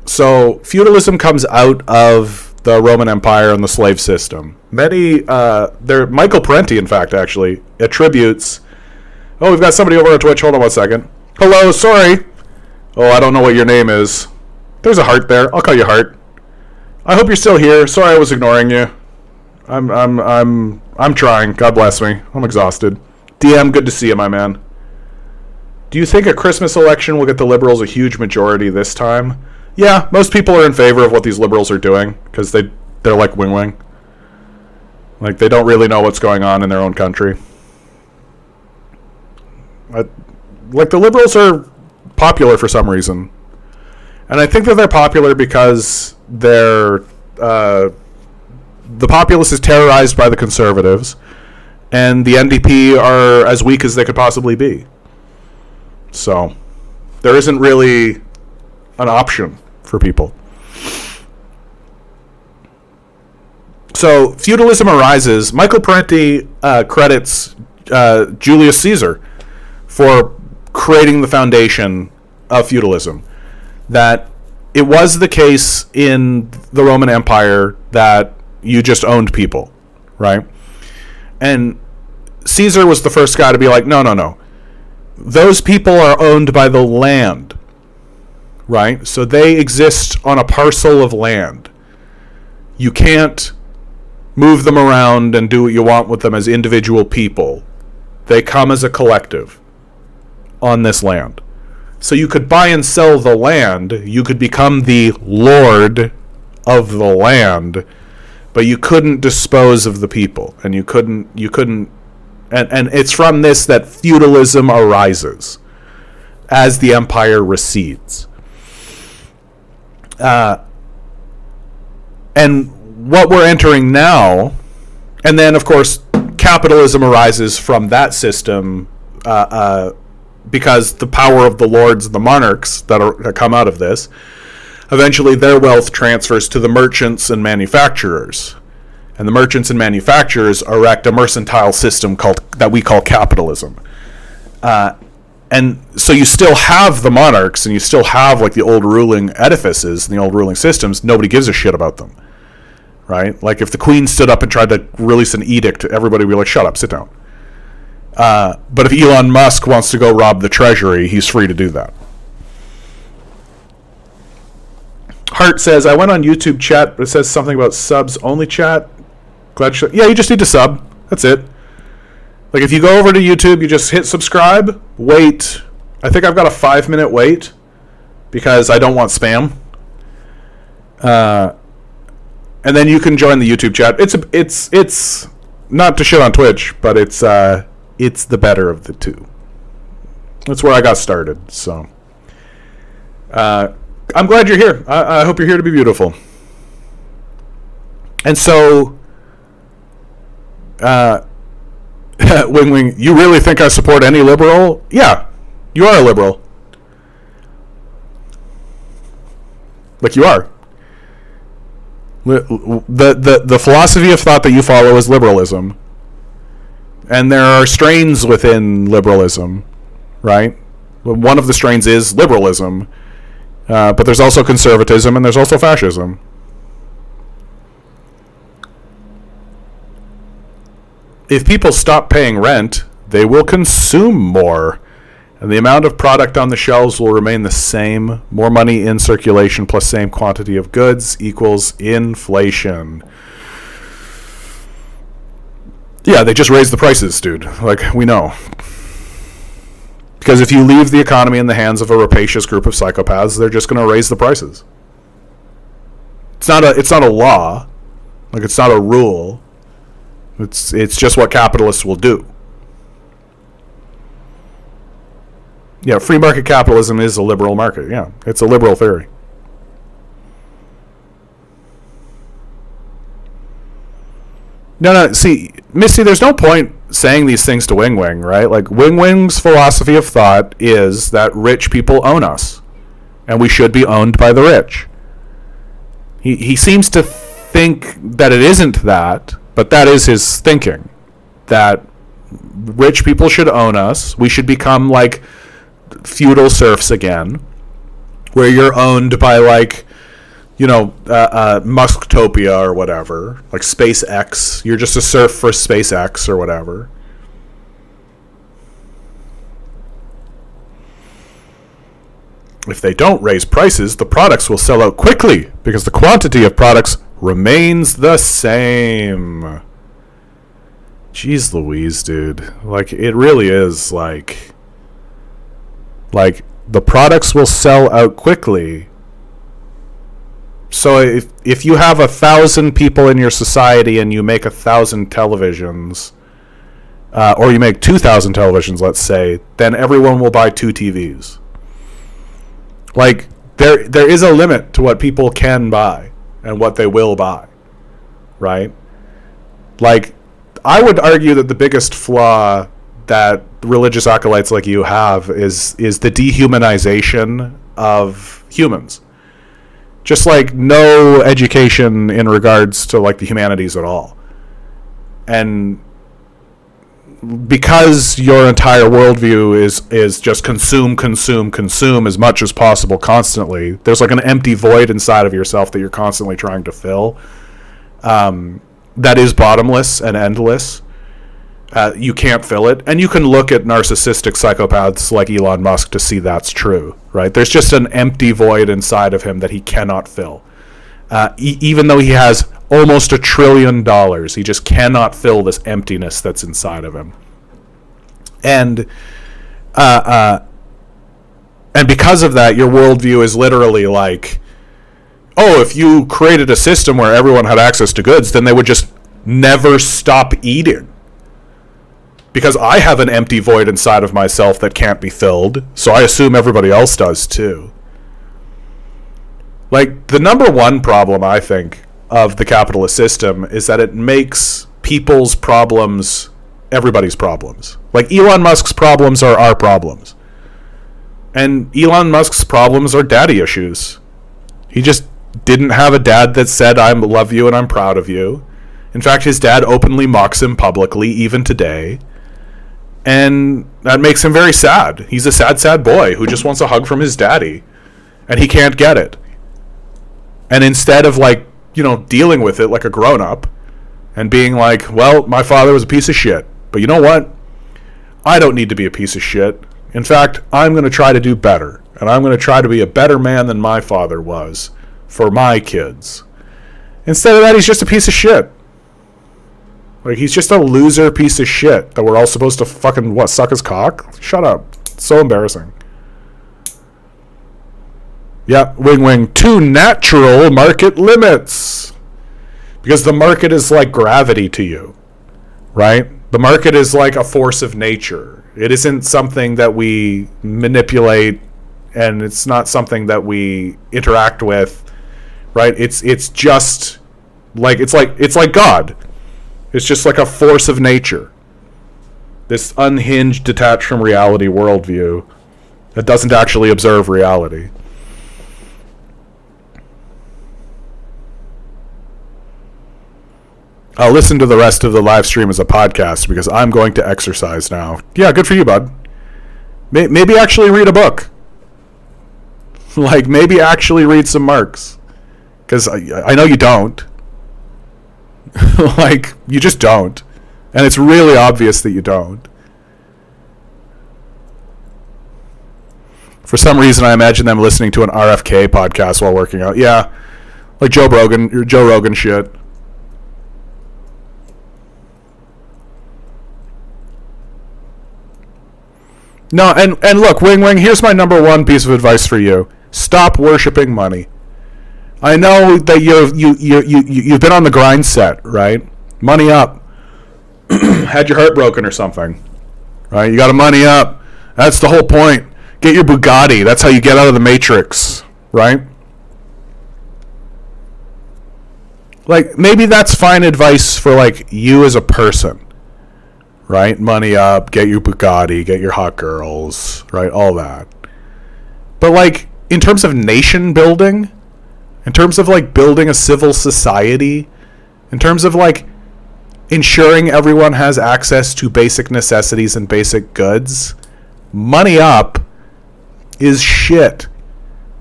so feudalism comes out of the Roman Empire and the slave system. Michael Parenti, in fact, actually, attributes... Oh, we've got somebody over on Twitch. Hold on 1 second. Hello, sorry. Oh, I don't know what your name is. There's a heart there. I'll call you Heart. I hope you're still here. Sorry I was ignoring you. I'm trying. God bless me. I'm exhausted. DM, good to see you, my man. Do you think a Christmas election will get the Liberals a huge majority this time? Yeah, most people are in favor of what these Liberals are doing because they're like Wing Wing. Like, they don't really know what's going on in their own country. Like, the liberals are popular for some reason. And I think that they're popular because the populace is terrorized by the conservatives, and the NDP are as weak as they could possibly be. So there isn't really an option for people. So feudalism arises. Michael Parenti credits Julius Caesar for creating the foundation of feudalism. That it was the case in the Roman Empire that you just owned people, right? And Caesar was the first guy to be like, no. Those people are owned by the land, right? So they exist on a parcel of land. You can't move them around and do what you want with them as individual people. They come as a collective on this land. So you could buy and sell the land. You could become the lord of the land, but you couldn't dispose of the people, and you couldn't, and it's from this that feudalism arises as the empire recedes. And what we're entering now, and then of course capitalism arises from that system, because the power of the lords and the monarchs that come out of this, eventually their wealth transfers to the merchants and manufacturers. And the merchants and manufacturers erect a mercantile system that we call capitalism. And so you still have the monarchs, and you still have like the old ruling edifices and the old ruling systems. Nobody gives a shit about them, right? Like if the queen stood up and tried to release an edict, everybody would be like, shut up, sit down. But if Elon Musk wants to go rob the treasury, he's free to do that. Hart says, I went on YouTube chat, but it says something about subs only chat. Yeah, you just need to sub. That's it. Like if you go over to YouTube, you just hit subscribe, wait. I think I've got a 5-minute wait because I don't want spam. And then you can join the YouTube chat. It's not to shit on Twitch, but it's the better of the two. That's where I got started. So I'm glad you're here. I hope you're here to be beautiful. And so, Wing Wing, you really think I support any liberal? Yeah, you are a liberal. Like you are. The philosophy of thought that you follow is liberalism. And there are strains within liberalism, right? One of the strains is liberalism. But there's also conservatism and there's also fascism. If people stop paying rent, they will consume more. And the amount of product on the shelves will remain the same. More money in circulation plus same quantity of goods equals inflation. Yeah, they just raise the prices, dude. Like, we know. Because if you leave the economy in the hands of a rapacious group of psychopaths, they're just going to raise the prices. It's not a law. Like, it's not a rule. It's just what capitalists will do. Yeah, free market capitalism is a liberal market. Yeah, it's a liberal theory. No, see, Misty, there's no point saying these things to Wing Wing, right? Like, Wing Wing's philosophy of thought is that rich people own us, and we should be owned by the rich. He seems to think that it isn't that, but that is his thinking, that rich people should own us. We should become like feudal serfs again, where you're owned by like, you know, Musktopia or whatever, like SpaceX. You're just a serf for SpaceX or whatever. If they don't raise prices, the products will sell out quickly because the quantity of products remains the same. Jeez Louise, dude. Like, it really is like the products will sell out quickly So if you have 1,000 people in your society and you make 1,000 televisions, or you make 2,000 televisions, let's say, then everyone will buy 2 TVs. Like, there is a limit to what people can buy and what they will buy, right? Like, I would argue that the biggest flaw that religious acolytes like you have is the dehumanization of humans. Just like no education in regards to like the humanities at all. And because your entire worldview is just consume as much as possible constantly, there's like an empty void inside of yourself that you're constantly trying to fill, that is bottomless and endless. You can't fill it. And you can look at narcissistic psychopaths like Elon Musk to see that's true, right? There's just an empty void inside of him that he cannot fill. Even though he has almost $1 trillion, he just cannot fill this emptiness that's inside of him. And because of that, your worldview is literally like, oh, if you created a system where everyone had access to goods, then they would just never stop eating. Because I have an empty void inside of myself that can't be filled, so I assume everybody else does too. Like, the number one problem, I think, of the capitalist system is that it makes people's problems everybody's problems. Like, Elon Musk's problems are our problems. And Elon Musk's problems are daddy issues. He just didn't have a dad that said, I love you and I'm proud of you. In fact, his dad openly mocks him publicly, even today. And that makes him very sad. He's a sad boy who just wants a hug from his daddy. And he can't get it. And instead of, like, you know, dealing with it like a grown-up and being like, well, my father was a piece of shit. But you know what? I don't need to be a piece of shit. In fact, I'm going to try to do better. And I'm going to try to be a better man than my father was for my kids. Instead of that, he's just a piece of shit. Like, he's just a loser piece of shit that we're all supposed to fucking, what, suck his cock? Shut up. It's so embarrassing. Yeah, wing, to natural market limits. Because the market is like gravity to you, right? The market is like a force of nature. It isn't something that we manipulate, and it's not something that we interact with, right? It's just like, it's like God. It's just like a force of nature. This unhinged, detached from reality worldview that doesn't actually observe reality. I'll listen to the rest of the live stream as a podcast because I'm going to exercise now. Yeah, good for you, bud. Maybe actually read a book. Like, maybe actually read some Marx. Because I know you don't. Like, you just don't. And it's really obvious that you don't. For some reason, I imagine them listening to an RFK podcast while working out. Yeah, like Joe Rogan shit. No, and look, Wing, here's my number one piece of advice for you. Stop worshiping money. I know that you've been on the grind set, right? Money up. Had your heart broken or something, right? You got to money up. That's the whole point. Get your Bugatti. That's how you get out of the matrix, right? Like, maybe that's fine advice for, like, you as a person, right? Money up, get your Bugatti, get your hot girls, right? All that. But, like, in terms of nation building, in terms of, like, building a civil society, in terms of, like, ensuring everyone has access to basic necessities and basic goods, money up is shit.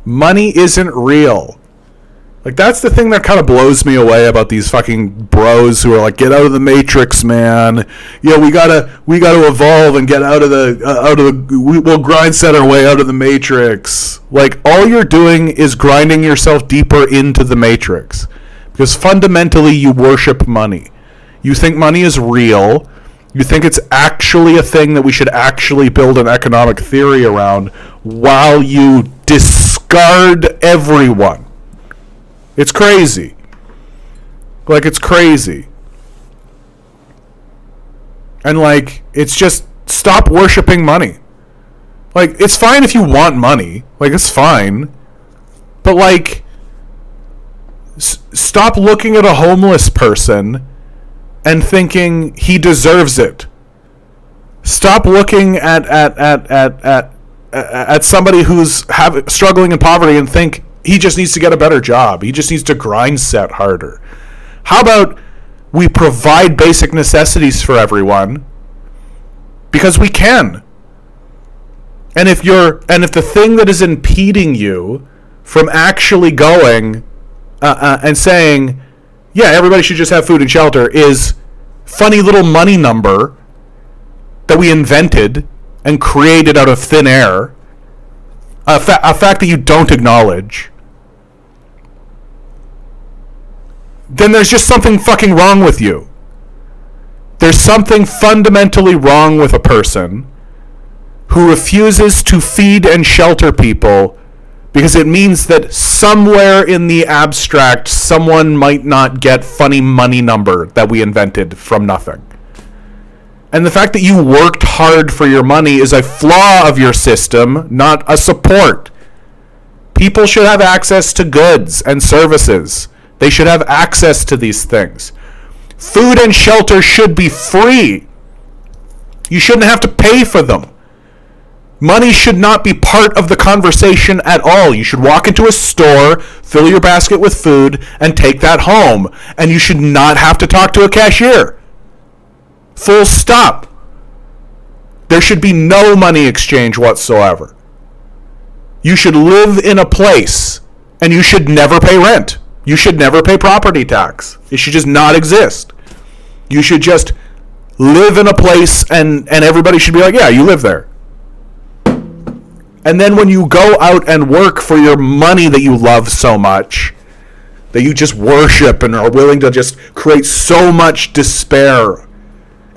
Money isn't real. Like, that's the thing that kind of blows me away about these fucking bros who are like, get out of the matrix, man. Yeah, we gotta evolve and get out of the we'll grind set our way out of the matrix. Like, all you're doing is grinding yourself deeper into the matrix. Because fundamentally you worship money. You think money is real. You think it's actually a thing that we should actually build an economic theory around while you discard everyone. It's crazy. Like, it's crazy. And, like, it's just, stop worshiping money. Like, it's fine if you want money. Like, it's fine. But, like, stop looking at a homeless person and thinking he deserves it. Stop looking at somebody who's struggling in poverty and think he just needs to get a better job. He just needs to grind set harder. How about we provide basic necessities for everyone because we can? And if the thing that is impeding you from actually going and saying, yeah, everybody should just have food and shelter, is funny little money number that we invented and created out of thin air, a fact that you don't acknowledge, then there's just something fucking wrong with you. There's something fundamentally wrong with a person who refuses to feed and shelter people because it means that somewhere in the abstract, someone might not get funny money number that we invented from nothing. And the fact that you worked hard for your money is a flaw of your system, not a support. People should have access to goods and services. They should have access to these things. Food and shelter should be free. You shouldn't have to pay for them. Money should not be part of the conversation at all. You should walk into a store, fill your basket with food, and take that home. And you should not have to talk to a cashier. Full stop. There should be no money exchange whatsoever. You should live in a place, and you should never pay rent. You should never pay property tax. It should just not exist. You should just live in a place, and everybody should be like, yeah, you live there. And then when you go out and work for your money that you love so much, that you just worship and are willing to just create so much despair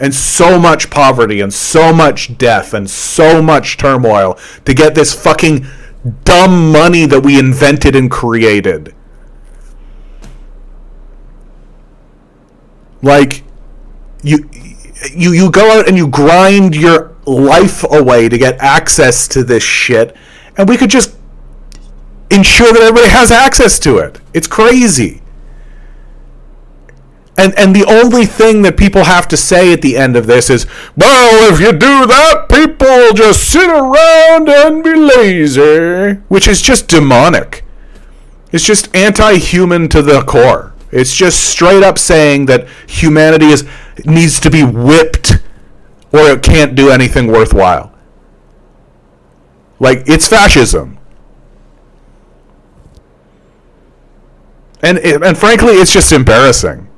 and so much poverty and so much death and so much turmoil to get this fucking dumb money that we invented and created. Like, you go out and you grind your life away to get access to this shit, and we could just ensure that everybody has access to it. It's crazy. And the only thing that people have to say at the end of this is, well, if you do that, people will just sit around and be lazy, which is just demonic. It's just anti-human to the core. It's just straight up saying that humanity needs to be whipped or it can't do anything worthwhile. Like, it's fascism. And frankly, it's just embarrassing.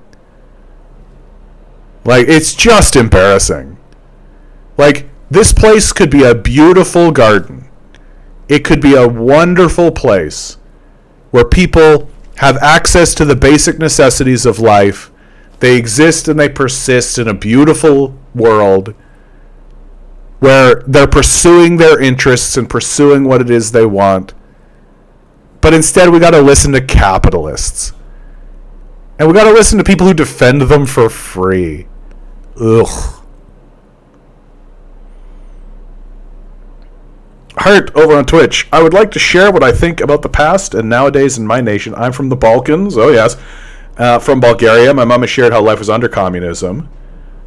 Like, it's just embarrassing. Like, this place could be a beautiful garden. It could be a wonderful place where people have access to the basic necessities of life. They exist and they persist in a beautiful world where they're pursuing their interests and pursuing what it is they want. But instead, we got to listen to capitalists. And we got to listen to people who defend them for free. Ugh. Hart over on Twitch. I would like to share what I think about the past and nowadays in my nation. I'm from the Balkans. Oh, yes. From Bulgaria. My mom has shared how life was under communism.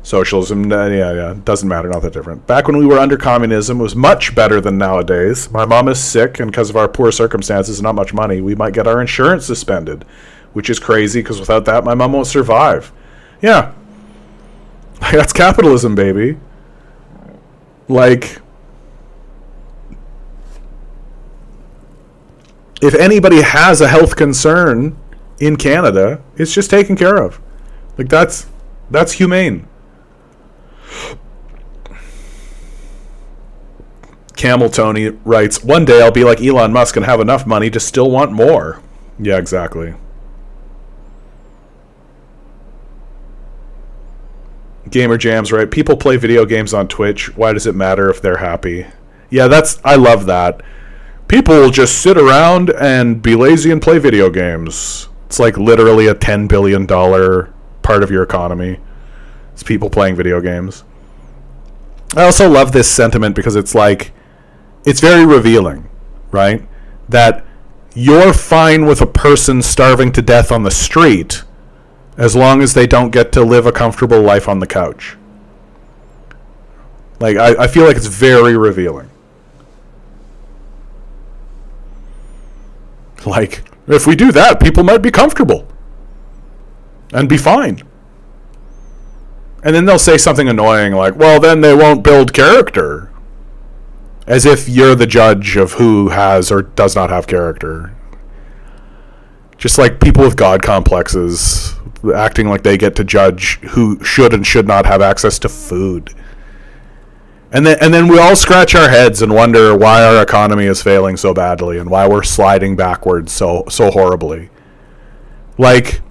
Socialism, yeah, doesn't matter, not that different. Back when we were under communism, it was much better than nowadays. My mom is sick, and because of our poor circumstances and not much money, we might get our insurance suspended, which is crazy, because without that, my mom won't survive. Yeah. That's capitalism, baby. Like, if anybody has a health concern in Canada, it's just taken care of. Like, that's humane. Camel Tony writes, one day I'll be like Elon Musk and have enough money to still want more. Yeah, exactly. Gamer Jams, right? People play video games on Twitch. Why does it matter if they're happy? Yeah, I love that. People will just sit around and be lazy and play video games. It's like literally a $10 billion part of your economy. It's people playing video games. I also love this sentiment because it's like, it's very revealing, right? That you're fine with a person starving to death on the street as long as they don't get to live a comfortable life on the couch. Like, I feel like it's very revealing. Like, if we do that, people might be comfortable and be fine. And then they'll say something annoying like, well, then they won't build character. As if you're the judge of who has or does not have character. Just like people with God complexes acting like they get to judge who should and should not have access to food. And then we all scratch our heads and wonder why our economy is failing so badly and why we're sliding backwards so horribly. Like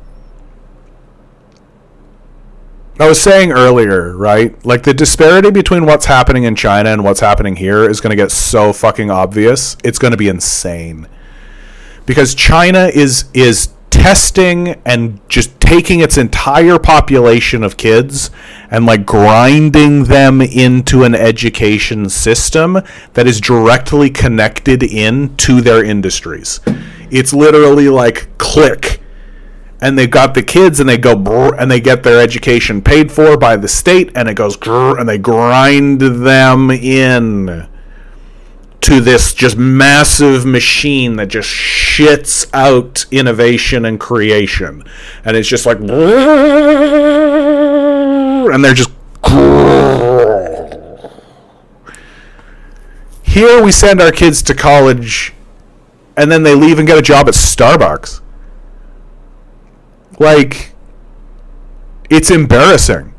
I was saying earlier, right? Like the disparity between what's happening in China and what's happening here is going to get so fucking obvious. It's going to be insane. Because China is testing and just taking its entire population of kids and like grinding them into an education system that is directly connected into their industries. It's literally like click, and they've got the kids and they go brr, and they get their education paid for by the state, and it goes grr, and they grind them in to this just massive machine that just shits out innovation and creation. And it's just like, and they're just, here we send our kids to college and then they leave and get a job at Starbucks. Like, it's embarrassing.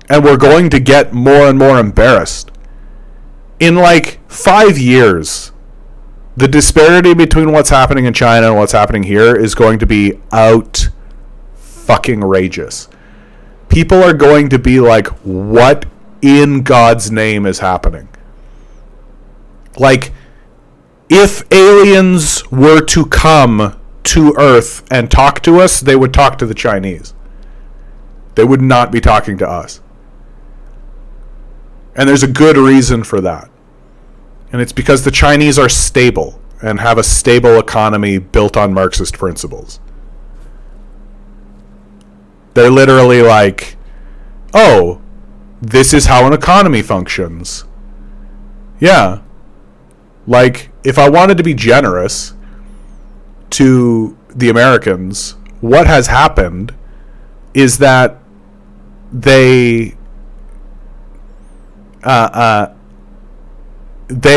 And we're going to get more and more embarrassed. In like 5 years, the disparity between what's happening in China and what's happening here is going to be out fucking outrageous. People are going to be like, what in God's name is happening? Like, if aliens were to come to Earth and talk to us, they would talk to the Chinese. They would not be talking to us. And there's a good reason for that. And it's because the Chinese are stable and have a stable economy built on Marxist principles. They're literally like, oh, this is how an economy functions. Yeah. Like, if I wanted to be generous to the Americans, what has happened is that they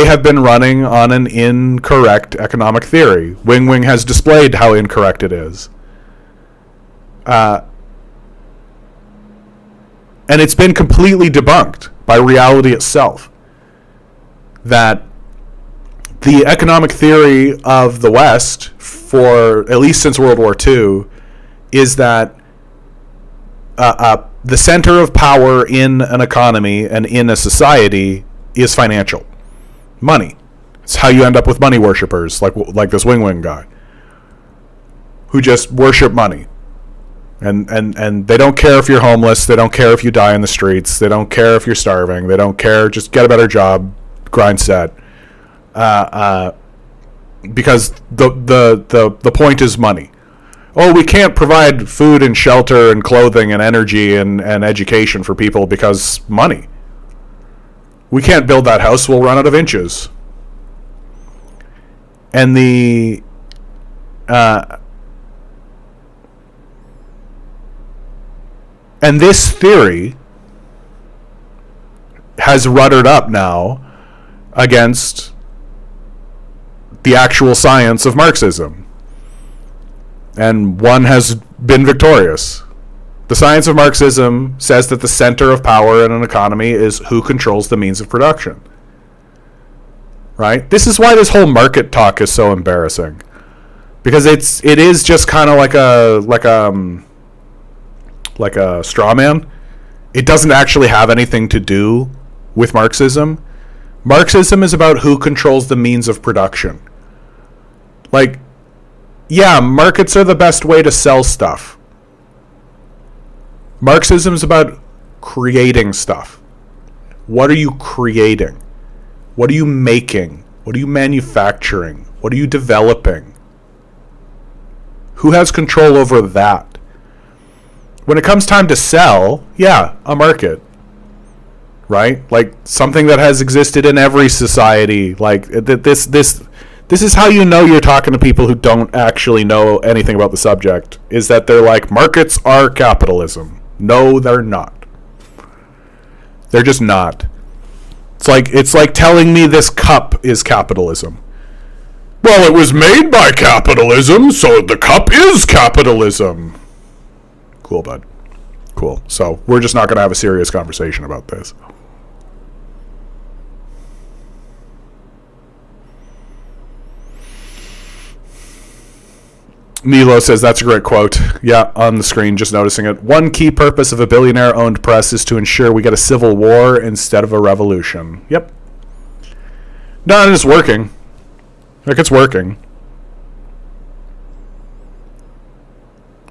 have been running on an incorrect economic theory. Wing Wing has displayed how incorrect it is. And it's been completely debunked by reality itself. That the economic theory of the West, for at least since World War II, is that the center of power in an economy and in a society is financial. Money. It's how you end up with money worshippers, like this Wing Wing guy, who just worship money. And they don't care if you're homeless. They don't care if you die in the streets. They don't care if you're starving. They don't care. Just get a better job, grind set. Because the point is money. Oh, we can't provide food and shelter and clothing and energy and education for people because money. We can't build that house. We'll run out of inches. And and this theory has ruddered up now against the actual science of Marxism. And one has been victorious. The science of Marxism says that the center of power in an economy is who controls the means of production. Right? This is why this whole market talk is so embarrassing. Because it is just kind of like a straw man. It doesn't actually have anything to do with Marxism. Marxism is about who controls the means of production. Like, Yeah, markets are the best way to sell stuff. Marxism is about creating stuff. What are you creating? What are you making? What are you manufacturing? What are you developing? Who has control over that? When it comes time to sell, yeah, a market. Right? Like something that has existed in every society. Like this is how you know you're talking to people who don't actually know anything about the subject, is that they're like, markets are capitalism. No, they're not. They're just not. It's like telling me this cup is capitalism. Well, it was made by capitalism, so the cup is capitalism. Cool, bud. Cool. So we're just not going to have a serious conversation about this. Milo says that's a great quote. Yeah, on the screen, just noticing it. One key purpose of a billionaire-owned press is to ensure we get a civil war instead of a revolution. Yep. No, and it's working. Like, it's working.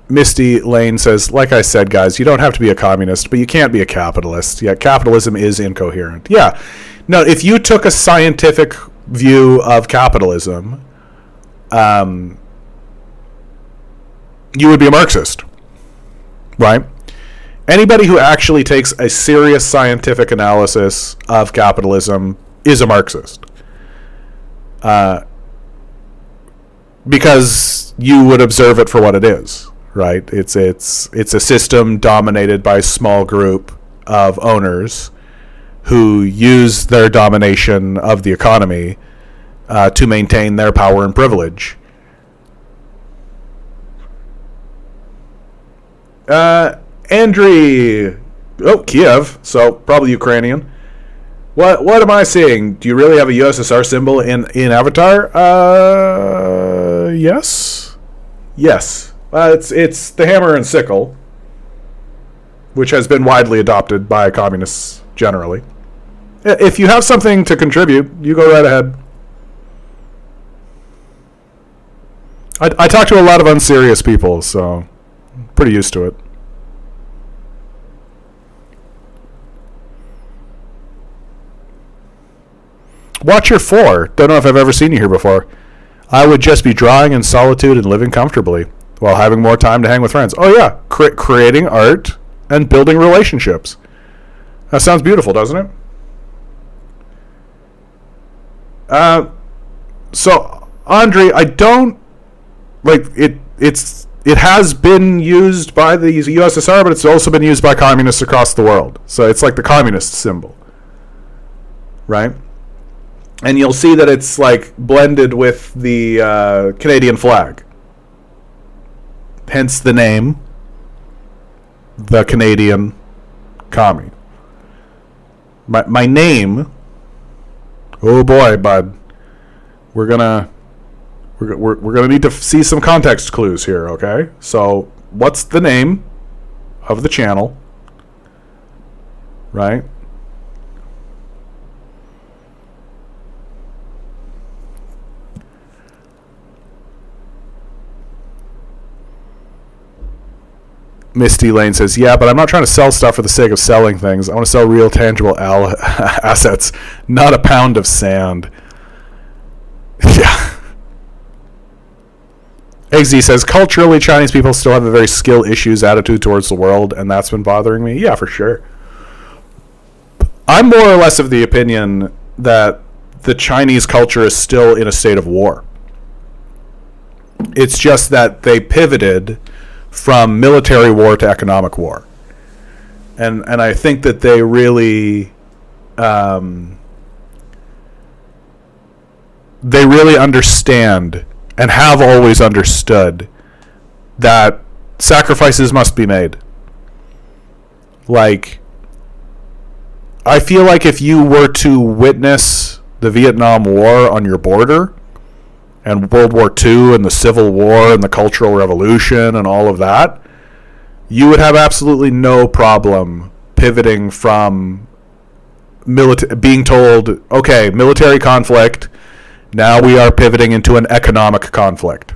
Misty Lane says, like I said, guys, you don't have to be a communist, but you can't be a capitalist. Yeah, capitalism is incoherent. Yeah. No, if you took a scientific view of capitalism, you would be a Marxist, right? Anybody who actually takes a serious scientific analysis of capitalism is a Marxist. Because you would observe it for what it is, right? It's a system dominated by a small group of owners who use their domination of the economy to maintain their power and privilege. Andriy, Kiev, so probably Ukrainian. What am I seeing? Do you really have a USSR symbol in Avatar? Yes. It's the hammer and sickle, which has been widely adopted by communists generally. If you have something to contribute, you go right ahead. I talk to a lot of unserious people, so I'm pretty used to it. Watcher 4. Don't know if I've ever seen you here before. I would just be drawing in solitude and living comfortably while having more time to hang with friends. Oh, yeah. Creating art and building relationships. That sounds beautiful, doesn't it? So, Andre, I don't... Like, it has been used by the USSR, but it's also been used by communists across the world. So it's like the communist symbol. Right? And you'll see that it's like blended with the Canadian flag. Hence the name, the Canadian commie. My name. Oh boy, bud. We're gonna need to see some context clues here. Okay, so what's the name of the channel? Right. Misty Lane says, yeah, but I'm not trying to sell stuff for the sake of selling things. I want to sell real, tangible assets, not a pound of sand. Yeah. XZ says, culturally, Chinese people still have a very skill issues attitude towards the world, and that's been bothering me. Yeah, for sure. I'm more or less of the opinion that the Chinese culture is still in a state of war. It's just that they pivoted from military war to economic war. And I think that they really understand and have always understood that sacrifices must be made. Like, I feel like if you were to witness the Vietnam War on your border, and World War II and the Civil War and the Cultural Revolution and all of that, you would have absolutely no problem pivoting from being told, okay, military conflict, now we are pivoting into an economic conflict.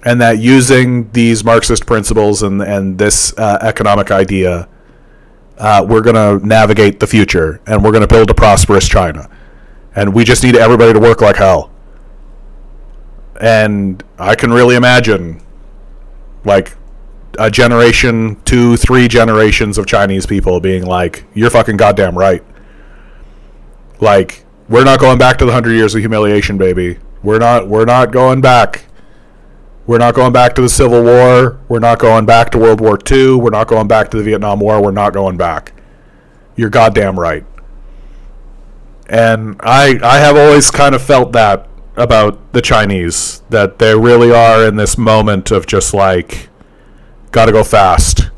and that using these Marxist principles and this economic idea, we're going to navigate the future, and we're going to build a prosperous China. And we just need everybody to work like hell. And I can really imagine, like, a generation, 2, 3 generations of Chinese people being like, you're fucking goddamn right. Like, we're not going back to the 100 years of humiliation, baby. We're not going back. We're not going back to the Civil War. We're not going back to World War II. We're not going back to the Vietnam War. We're not going back. You're goddamn right. And I have always kind of felt that about the Chinese, that they really are in this moment of just like, gotta go fast.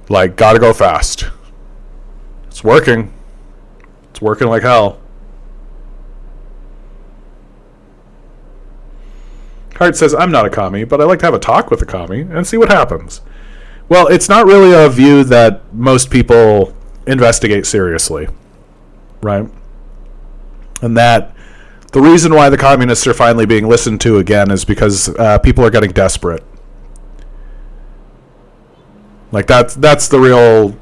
Like, gotta go fast. It's working. It's working like hell. Hart says, I'm not a commie, but I like to have a talk with a commie and see what happens. Well, it's not really a view that most people investigate seriously, right? And that the reason why the communists are finally being listened to again is because people are getting desperate. Like, that's the real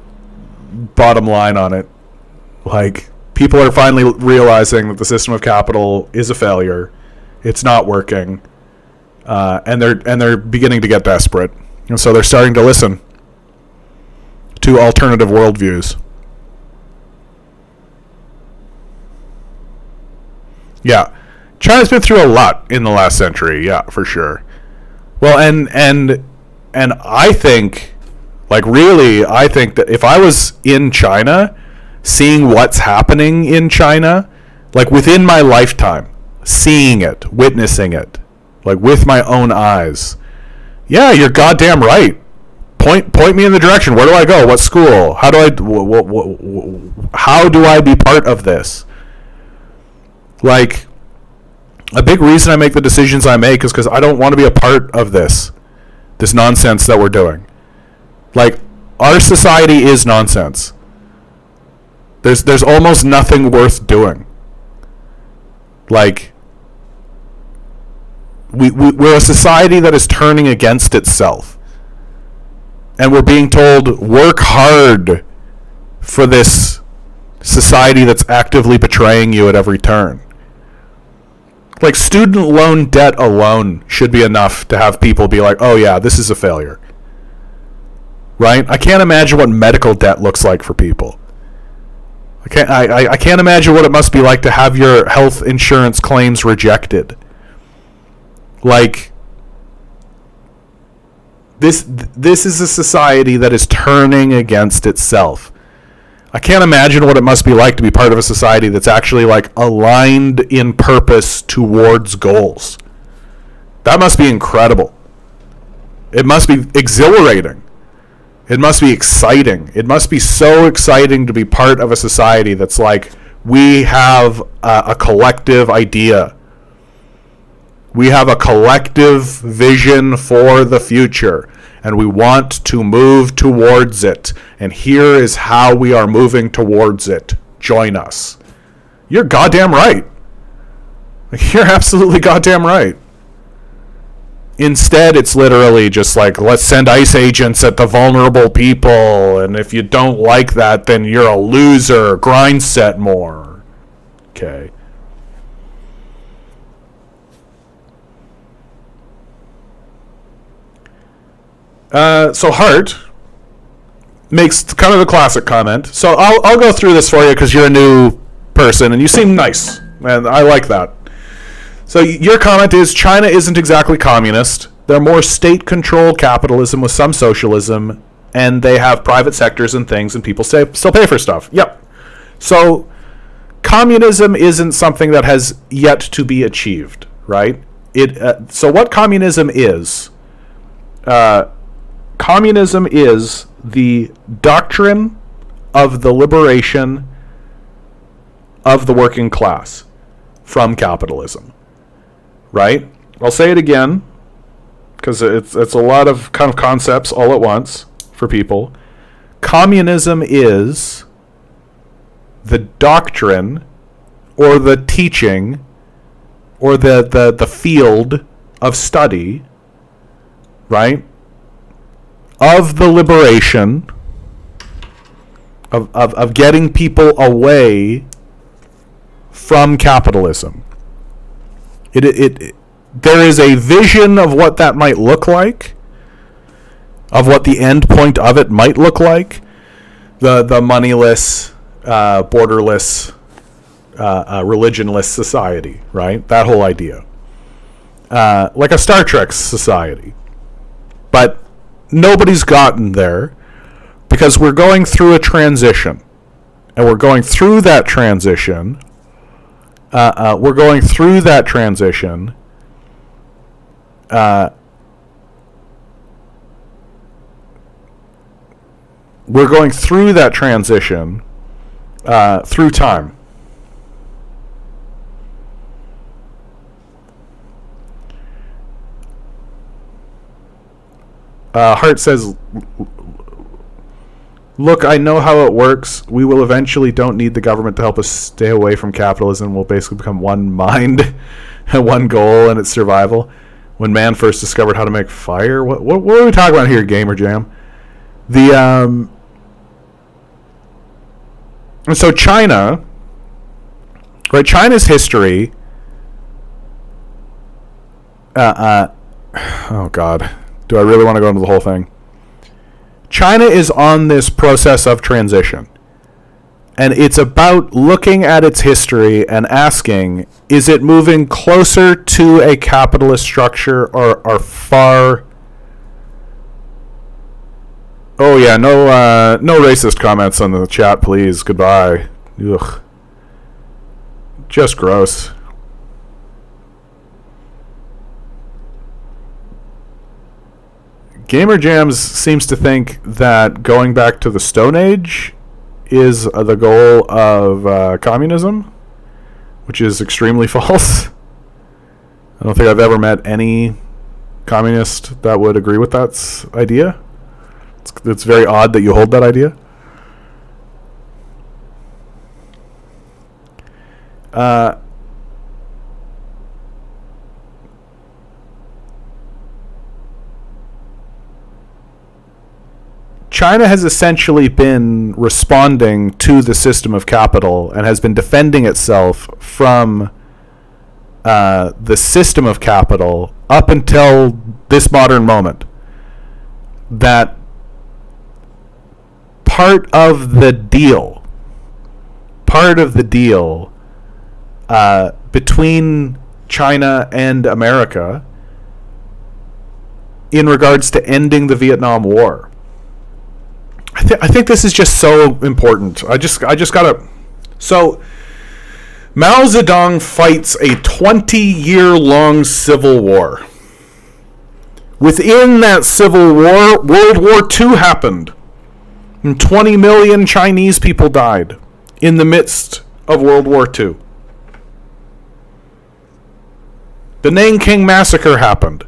bottom line on it. Like, people are finally realizing that the system of capital is a failure. It's not working. And they're beginning to get desperate. And so they're starting to listen to alternative worldviews. Yeah. China's been through a lot in the last century, yeah, for sure. Well, and I think, like, really, I think that if I was in China, seeing what's happening in China, like, within my lifetime, seeing it, witnessing it, like, with my own eyes, yeah, you're goddamn right. Point me in the direction. Where do I go? What school? How do I be part of this? Like, a big reason I make the decisions I make is because I don't want to be a part of this nonsense that we're doing. Like, our society is nonsense. There's almost nothing worth doing. Like, we're a society that is turning against itself. And we're being told, work hard for this society that's actively betraying you at every turn. Like, student loan debt alone should be enough to have people be like, oh yeah, this is a failure. Right? I can't imagine what medical debt looks like for people. I can't imagine what it must be like to have your health insurance claims rejected. Like, this is a society that is turning against itself. I can't imagine what it must be like to be part of a society that's actually, like, aligned in purpose towards goals. That must be incredible. It must be exhilarating. It must be exciting. It must be so exciting to be part of a society that's like, we have a collective idea. We have a collective vision for the future, and we want to move towards it. And here is how we are moving towards it. Join us. You're goddamn right. You're absolutely goddamn right. Instead, it's literally just like, let's send ICE agents at the vulnerable people, and if you don't like that, then you're a loser. Grind set more. Okay. So Hart makes kind of a classic comment. So I'll go through this for you because you're a new person and you seem nice, and I like that. So your comment is, China isn't exactly communist. They're more state-controlled capitalism with some socialism, and they have private sectors and things, and people still pay for stuff. Yep. So communism isn't something that has yet to be achieved, right? So what communism is the doctrine of the liberation of the working class from capitalism. Right? I'll say it again, because it's a lot of kind of concepts all at once for people. Communism is the doctrine or the teaching or the field of study, right, of the liberation of getting people away from capitalism. There is a vision of what that might look like, of what the end point of it might look like. The moneyless, borderless, religionless society, right? That whole idea. Like a Star Trek society. But nobody's gotten there because we're going through a transition. And we're going through that transition. We're going through that transition through time. Hart says, look, I know how it works. We will eventually don't need the government to help us stay away from capitalism. We'll basically become one mind and one goal and its survival. When man first discovered how to make fire. What are we talking about here, Gamer Jam? And so China, right? China's history. Oh God, do I really want to go into the whole thing? China is on this process of transition. And it's about looking at its history and asking, is it moving closer to a capitalist structure or far? Oh yeah, no racist comments on the chat, please. Goodbye. Ugh. Just gross. Gamer Jams seems to think that going back to the Stone Age is the goal of communism, which is extremely false. I don't think I've ever met any communist that would agree with that idea. It's very odd that you hold that idea. China has essentially been responding to the system of capital and has been defending itself from the system of capital up until this modern moment. That part of the deal between China and America in regards to ending the Vietnam War. I think this is just so important. I just gotta. So, Mao Zedong fights a 20-year-long civil war. Within that civil war, World War II happened. And 20 million Chinese people died in the midst of World War II. The Nanking Massacre happened.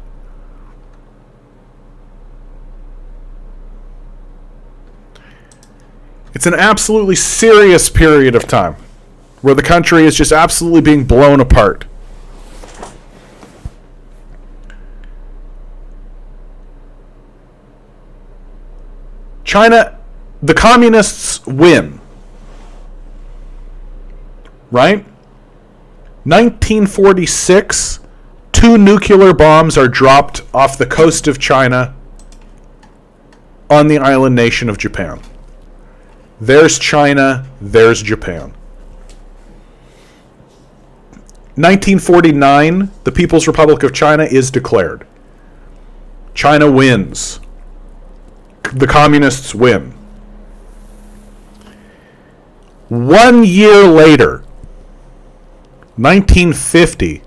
It's an absolutely serious period of time where the country is just absolutely being blown apart. China, the communists win. Right? 1946, 2 nuclear bombs are dropped off the coast of China on the island nation of Japan. There's China, there's Japan. 1949, the People's Republic of China is declared. China wins. The communists win. 1 year later, 1950,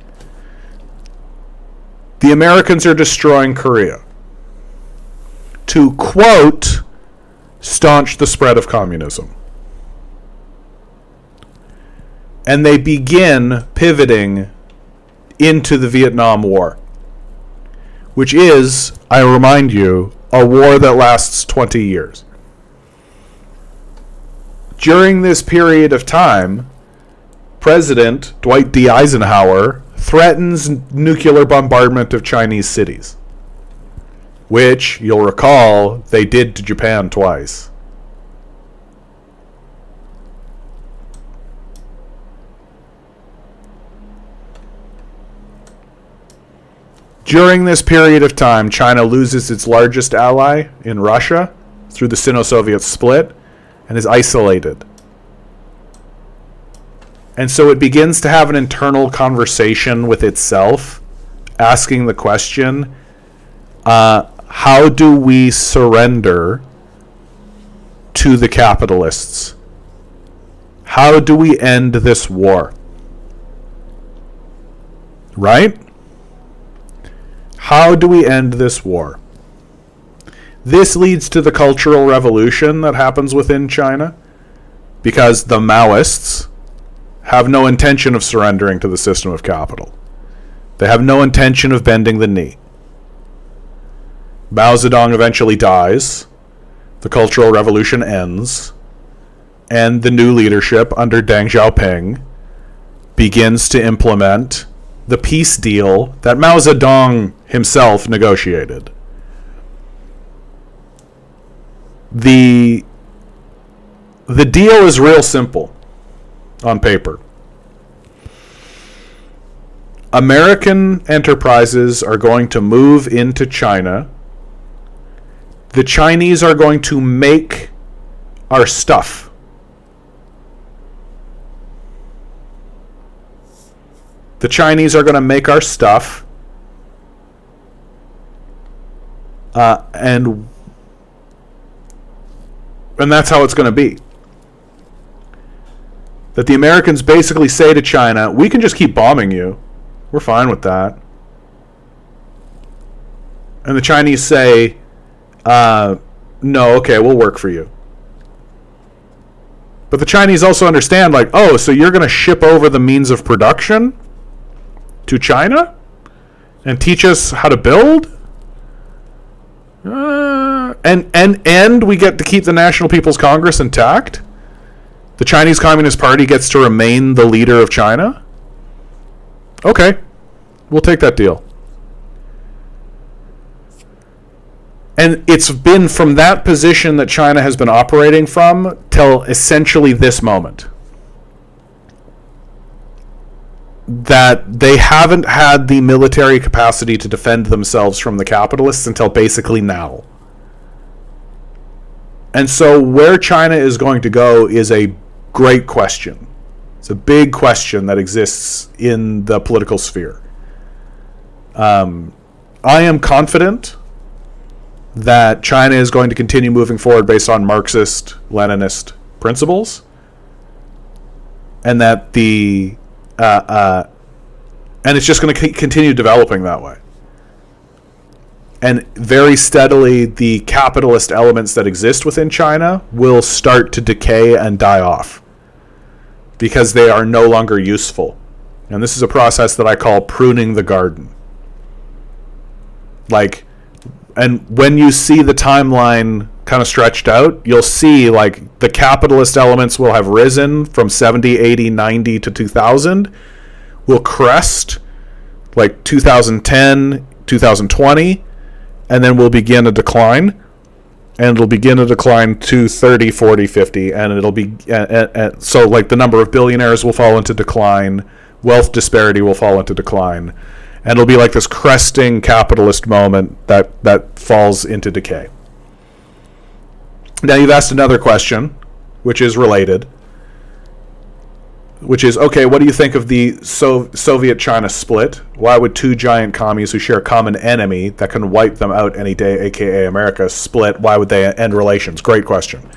the Americans are destroying Korea to, quote, staunch the spread of communism. And they begin pivoting into the Vietnam War, which is, I remind you, a war that lasts 20 years. During this period of time, President Dwight D. Eisenhower threatens nuclear bombardment of Chinese cities, which, you'll recall, they did to Japan twice. During this period of time, China loses its largest ally in Russia through the Sino-Soviet split and is isolated. And so it begins to have an internal conversation with itself, asking the question, how do we surrender to the capitalists? How do we end this war? Right? How do we end this war? This leads to the cultural revolution that happens within China, because the Maoists have no intention of surrendering to the system of capital. They have no intention of bending the knee. Mao Zedong eventually dies, the Cultural Revolution ends, and the new leadership under Deng Xiaoping begins to implement the peace deal that Mao Zedong himself negotiated. The deal is real simple on paper. American enterprises are going to move into China. The Chinese are going to make our stuff. The Chinese are going to make our stuff, and that's how it's going to be. That the Americans basically say to China, we can just keep bombing you. We're fine with that. And the Chinese say, no, okay, we'll work for you. But the Chinese also understand, like, oh, so you're going to ship over the means of production to China and teach us how to build? And we get to keep the National People's Congress intact? The Chinese Communist Party gets to remain the leader of China? Okay, we'll take that deal. And it's been from that position that China has been operating from till essentially this moment. That they haven't had the military capacity to defend themselves from the capitalists until basically now. And so where China is going to go is a great question. It's a big question that exists in the political sphere. I am confident that China is going to continue moving forward based on Marxist, Leninist principles, and that and it's just going to continue developing that way. And very steadily, the capitalist elements that exist within China will start to decay and die off because they are no longer useful. And this is a process that I call pruning the garden. Like, and when you see the timeline kind of stretched out, you'll see like the capitalist elements will have risen from 70, 80, 90 to 2000, will crest like 2010, 2020, and then will begin a decline. And it'll begin a decline to 30, 40, 50, and it'll be so like the number of billionaires will fall into decline, wealth disparity will fall into decline, and it'll be like this cresting capitalist moment that falls into decay. Now you've asked another question, which is related, which is, okay, what do you think of the Soviet-China split? Why would two giant commies who share a common enemy that can wipe them out any day, aka America, split? Why would they end relations? Great question.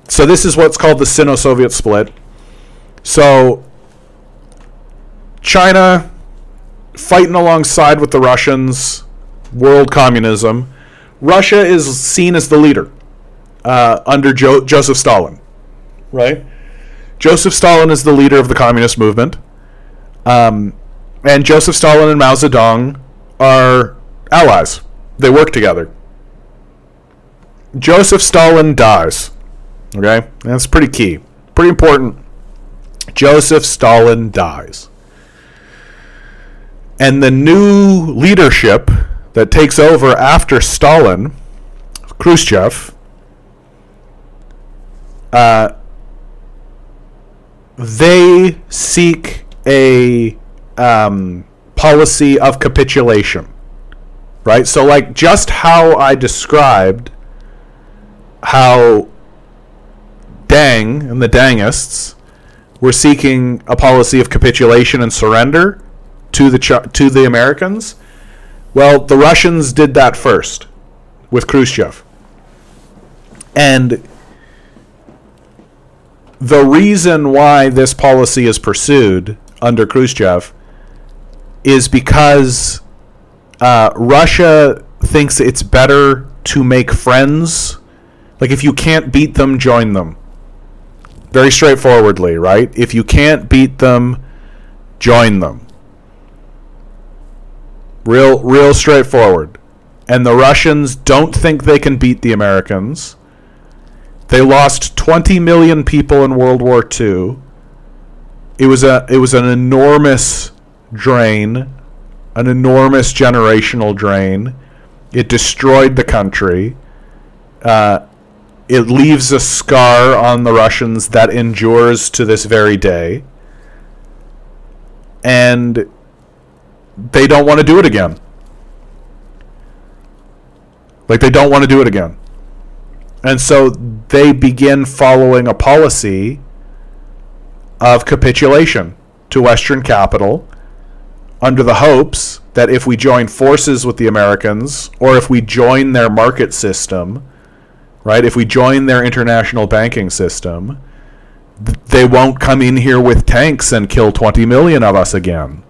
So this is what's called the Sino-Soviet split. So China fighting alongside with the Russians, world communism. Russia is seen as the leader under Joseph Stalin, right? Joseph Stalin is the leader of the communist movement. And Joseph Stalin and Mao Zedong are allies. They work together. Joseph Stalin dies. Okay? That's pretty key. Pretty important. Joseph Stalin dies. And the new leadership that takes over after Stalin, Khrushchev, they seek a policy of capitulation, right? So, like, just how I described how Deng and the Dengists were seeking a policy of capitulation and surrender to the Americans. Well, the Russians did that first with Khrushchev. And the reason why this policy is pursued under Khrushchev is because Russia thinks it's better to make friends. Like, if you can't beat them, join them. Very straightforwardly, right? If you can't beat them, join them. Real straightforward. And the Russians don't think they can beat the Americans. They lost 20 million people in World War II. It was an enormous drain, an enormous generational drain. It destroyed the country. It leaves a scar on the Russians that endures to this very day. And they don't want to do it again. Like, they don't want to do it again. And so they begin following a policy of capitulation to Western capital under the hopes that if we join forces with the Americans, or if we join their market system, right, if we join their international banking system, they won't come in here with tanks and kill 20 million of us again.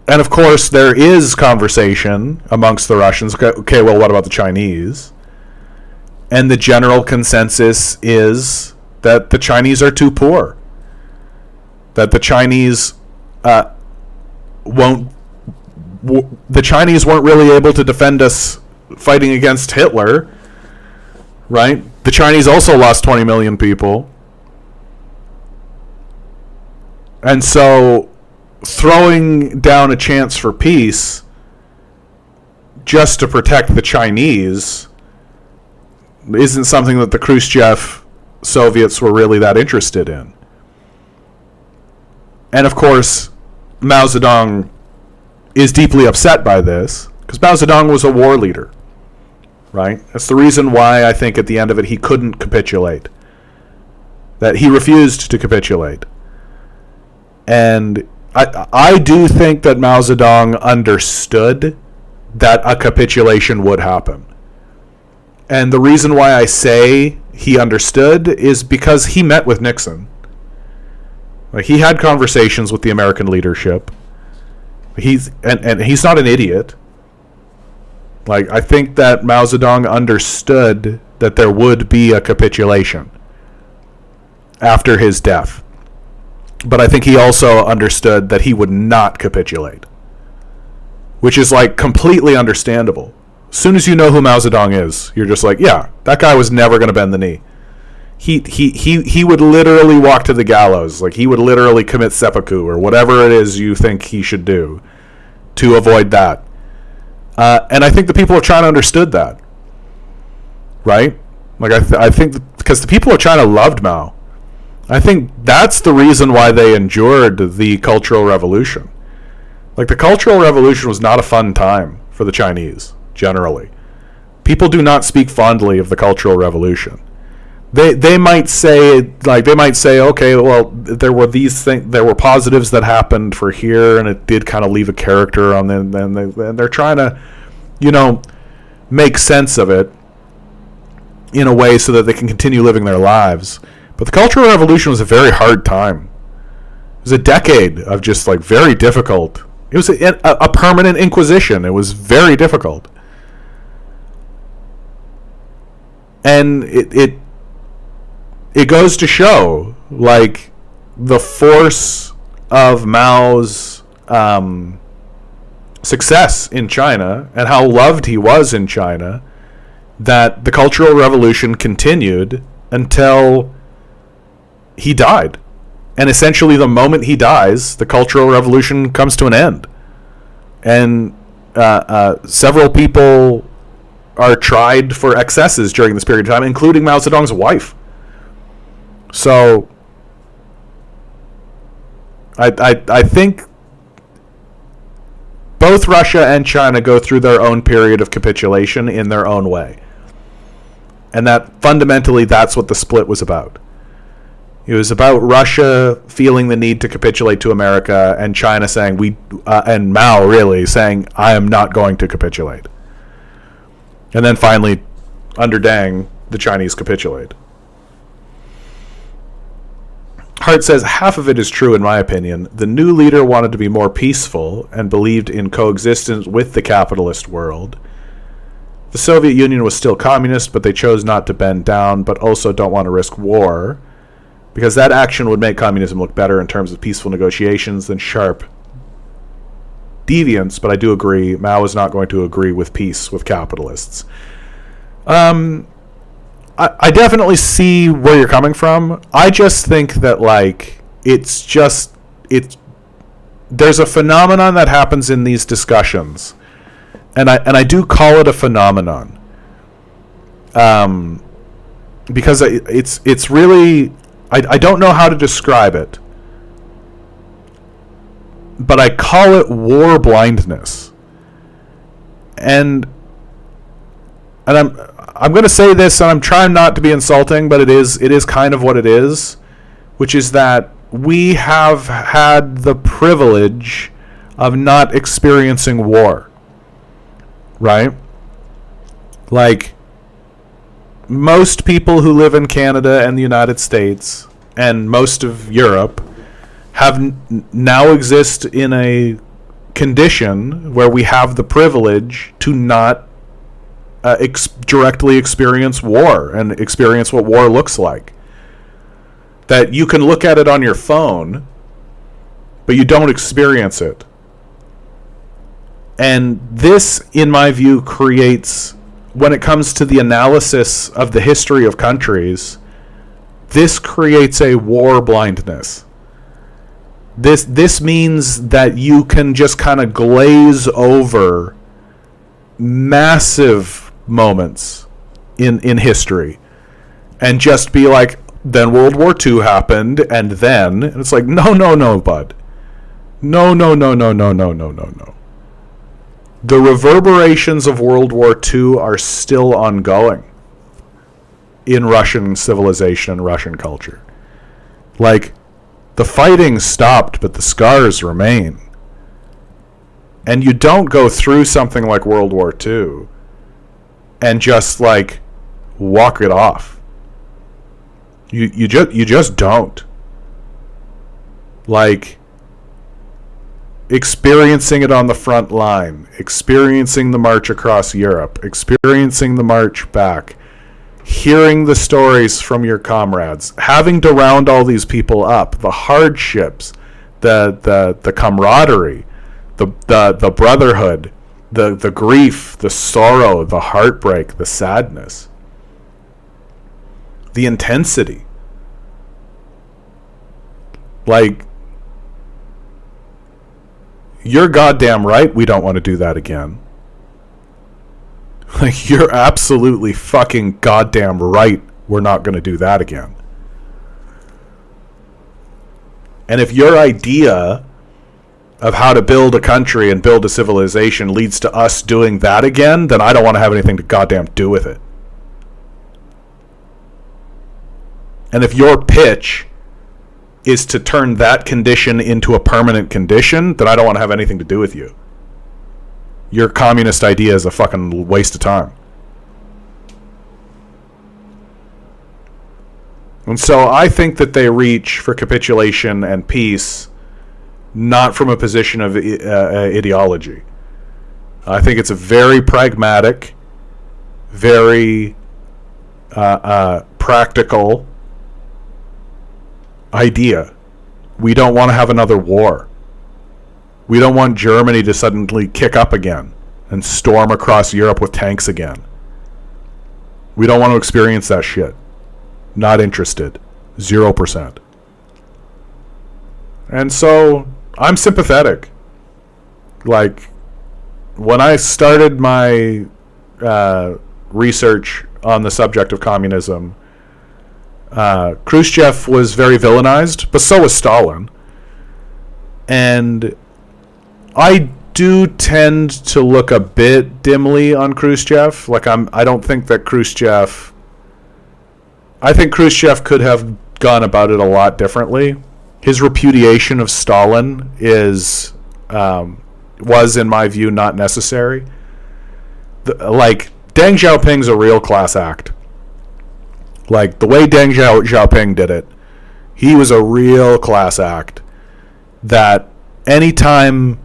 And of course, there is conversation amongst the Russians. Okay, well, what about the Chinese? And the general consensus is that the Chinese are too poor. That the Chinese the Chinese weren't really able to defend us fighting against Hitler, right? The Chinese also lost 20 million people. And so throwing down a chance for peace just to protect the Chinese isn't something that the Khrushchev Soviets were really that interested in. And of course, Mao Zedong is deeply upset by this, because Mao Zedong was a war leader, right? That's the reason why I think at the end of it he couldn't capitulate. That he refused to capitulate. And I do think that Mao Zedong understood that a capitulation would happen. And the reason why I say he understood is because he met with Nixon. Like, he had conversations with the American leadership. He's not an idiot. Like, I think that Mao Zedong understood that there would be a capitulation after his death. But I think he also understood that he would not capitulate, which is, like, completely understandable. As soon as you know who Mao Zedong is, you're just like, yeah, that guy was never going to bend the knee. He would literally walk to the gallows. Like, he would literally commit seppuku or whatever it is you think he should do to avoid that. And I think the people of China understood that, right? Like, I think because the people of China loved Mao. I think that's the reason why they endured the Cultural Revolution. Like, the Cultural Revolution was not a fun time for the Chinese, generally. People do not speak fondly of the Cultural Revolution. They might say, okay, well, there were these things, there were positives that happened for here, and it did kind of leave a character on them, and they're trying to, make sense of it in a way so that they can continue living their lives. But the Cultural Revolution was a very hard time. It was a decade of just, like, very difficult. It was a permanent inquisition. It was very difficult. And it goes to show, like, the force of Mao's success in China and how loved he was in China, that the Cultural Revolution continued until he died. And essentially, the moment he dies, the Cultural Revolution comes to an end. And several people are tried for excesses during this period of time, including Mao Zedong's wife. So, I think both Russia and China go through their own period of capitulation in their own way. And that fundamentally, that's what the split was about. It was about Russia feeling the need to capitulate to America, and China saying, and Mao really saying, I am not going to capitulate. And then finally, under Deng, the Chinese capitulate. Hart says, half of it is true in my opinion. The new leader wanted to be more peaceful and believed in coexistence with the capitalist world. The Soviet Union was still communist, but they chose not to bend down, but also don't want to risk war, because that action would make communism look better in terms of peaceful negotiations than sharp deviance. But I do agree, Mao is not going to agree with peace with capitalists. I definitely see where you're coming from. I just think that, like, there's a phenomenon that happens in these discussions, and I do call it a phenomenon, because it's really, I don't know how to describe it, but I call it war blindness. And I'm going to say this, and I'm trying not to be insulting, but it is kind of what it is, which is that we have had the privilege of not experiencing war, right? Like, most people who live in Canada and the United States and most of Europe have now exist in a condition where we have the privilege to not directly experience war and experience what war looks like. That you can look at it on your phone, but you don't experience it. And this, in my view, creates, when it comes to the analysis of the history of countries, this creates a war blindness. This means that you can just kind of glaze over massive moments in history and just be like, then World War II happened, and it's like, no, bud. No. The reverberations of World War II are still ongoing in Russian civilization and Russian culture. Like, the fighting stopped, but the scars remain. And you don't go through something like World War II and just, like, walk it off. You just don't. Like, experiencing it on the front line, experiencing the march across Europe, experiencing the march back, hearing the stories from your comrades, having to round all these people up, the hardships, the camaraderie, the brotherhood, the grief, the sorrow, the heartbreak, the sadness, the intensity. Like, you're goddamn right we don't want to do that again. Like, you're absolutely fucking goddamn right we're not going to do that again. And if your idea of how to build a country and build a civilization leads to us doing that again, then I don't want to have anything to goddamn do with it. And if your pitch is to turn that condition into a permanent condition, then I don't want to have anything to do with you. Your communist idea is a fucking waste of time. And so I think that they reach for capitulation and peace not from a position of ideology. I think it's a very pragmatic, very practical idea. We don't want to have another war. We don't want Germany to suddenly kick up again and storm across Europe with tanks again. We don't want to experience that shit. Not interested. 0%. And so I'm sympathetic. Like, when I started my research on the subject of communism, Khrushchev was very villainized, but so was Stalin. And I do tend to look a bit dimly on Khrushchev. Like, I don't think that Khrushchev... I think Khrushchev could have gone about it a lot differently. His repudiation of Stalin was, in my view, not necessary. Like, Deng Xiaoping's a real class act. Like, the way Deng Xiaoping did it, he was a real class act. That anytime,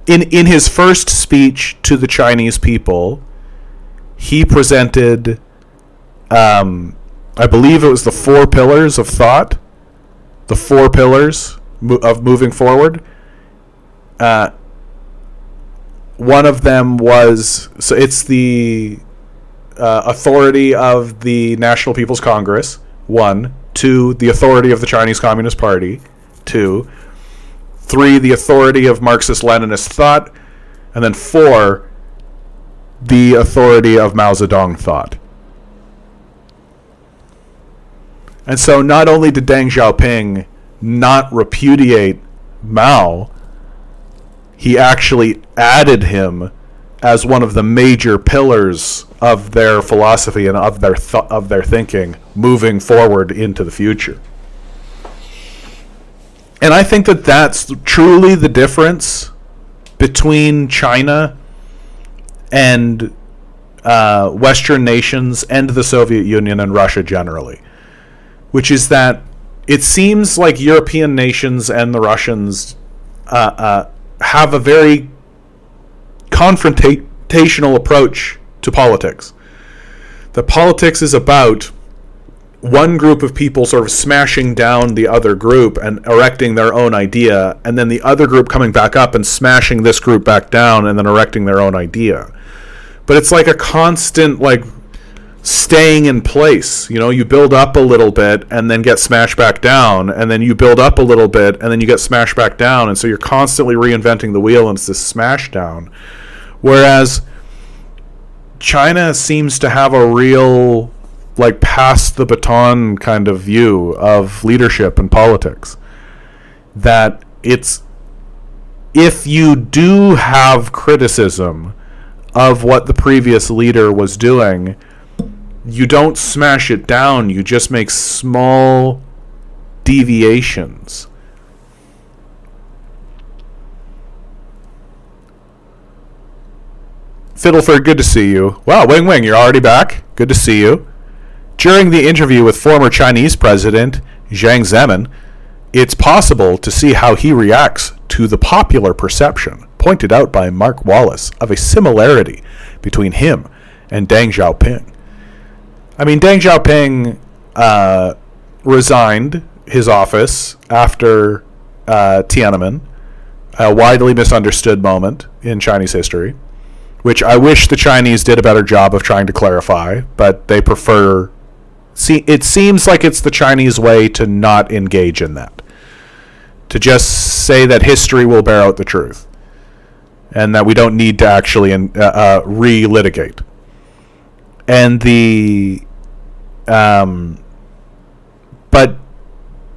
in his first speech to the Chinese people, he presented, I believe it was the 4 pillars of thought, the 4 pillars of moving forward. One of them was, so it's the authority of the National People's Congress, 1. 2, the authority of the Chinese Communist Party, 2. 3, the authority of Marxist-Leninist thought, and then 4, the authority of Mao Zedong thought. And so not only did Deng Xiaoping not repudiate Mao, he actually added him as one of the major pillars of their philosophy and of their thinking moving forward into the future. And I think that that's truly the difference between China and Western nations and the Soviet Union and Russia generally, which is that it seems like European nations and the Russians have a very confrontational approach to politics. That politics is about one group of people sort of smashing down the other group and erecting their own idea, and then the other group coming back up and smashing this group back down and then erecting their own idea. But it's like a constant, like, staying in place. You know, you build up a little bit and then get smashed back down, and then you build up a little bit and then you get smashed back down, and so you're constantly reinventing the wheel, and it's this smash down. Whereas China seems to have a real, like, pass the baton kind of view of leadership and politics. That it's, if you do have criticism of what the previous leader was doing, you don't smash it down, you just make small deviations. Fiddleford, good to see you. Wow, Wing Wing, you're already back. Good to see you. During the interview with former Chinese President Jiang Zemin, it's possible to see how he reacts to the popular perception pointed out by Mark Wallace of a similarity between him and Deng Xiaoping. I mean, Deng Xiaoping resigned his office after Tiananmen, a widely misunderstood moment in Chinese history, which I wish the Chinese did a better job of trying to clarify, but they prefer... See, it seems like it's the Chinese way to not engage in that. To just say that history will bear out the truth. And that we don't need to actually re-litigate. And the... But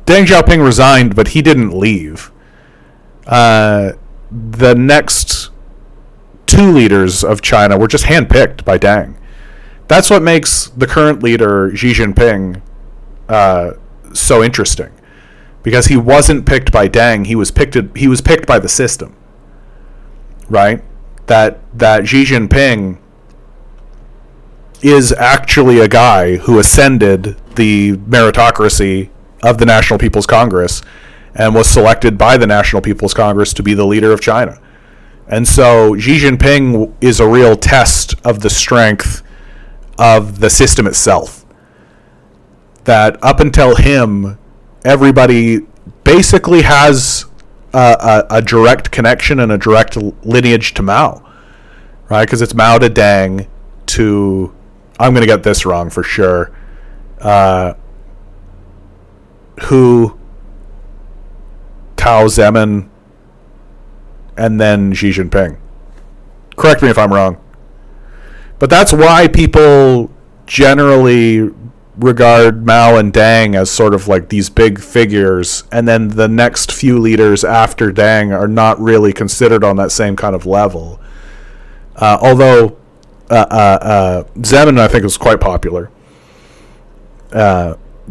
Deng Xiaoping resigned, but he didn't leave. The next 2 leaders of China were just handpicked by Deng. That's what makes the current leader, Xi Jinping, so interesting. Because he wasn't picked by Deng, he was picked by the system. Right? That Xi Jinping is actually a guy who ascended the meritocracy of the National People's Congress and was selected by the National People's Congress to be the leader of China. And so Xi Jinping is a real test of the strength of the system itself. That up until him, everybody basically has a direct connection and a direct lineage to Mao. Right? Because it's Mao to Deng to... I'm going to get this wrong for sure. Hu Tao, Zemin, and then Xi Jinping. Correct me if I'm wrong. But that's why people generally regard Mao and Deng as sort of like these big figures, and then the next few leaders after Deng are not really considered on that same kind of level. Although Zemin, I think, was quite popular.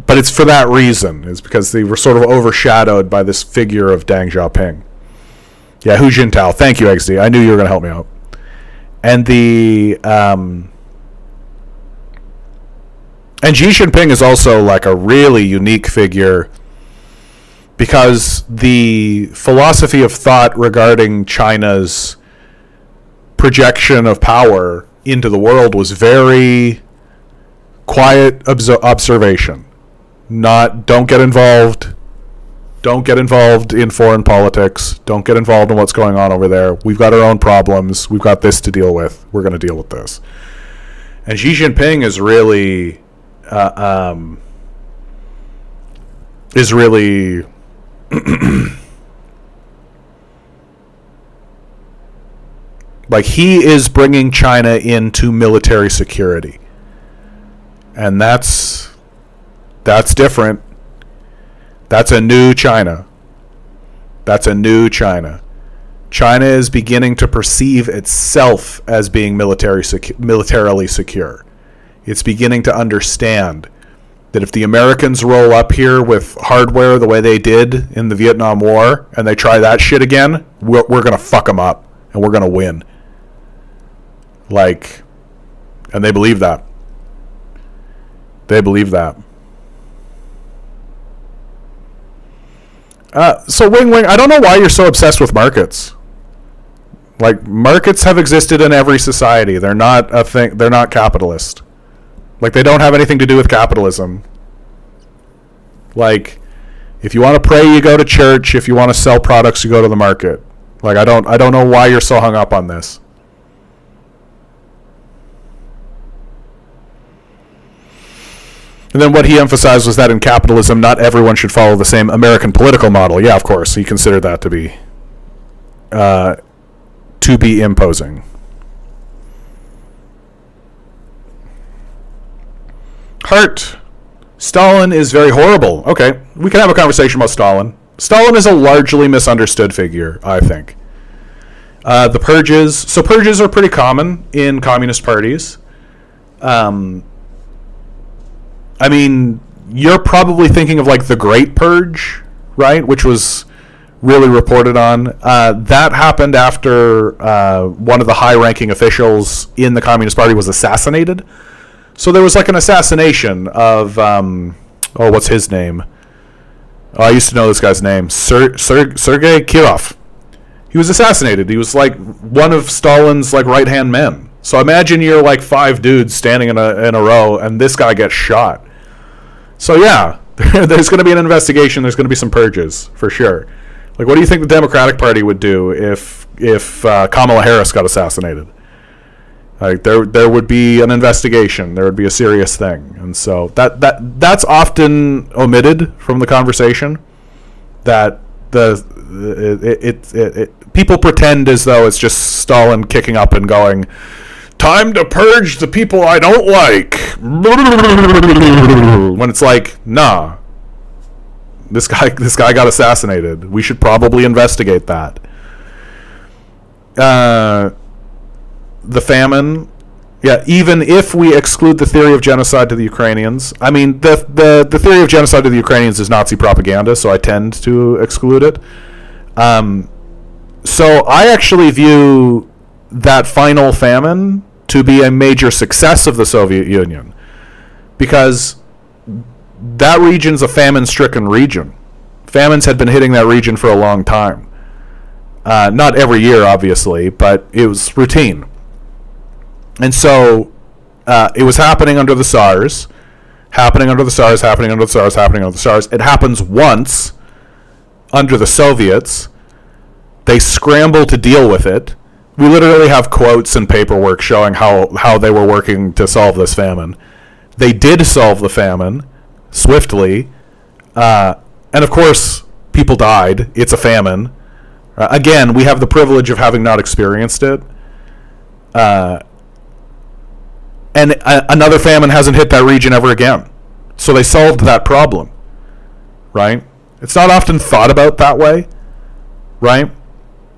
But it's for that reason. It's because they were sort of overshadowed by this figure of Deng Xiaoping. Yeah, Hu Jintao. Thank you, XD. I knew you were going to help me out. And and Xi Jinping is also like a really unique figure because the philosophy of thought regarding China's projection of power into the world was very quiet observation. Don't get involved in foreign politics. Don't get involved in what's going on over there. We've got our own problems. We've got this to deal with. We're going to deal with this. And Xi Jinping is really like, he is bringing China into military security, and that's different. That's a new China. China is beginning to perceive itself as being militarily secure. It's beginning to understand that if the Americans roll up here with hardware the way they did in the Vietnam War and they try that shit again, we're going to fuck them up and we're going to win. Like, and they believe that. So Wing Wing, I don't know why you're so obsessed with markets. Like, markets have existed in every society. They're not a thing. They're not capitalist. Like, they don't have anything to do with capitalism. Like, if you want to pray, you go to church. If you want to sell products, you go to the market. Like, I don't know why you're so hung up on this. And then what he emphasized was that in capitalism, not everyone should follow the same American political model. Yeah, of course, he considered that to be imposing. Hart. Stalin is very horrible. Okay, we can have a conversation about Stalin. Stalin is a largely misunderstood figure, I think. The purges. So purges are pretty common in communist parties. I mean, you're probably thinking of like the Great Purge, right? Which was really reported on. That happened after one of the high-ranking officials in the Communist Party was assassinated. So there was like an assassination of, what's his name? Oh, I used to know this guy's name. Sergei Kirov. He was assassinated. He was like one of Stalin's like right-hand men. So imagine you're like 5 dudes standing in a row, and this guy gets shot. So yeah, there's going to be an investigation. There's going to be some purges for sure. Like, what do you think the Democratic Party would do if Kamala Harris got assassinated? Like, there would be an investigation. There would be a serious thing, and so that's often omitted from the conversation. That people pretend as though it's just Stalin kicking up and going, "Time to purge the people I don't like," when it's like, nah, this guy got assassinated. We should probably investigate that. The famine, yeah. Even if we exclude the theory of genocide to the Ukrainians, I mean, the theory of genocide to the Ukrainians is Nazi propaganda, so I tend to exclude it. So I actually view that final famine to be a major success of the Soviet Union, because that region's a famine-stricken region. Famines had been hitting that region for a long time. Not every year, obviously, but it was routine. And so it was happening under the SARS, happening under the SARS. It happens once under the Soviets. They scramble to deal with it. We literally have quotes and paperwork showing how they were working to solve this famine. They did solve the famine swiftly. And of course, People died. It's a famine. Again, we have the privilege of having not experienced it. And another famine hasn't hit that region ever again. So they solved that problem, right? It's not often thought about that way, right?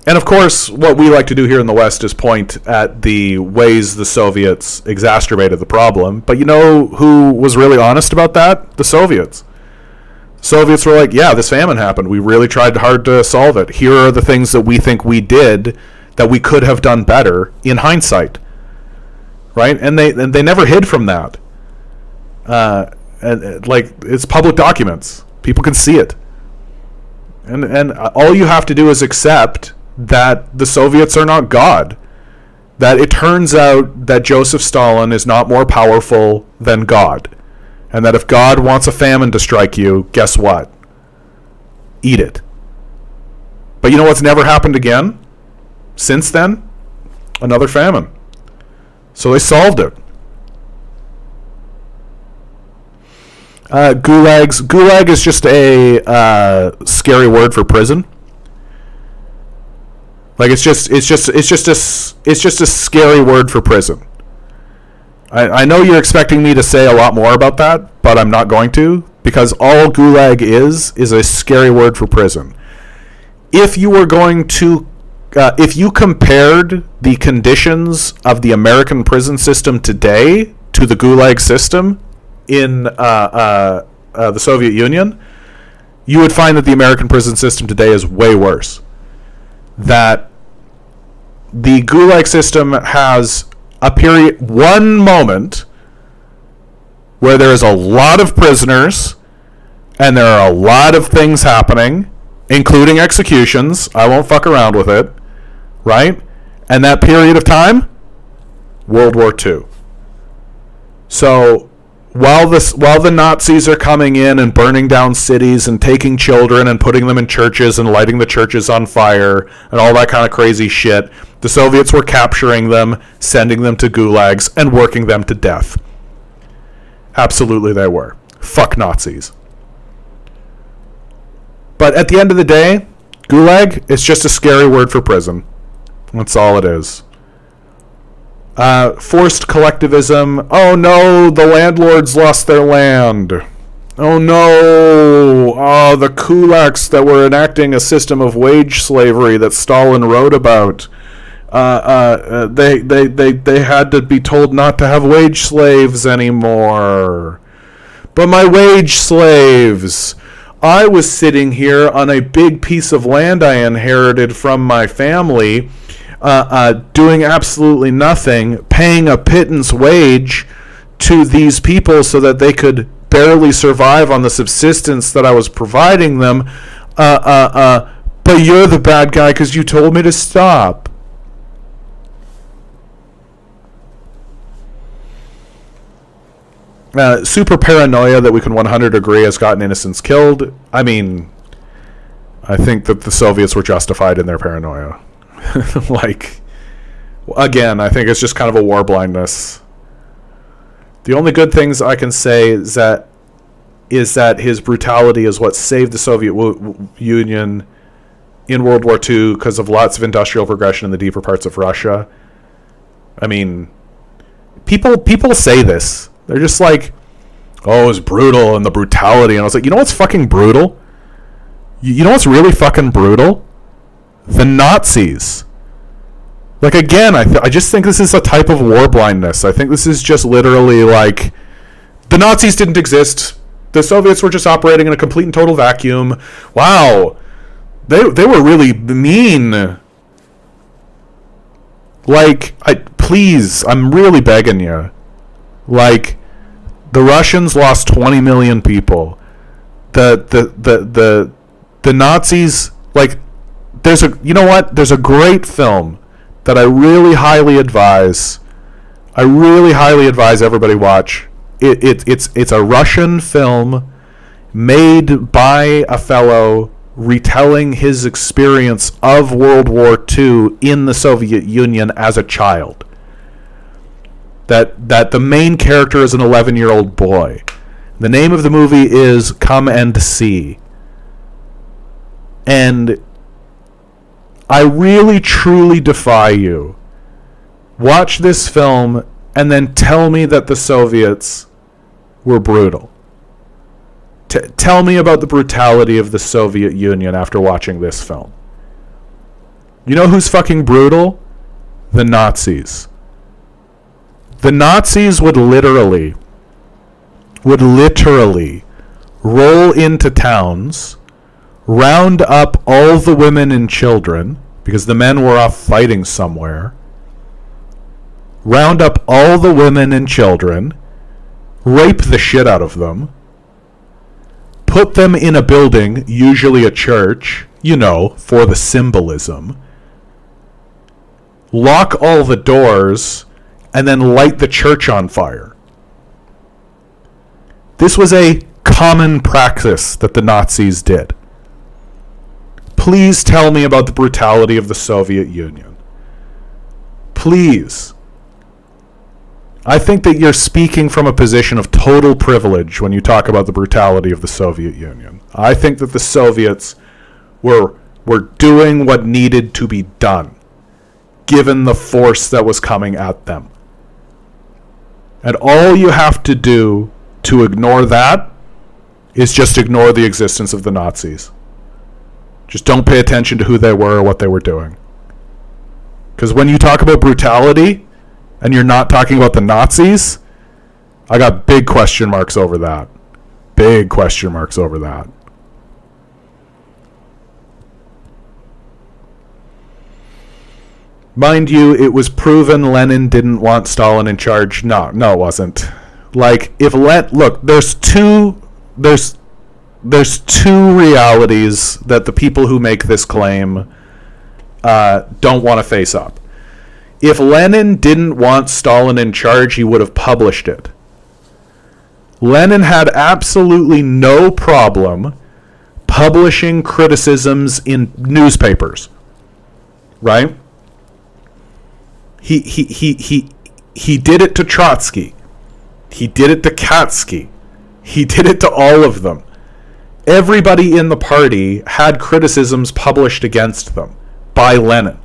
And of course, what we like to do here in the West is point at the ways the Soviets exacerbated the problem. But you know who was really honest about that? The Soviets. Soviets were like, yeah, this famine happened. We really tried hard to solve it. Here are the things that we think we did that we could have done better in hindsight. Right? And they never hid from that. And like, it's public documents. People can see it. And all you have to do is accept that the Soviets are not God. That it turns out that Joseph Stalin is not more powerful than God. And that if God wants a famine to strike you, guess what? Eat it. But you know what's never happened again? Since then? Another famine. So they solved it. Gulag is just a scary word for prison. Like it's just a scary word for prison. I know you're expecting me to say a lot more about that, but I'm not going to, because all Gulag is a scary word for prison. If you were going to if you compared the conditions of the American prison system today to the Gulag system in the Soviet Union, you would find that the American prison system today is way worse. That the Gulag system has one moment where there is a lot of prisoners and there are a lot of things happening, including executions. I won't fuck around with it. Right? And that period of time, World War II. So while the Nazis are coming in and burning down cities and taking children and putting them in churches and lighting the churches on fire and all that kind of crazy shit, the Soviets were capturing them, sending them to gulags, and working them to death. Absolutely they were. Fuck Nazis. But at the end of the day, gulag is just a scary word for prison. That's all it is. Forced collectivism. Oh no, the landlords lost their land. Oh no. Oh, the kulaks that were enacting a system of wage slavery that Stalin wrote about. They had to be told not to have wage slaves anymore. But my wage slaves. I was sitting here on a big piece of land I inherited from my family, doing absolutely nothing, paying a pittance wage to these people so that they could barely survive on the subsistence that I was providing them. But you're the bad guy because you told me to stop. Super paranoia that we can 100 agree has gotten innocents killed. I mean, I think that the Soviets were justified in their paranoia. Like, again, I think it's just kind of a war blindness. The only good things I can say is that his brutality is what saved the Soviet Union in World War II because of lots of industrial progression in the deeper parts of Russia. I mean, people say this. They're just like, oh, it's brutal and the brutality. And I was like, you know what's fucking brutal? You know what's really fucking brutal? The Nazis. Like, again, I just think this is a type of war blindness. I think this is just literally like, the Nazis didn't exist. The Soviets were just operating in a complete and total vacuum. Wow. They were really mean. Like, please, I'm really begging you. Like, the Russians lost 20 million people. The Nazis, like, there's a great film that I really highly advise everybody watch. It's a Russian film made by a fellow retelling his experience of World War II in the Soviet Union as a child. That the main character is an 11-year-old boy. The name of the movie is Come and See. And I really, truly defy you. Watch this film and then tell me that the Soviets were brutal. Tell me about the brutality of the Soviet Union after watching this film. You know who's fucking brutal? The Nazis. The Nazis would literally roll into towns, round up all the women and children, because the men were off fighting somewhere, round up all the women and children, rape the shit out of them, put them in a building, usually a church, for the symbolism, lock all the doors, and then light the church on fire. This was a common practice that the Nazis did. Please tell me about the brutality of the Soviet Union. Please. I think that you're speaking from a position of total privilege when you talk about the brutality of the Soviet Union. I think that the Soviets were doing what needed to be done, given the force that was coming at them. And all you have to do to ignore that is just ignore the existence of the Nazis. Just don't pay attention to who they were or what they were doing. Because when you talk about brutality and you're not talking about the Nazis, I got big question marks over that. Big question marks over that. Mind you, it was proven Lenin didn't want Stalin in charge. No, it wasn't. Like, look, there's two realities that the people who make this claim don't want to face up. If Lenin didn't want Stalin in charge, he would have published it. Lenin had absolutely no problem publishing criticisms in newspapers, right? He did it to Trotsky. He did it to Katsky. He did it to all of them. Everybody in the party had criticisms published against them by Lenin.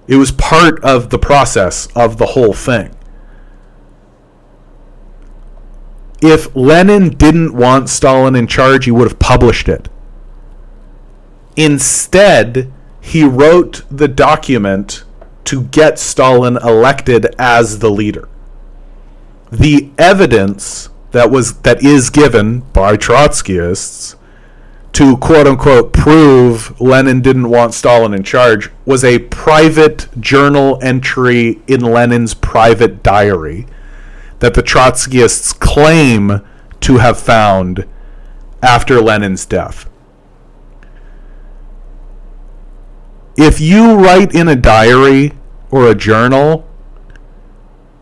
It was part of the process of the whole thing. If Lenin didn't want Stalin in charge, he would have published it. Instead, he wrote the document to get Stalin elected as the leader. The evidence that is given by Trotskyists to quote-unquote prove Lenin didn't want Stalin in charge was a private journal entry in Lenin's private diary that the Trotskyists claim to have found after Lenin's death. If you write in a diary or a journal,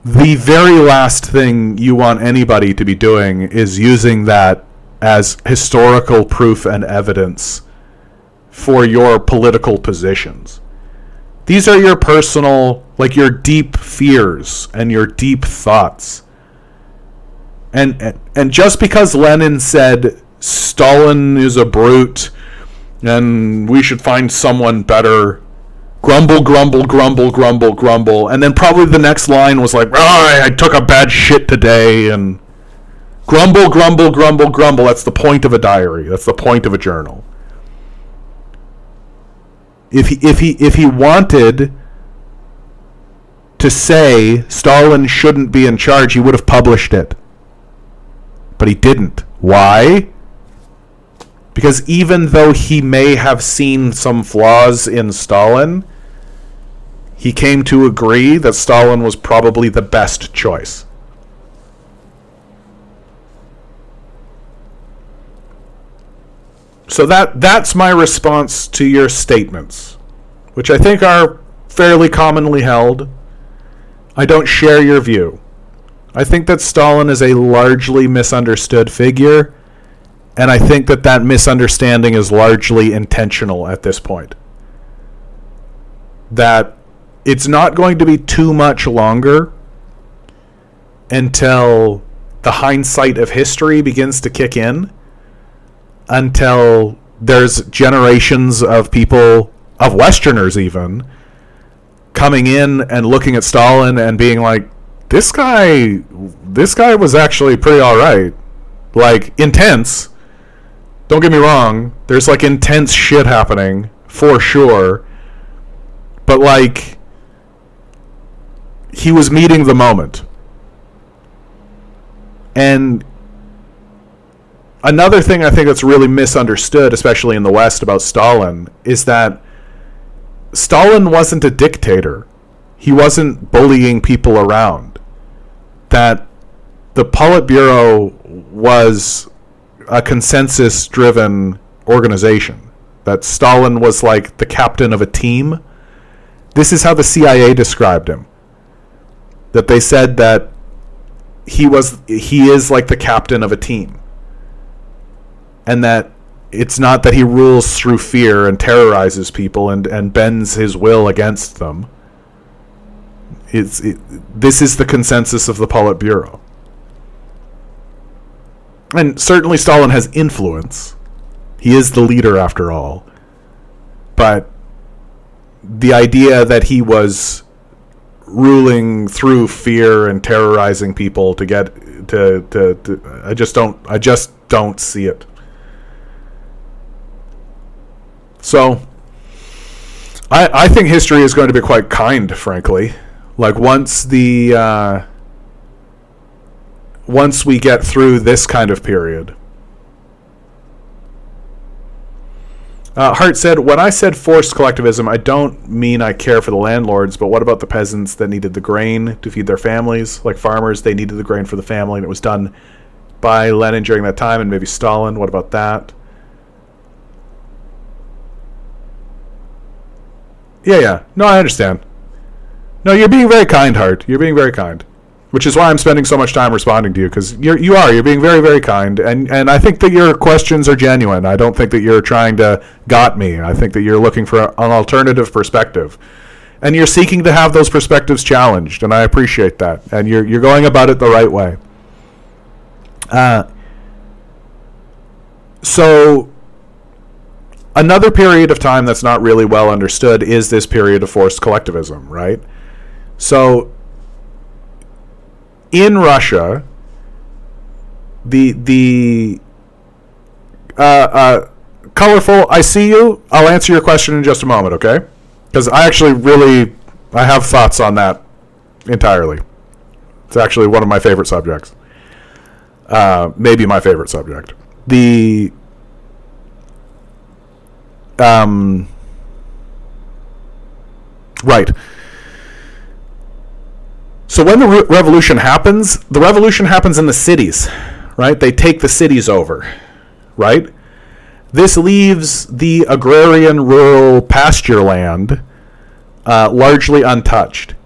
the very last thing you want anybody to be doing is using that as historical proof and evidence for your political positions. These are your personal, like your deep fears and your deep thoughts. And just because Lenin said Stalin is a brute and we should find someone better, grumble, grumble, grumble, grumble, grumble, and then probably the next line was like, I took a bad shit today, and grumble, grumble, grumble, grumble. That's the point of a diary. That's the point of a journal. If he wanted to say Stalin shouldn't be in charge, he would have published it. But he didn't. Why? Because even though he may have seen some flaws in Stalin, he came to agree that Stalin was probably the best choice. So that's my response to your statements, which I think are fairly commonly held. I don't share your view. I think that Stalin is a largely misunderstood figure, and I think that misunderstanding is largely intentional at this point. That it's not going to be too much longer until the hindsight of history begins to kick in, until there's generations of people, of Westerners even, coming in and looking at Stalin and being like, this guy was actually pretty all right. Like, intense. Don't get me wrong. There's, like, intense shit happening, for sure. But, like, he was meeting the moment. And another thing I think that's really misunderstood, especially in the West, about Stalin, is that Stalin wasn't a dictator. He wasn't bullying people around. That the Politburo was a consensus-driven organization. That Stalin was like the captain of a team. This is how the CIA described him. That they said that he is like the captain of a team. And that it's not that he rules through fear and terrorizes people and bends his will against them. This is the consensus of the Politburo. And certainly Stalin has influence. He is the leader after all. But the idea that he was ruling through fear and terrorizing people to get to I just don't see it. So I think history is going to be quite kind, frankly. Like once we get through this kind of period. Hart said, when I said forced collectivism, I don't mean I care for the landlords, but what about the peasants that needed the grain to feed their families? Like farmers, they needed the grain for the family, and it was done by Lenin during that time, and maybe Stalin. What about that? Yeah. No, I understand. No, you're being very kind, Hart. You're being very kind. Which is why I'm spending so much time responding to you, because you're being very, very kind, and I think that your questions are genuine. I don't think that you're trying to got me. I think that you're looking for an alternative perspective, and you're seeking to have those perspectives challenged, and I appreciate that. And you're going about it the right way. So another period of time that's not really well understood is this period of forced collectivism, right? So in Russia, the colorful, I see you. I'll answer your question in just a moment, okay? Because I have thoughts on that entirely. It's actually one of my favorite subjects. Maybe my favorite subject. Right. So when the revolution happens in the cities, right? They take the cities over, right? This leaves the agrarian rural pasture land largely untouched.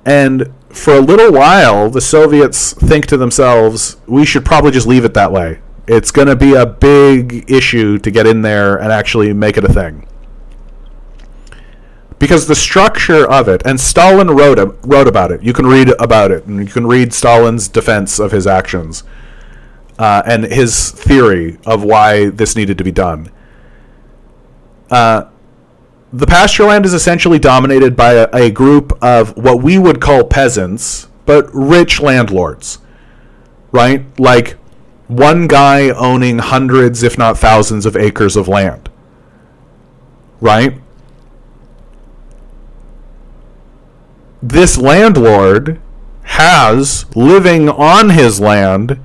And for a little while, the Soviets think to themselves, we should probably just leave it that way. It's going to be a big issue to get in there and actually make it a thing. Because the structure of it, and Stalin wrote about it. You can read about it, and you can read Stalin's defense of his actions and his theory of why this needed to be done. The pasture land is essentially dominated by a group of what we would call peasants, but rich landlords, right? Like one guy owning hundreds, if not thousands, of acres of land, right? This landlord has, living on his land,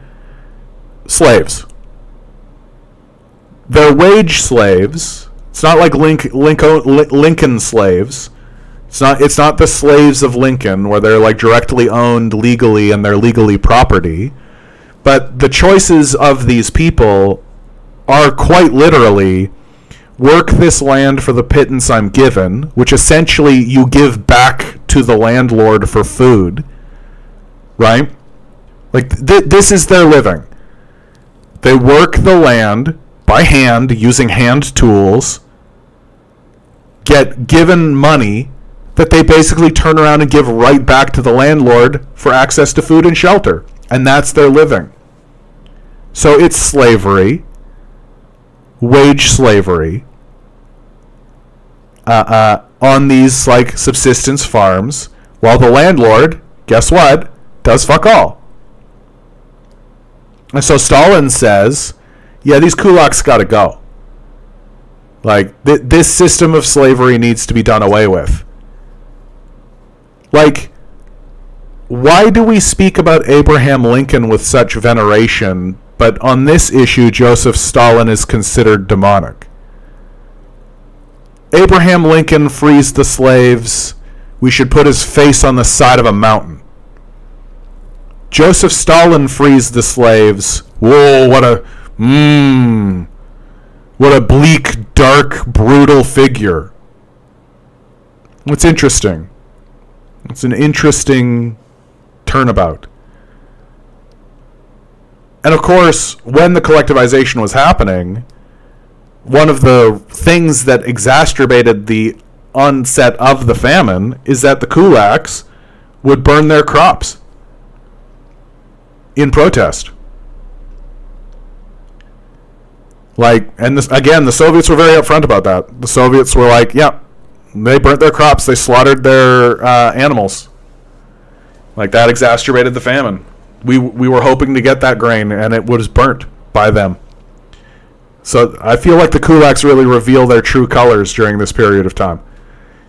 slaves. They're wage slaves. It's not like Lincoln slaves. It's not the slaves of Lincoln where they're like directly owned legally and they're legally property. But the choices of these people are quite literally work this land for the pittance I'm given, which essentially you give back to the landlord for food, right? Like this is their living. They work the land by hand using hand tools, get given money that they basically turn around and give right back to the landlord for access to food and shelter, and that's their living. So it's slavery. wage slavery on these like subsistence farms, while the landlord, guess what, does fuck all. And so Stalin says, yeah, these kulaks got to go. Like, this system of slavery needs to be done away with. Like, why do we speak about Abraham Lincoln with such veneration, but on this issue, Joseph Stalin is considered demonic? Abraham Lincoln frees the slaves. We should put his face on the side of a mountain. Joseph Stalin frees the slaves. Whoa, what a bleak, dark, brutal figure. It's interesting. It's an interesting turnabout. And of course, when the collectivization was happening, one of the things that exacerbated the onset of the famine is that the kulaks would burn their crops in protest. Like, and this, again, the Soviets were very upfront about that. The Soviets were like, yeah, they burnt their crops, they slaughtered their animals. Like, that exacerbated the famine. We were hoping to get that grain, and it was burnt by them. So I feel like the kulaks really reveal their true colors during this period of time.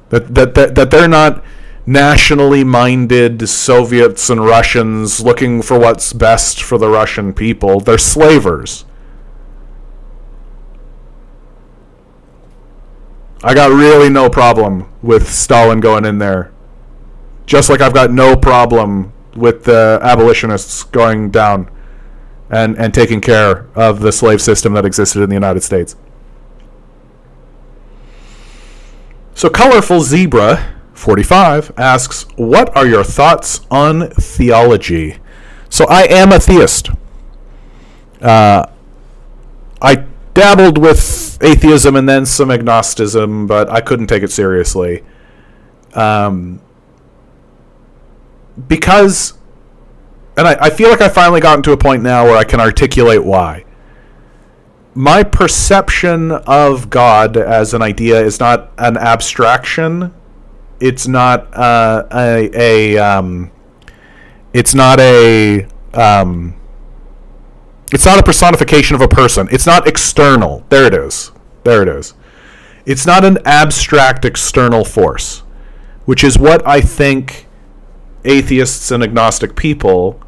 That they're not nationally minded Soviets and Russians looking for what's best for the Russian people. They're slavers. I got really no problem with Stalin going in there. Just like I've got no problem with the abolitionists going down and taking care of the slave system that existed in the United States. So Colorful Zebra 45 asks, what are your thoughts on theology? So I am a theist. I dabbled with atheism and then some agnosticism, but I couldn't take it seriously. Because, and I feel like I've finally gotten to a point now where I can articulate why. My perception of God as an idea is not an abstraction. It's not it's not a personification of a person. It's not external. There it is. It's not an abstract external force, which is what I think atheists and agnostic people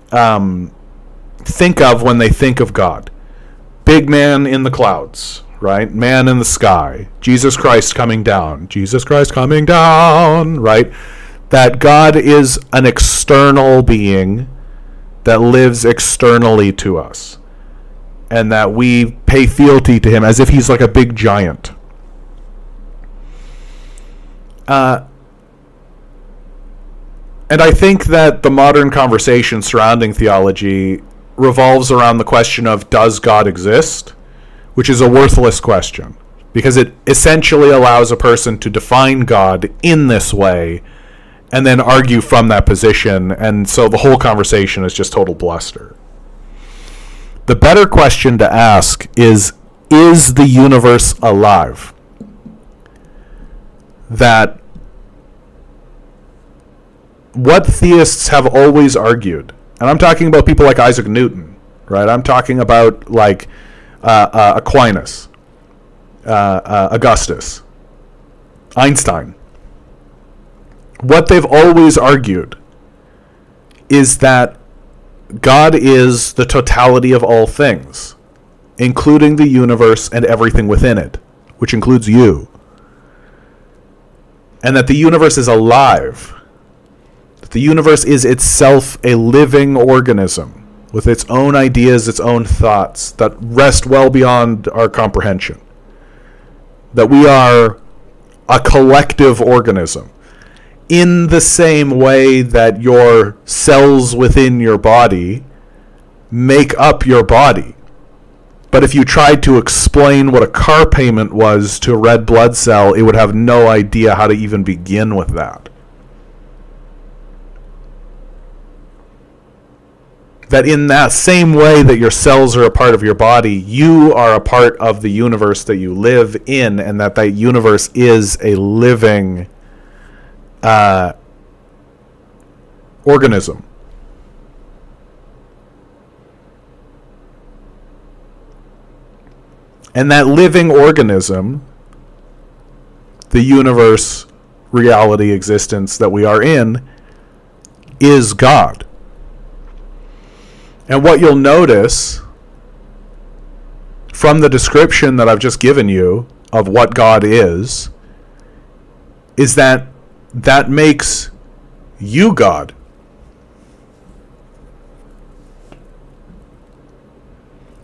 think of when they think of God. Big man in the clouds, right? Man in the sky. Jesus Christ coming down. Right? That God is an external being that lives externally to us, and that we pay fealty to him as if he's like a big giant. And I think that the modern conversation surrounding theology revolves around the question of, does God exist? Which is a worthless question, because it essentially allows a person to define God in this way and then argue from that position, and so the whole conversation is just total bluster. The better question to ask is the universe alive? That what theists have always argued, and I'm talking about people like Isaac Newton, right? I'm talking about like Aquinas, Augustus, Einstein. What they've always argued is that God is the totality of all things, including the universe and everything within it, which includes you. And that the universe is alive. That the universe is itself a living organism with its own ideas, its own thoughts that rest well beyond our comprehension. That we are a collective organism. In the same way that your cells within your body make up your body. But if you tried to explain what a car payment was to a red blood cell, it would have no idea how to even begin with that. That in that same way that your cells are a part of your body, you are a part of the universe that you live in, and that universe is a living organism. And that living organism, the universe, reality, existence that we are in, is God. And what you'll notice from the description that I've just given you of what God is that makes you God.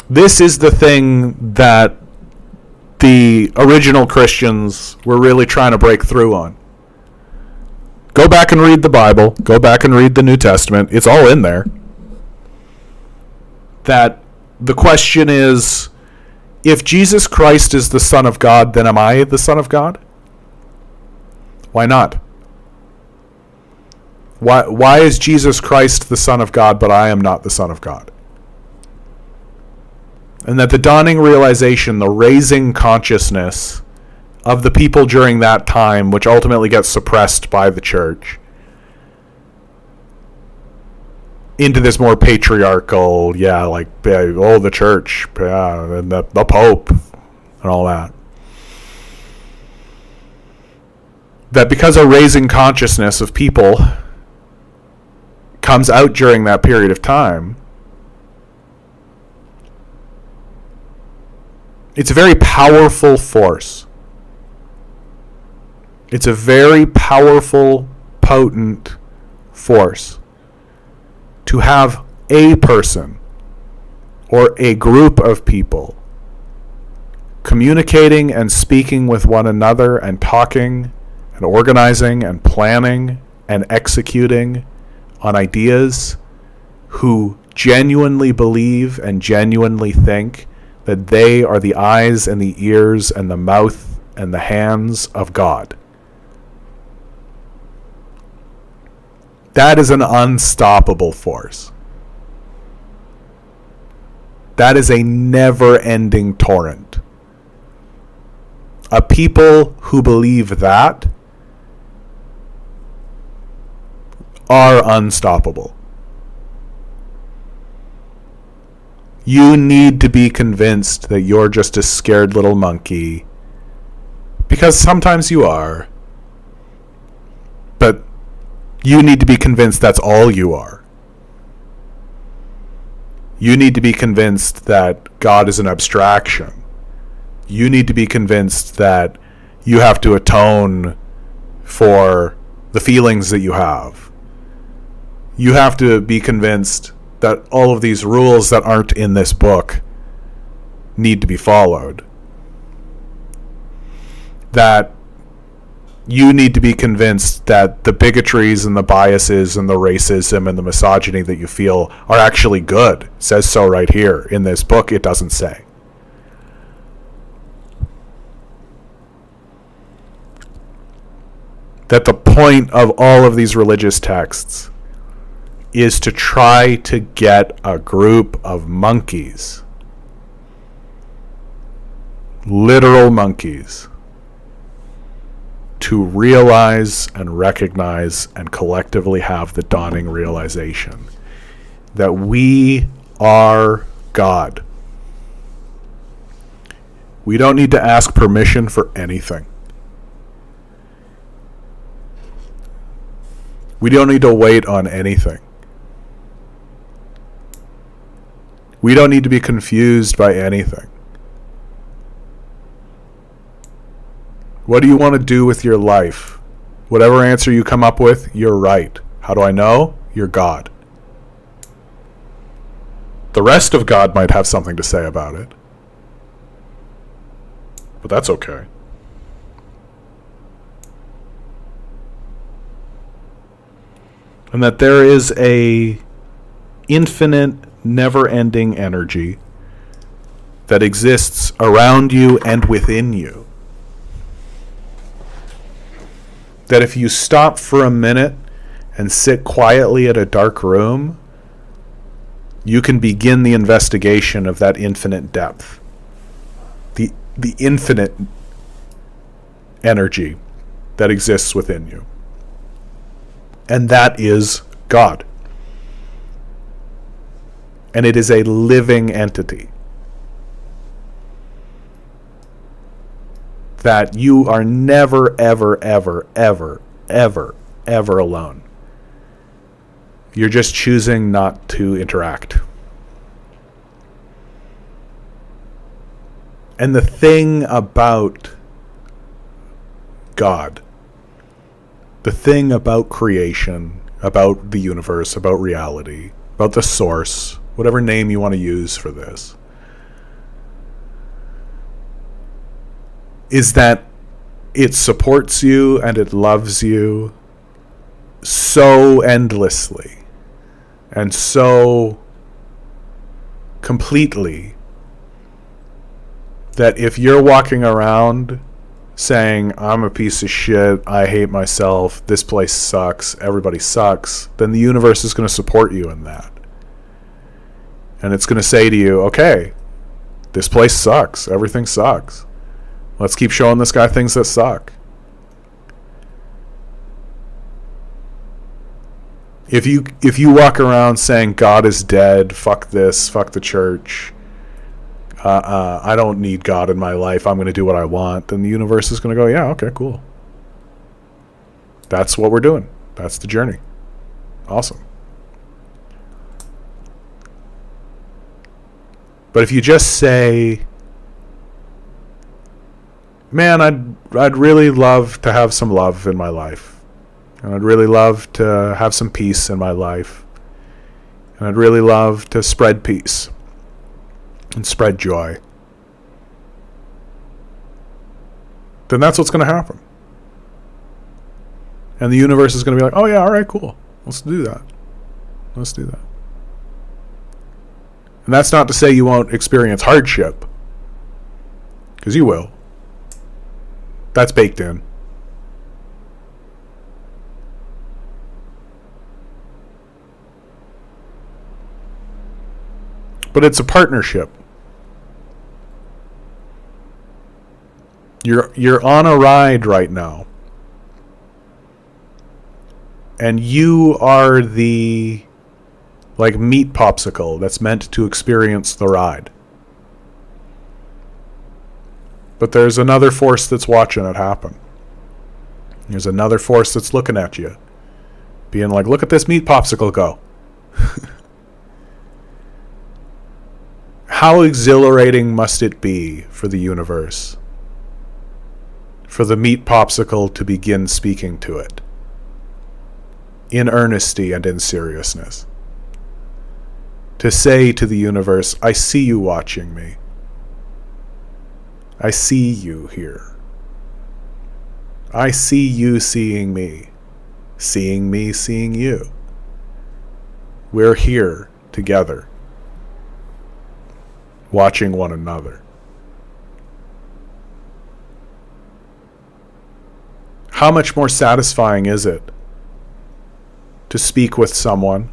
This is the thing that the original Christians were really trying to break through on. Go back and read the Bible. Go back and read the New Testament. It's all in there. That the question is, if Jesus Christ is the Son of God, then am I the Son of God? Why not? Why is Jesus Christ the Son of God, but I am not the Son of God? And that the dawning realization, the raising consciousness of the people during that time, which ultimately gets suppressed by the church, into this more patriarchal, the church, and the Pope, and all that. That because a raising consciousness of people comes out during that period of time, it's a very powerful force. It's a very powerful, potent force to have a person or a group of people communicating and speaking with one another and talking and organizing and planning and executing on ideas, who genuinely believe and genuinely think that they are the eyes and the ears and the mouth and the hands of God. That is an unstoppable force. That is a never-ending torrent. A people who believe that are unstoppable. You need to be convinced that you're just a scared little monkey, because sometimes you are, but you need to be convinced that's all you are. You need to be convinced that God is an abstraction. You need to be convinced that you have to atone for the feelings that you have. You have to be convinced that all of these rules that aren't in this book need to be followed. That you need to be convinced that the bigotries and the biases and the racism and the misogyny that you feel are actually good. It says so right here. In this book, it doesn't say. That the point of all of these religious texts is to try to get a group of monkeys, literal monkeys, to realize and recognize and collectively have the dawning realization that we are God. We don't need to ask permission for anything. We don't need to wait on anything. We don't need to be confused by anything. What do you want to do with your life? Whatever answer you come up with, you're right. How do I know? You're God. The rest of God might have something to say about it, but that's okay. And that there is a infinite, never-ending energy that exists around you and within you. That if you stop for a minute and sit quietly at a dark room, you can begin the investigation of that infinite depth, the infinite energy that exists within you. And that is God. And it is a living entity that you are never, ever, ever, ever, ever, ever alone. You're just choosing not to interact. And the thing about God, the thing about creation, about the universe, about reality, about the source, whatever name you want to use for this, is that it supports you and it loves you so endlessly and so completely that if you're walking around saying, I'm a piece of shit, I hate myself, this place sucks, everybody sucks, then the universe is going to support you in that. And it's going to say to you, okay, this place sucks, everything sucks. Let's keep showing this guy things that suck. If you walk around saying God is dead, fuck this, fuck the church, I don't need God in my life, I'm going to do what I want, then the universe is going to go, yeah, okay, cool. That's what we're doing. That's the journey. Awesome. But if you just say, man, I'd really love to have some love in my life, and I'd really love to have some peace in my life, and I'd really love to spread peace and spread joy, then that's what's going to happen. And the universe is going to be like, oh yeah, all right, cool. Let's do that. Let's do that. And that's not to say you won't experience hardship, because you will. That's baked in. But it's a partnership. You're on a ride right now. And you are the meat popsicle that's meant to experience the ride. But there's another force that's watching it happen. There's another force that's looking at you, being like, look at this meat popsicle go. How exhilarating must it be for the universe, for the meat popsicle to begin speaking to it, in earnesty and in seriousness. To say to the universe, I see you watching me. I see you here. I see you seeing me seeing you. We're here together, watching one another. How much more satisfying is it to speak with someone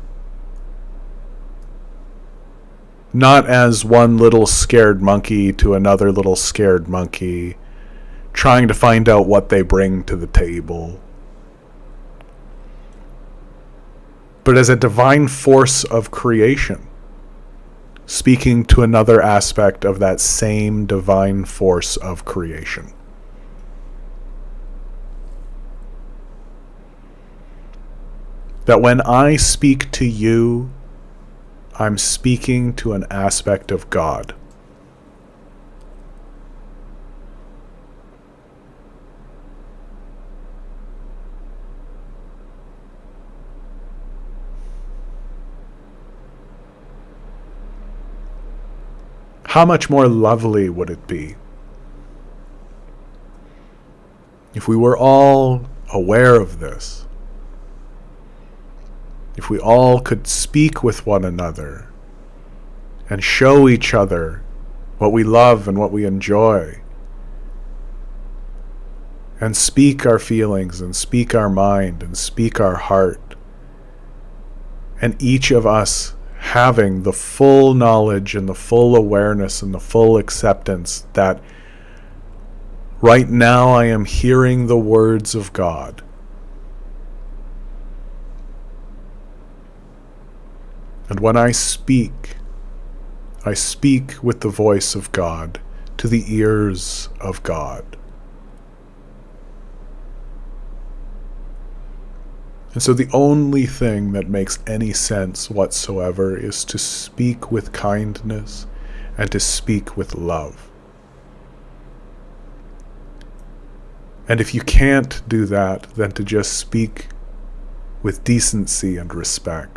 not as one little scared monkey to another little scared monkey, trying to find out what they bring to the table, but as a divine force of creation, speaking to another aspect of that same divine force of creation. That when I speak to you, I'm speaking to an aspect of God. How much more lovely would it be if we were all aware of this? If we all could speak with one another and show each other what we love and what we enjoy, and speak our feelings and speak our mind and speak our heart, and each of us having the full knowledge and the full awareness and the full acceptance that right now I am hearing the words of God. And when I speak with the voice of God to the ears of God. And so the only thing that makes any sense whatsoever is to speak with kindness and to speak with love. And if you can't do that, then to just speak with decency and respect.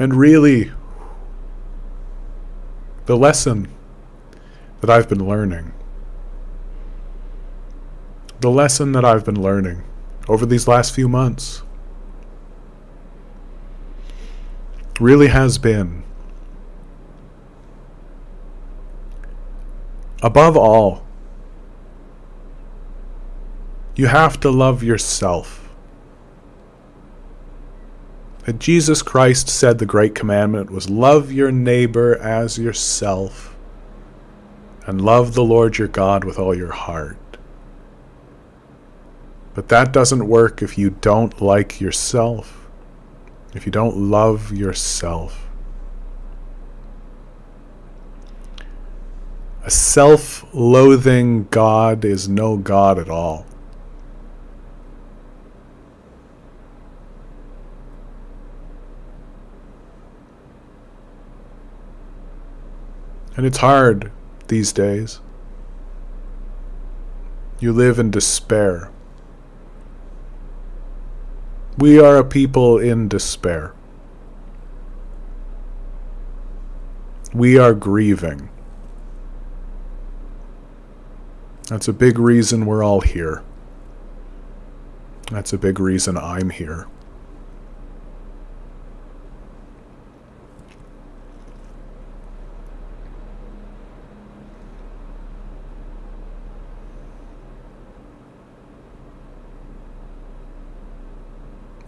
And really, the lesson that I've been learning over these last few months really has been, above all, you have to love yourself. That Jesus Christ said the great commandment was love your neighbor as yourself and love the Lord your God with all your heart. But that doesn't work if you don't like yourself, if you don't love yourself. A self-loathing God is no God at all. And it's hard these days. You live in despair. We are a people in despair. We are grieving. That's a big reason we're all here. That's a big reason I'm here.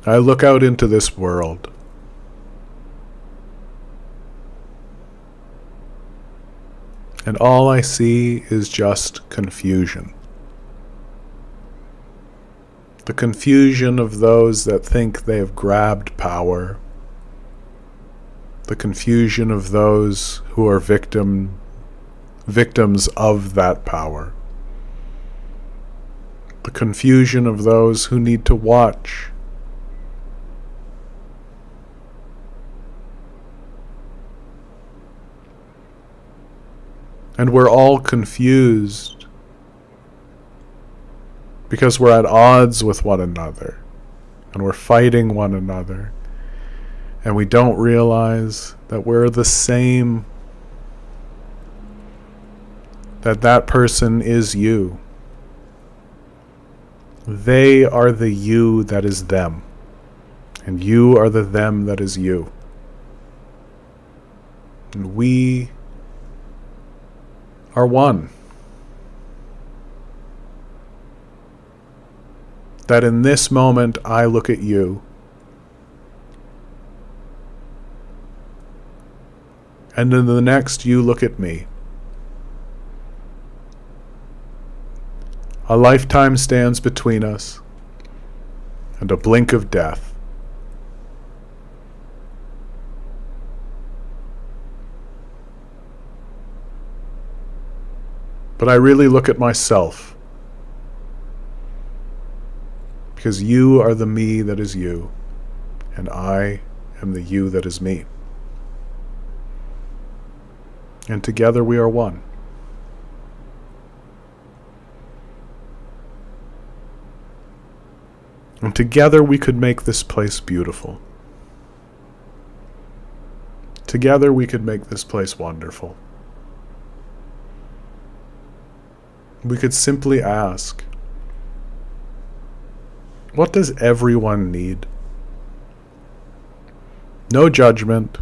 I look out into this world and all I see is just confusion. The confusion of those that think they have grabbed power. The confusion of those who are victims of that power. The confusion of those who need to watch. And we're all confused because we're at odds with one another and we're fighting one another and we don't realize that we're the same, that person is you. They are the you that is them, and you are the them that is you. And we are one. That in this moment I look at you and in the next you look at me. A lifetime stands between us and a blink of death. But I really look at myself, because you are the me that is you, and I am the you that is me. And together we are one. And together we could make this place beautiful. Together we could make this place wonderful. We could simply ask, what does everyone need? No judgment,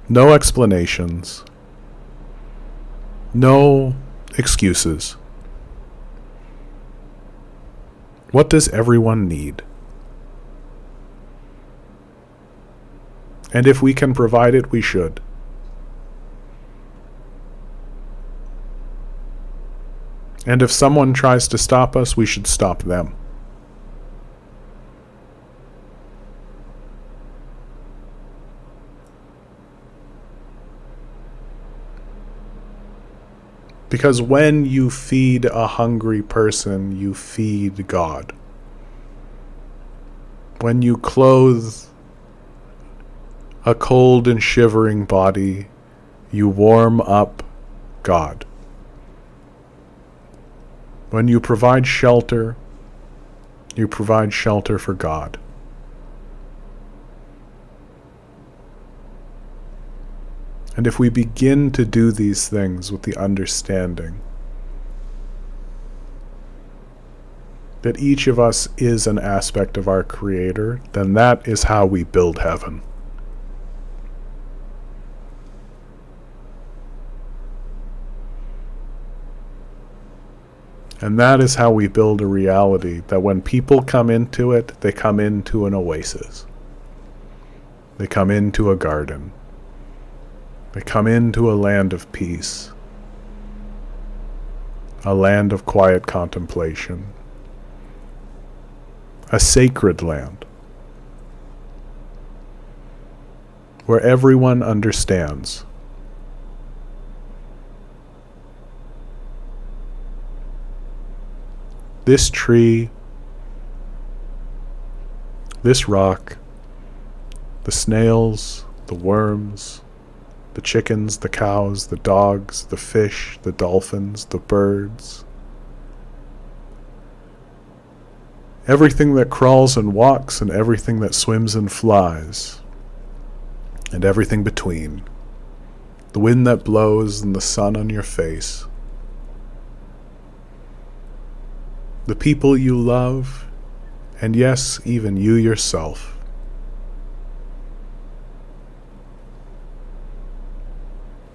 No explanations. No excuses. What does everyone need? And if we can provide it, we should. And if someone tries to stop us, we should stop them. Because when you feed a hungry person, you feed God. When you clothe a cold and shivering body, you warm up God. When you provide shelter, you provide shelter for God. And if we begin to do these things with the understanding that each of us is an aspect of our Creator, then that is how we build heaven. And that is how we build a reality that when people come into it, they come into an oasis. They come into a garden. They come into a land of peace, a land of quiet contemplation, a sacred land where everyone understands this tree, this rock, the snails, the worms, the chickens, the cows, the dogs, the fish, the dolphins, the birds. Everything that crawls and walks and everything that swims and flies. And everything between. The wind that blows and the sun on your face. The people you love, and yes, even you yourself.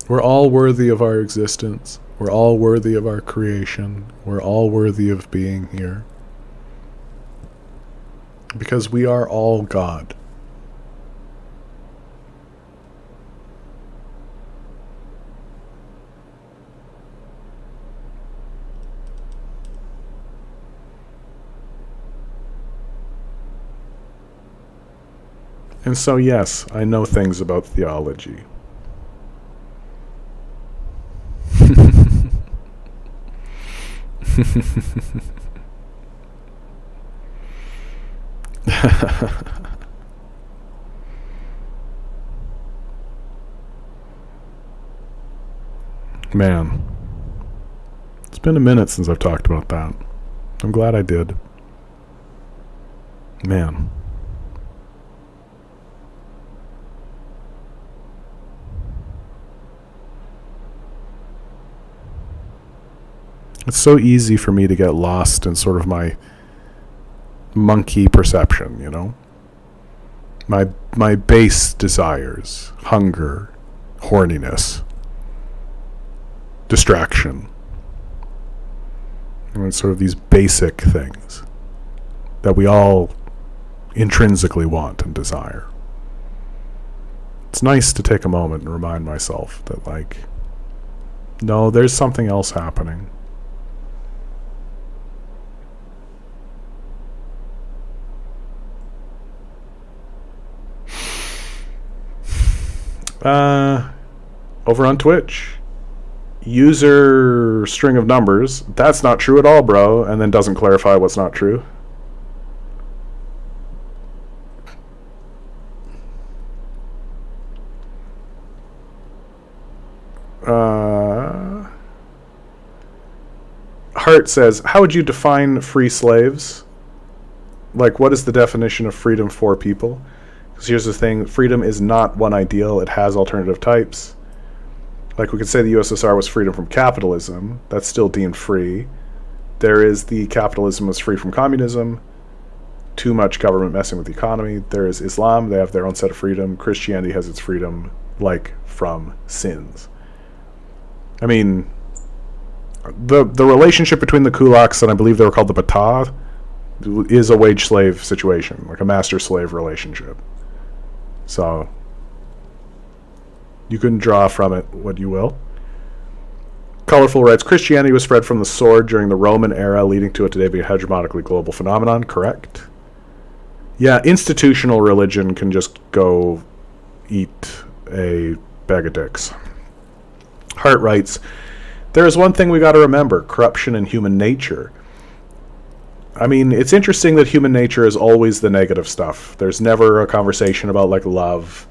We're all worthy of our existence. We're all worthy of our creation. We're all worthy of being here. Because we are all God. And so, yes, I know things about theology. Man, it's been a minute since I've talked about that. I'm glad I did. Man. It's so easy for me to get lost in sort of my monkey perception, you know? My base desires, hunger, horniness, distraction. And it's sort of these basic things that we all intrinsically want and desire. It's nice to take a moment and remind myself that, like, no, there's something else happening. Over on Twitch, user string of numbers, that's not true at all, bro, and then doesn't clarify what's not true. Hart says, how would you define free slaves? Like, what is the definition of freedom for people? Because here's the thing, freedom is not one ideal, it has alternative types. Like, we could say the USSR was freedom from capitalism, that's still deemed free. There is the capitalism was free from communism, too much government messing with the economy. There is Islam, they have their own set of freedom. Christianity has its freedom. like from sins. I mean, the relationship between the kulaks and I believe they were called the Bata is a wage slave situation, like a master slave relationship. So you can draw from it what you will. Colorful writes, Christianity was spread from the sword during the Roman era, leading to it today being a hegemonically global phenomenon. Correct. Yeah, institutional religion can just go eat a bag of dicks. Hart writes, there is one thing we got to remember, corruption in human nature. I mean, it's interesting that human nature is always the negative stuff. There's never a conversation about like love,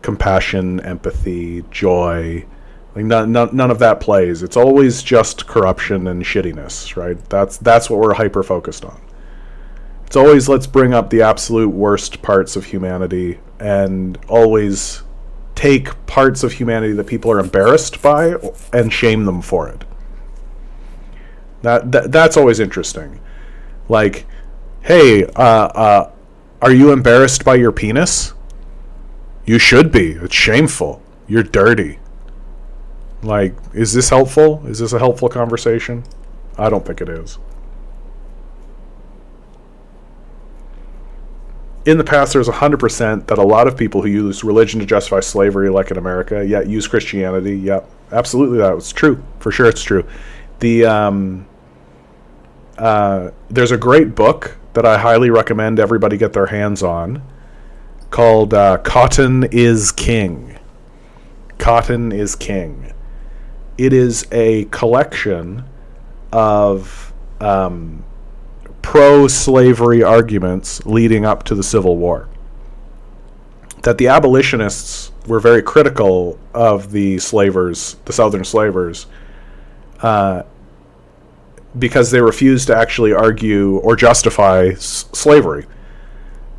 compassion, empathy, joy. Like none of that plays. It's always just corruption and shittiness, right? That's what we're hyper focused on. It's always let's bring up the absolute worst parts of humanity and always take parts of humanity that people are embarrassed by and shame them for it. That's always interesting. Like, hey, are you embarrassed by your penis? You should be. It's shameful. You're dirty. Like, is this helpful? Is this a helpful conversation? I don't think it is. In the past, there's 100% that a lot of people who use religion to justify slavery, like in America, use Christianity. Yep, absolutely, that was true. For sure, it's true. There's a great book that I highly recommend everybody get their hands on called Cotton is King. Cotton is King. It is a collection of pro-slavery arguments leading up to the Civil War. That the abolitionists were very critical of the slavers, the Southern slavers, because they refused to actually argue or justify slavery.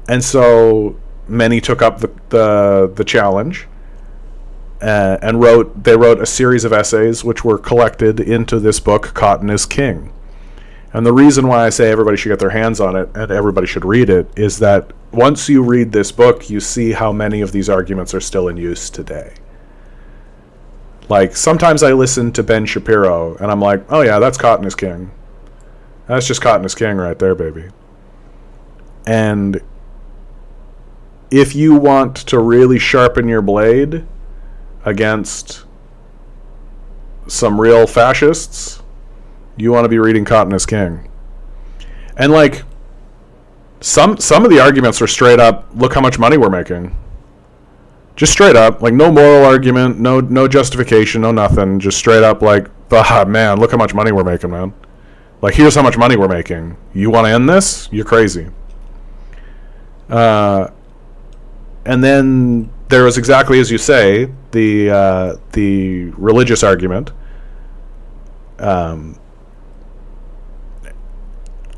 And so many took up the challenge and wrote a series of essays which were collected into this book, Cotton is King. And the reason why I say everybody should get their hands on it and everybody should read it is that once you read this book, you see how many of these arguments are still in use today. Like, sometimes I listen to Ben Shapiro and I'm like, oh yeah, that's Cotton is King. That's just Cotton is King right there, baby. And if you want to really sharpen your blade against some real fascists, you want to be reading Cotton is King. And like, some of the arguments are straight up, look how much money we're making. Just straight up, like no moral argument, no justification, no nothing. Just straight up like, man, look how much money we're making, man. Like, here's how much money we're making. You want to end this? You're crazy. And then there was, exactly as you say, the religious argument.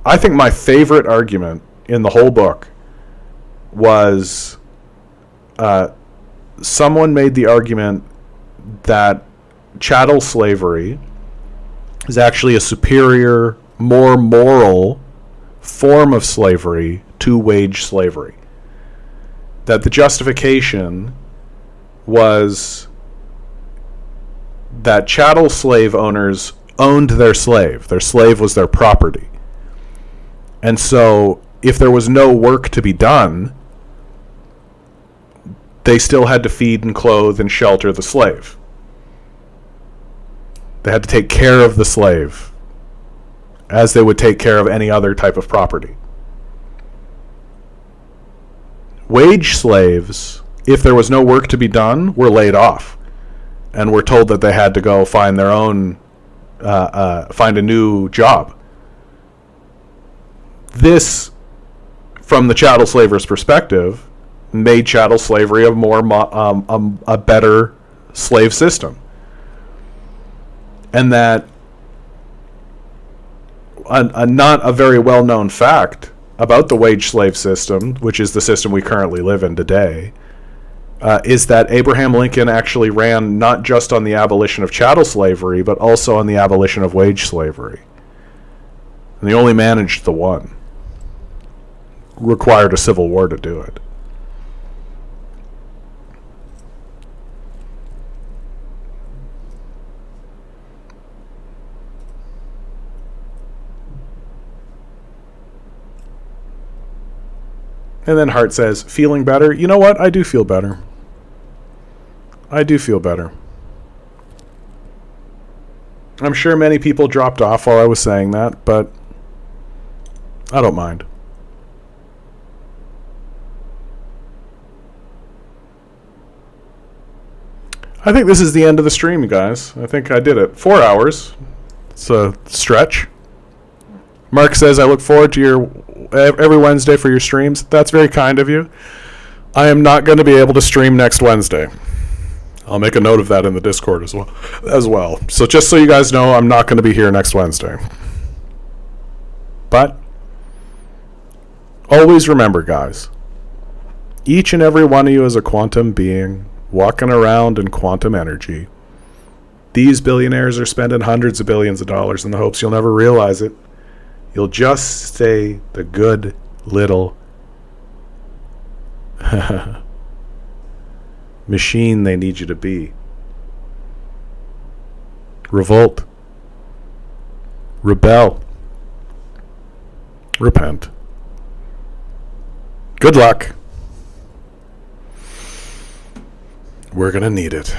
I think my favorite argument in the whole book was someone made the argument that chattel slavery is actually a superior, more moral form of slavery to wage slavery. That the justification was that chattel slave owners owned their slave. Their slave was their property. And so if there was no work to be done, they still had to feed and clothe and shelter the slave. They had to take care of the slave as they would take care of any other type of property. Wage slaves, if there was no work to be done, were laid off and were told that they had to go find their own, find a new job. This, from the chattel slavers' perspective, made chattel slavery a better slave system. And that not a very well-known fact about the wage slave system, which is the system we currently live in today, is that Abraham Lincoln actually ran not just on the abolition of chattel slavery, but also on the abolition of wage slavery. And he only managed the one. Required a civil war to do it. And then Hart says, feeling better? You know what? I do feel better. I do feel better. I'm sure many people dropped off while I was saying that, but I don't mind. I think this is the end of the stream, guys. I think I did it. 4 hours. It's a stretch. Mark says, I look forward to your every Wednesday for your streams. That's very kind of you. I am not going to be able to stream next Wednesday. I'll make a note of that in the Discord as well. So just so you guys know, I'm not going to be here next Wednesday. But always remember, guys, each and every one of you is a quantum being walking around in quantum energy. These billionaires are spending hundreds of billions of dollars in the hopes you'll never realize it. You'll just stay the good little machine they need you to be. Revolt. Rebel. Repent. Good luck. We're going to need it.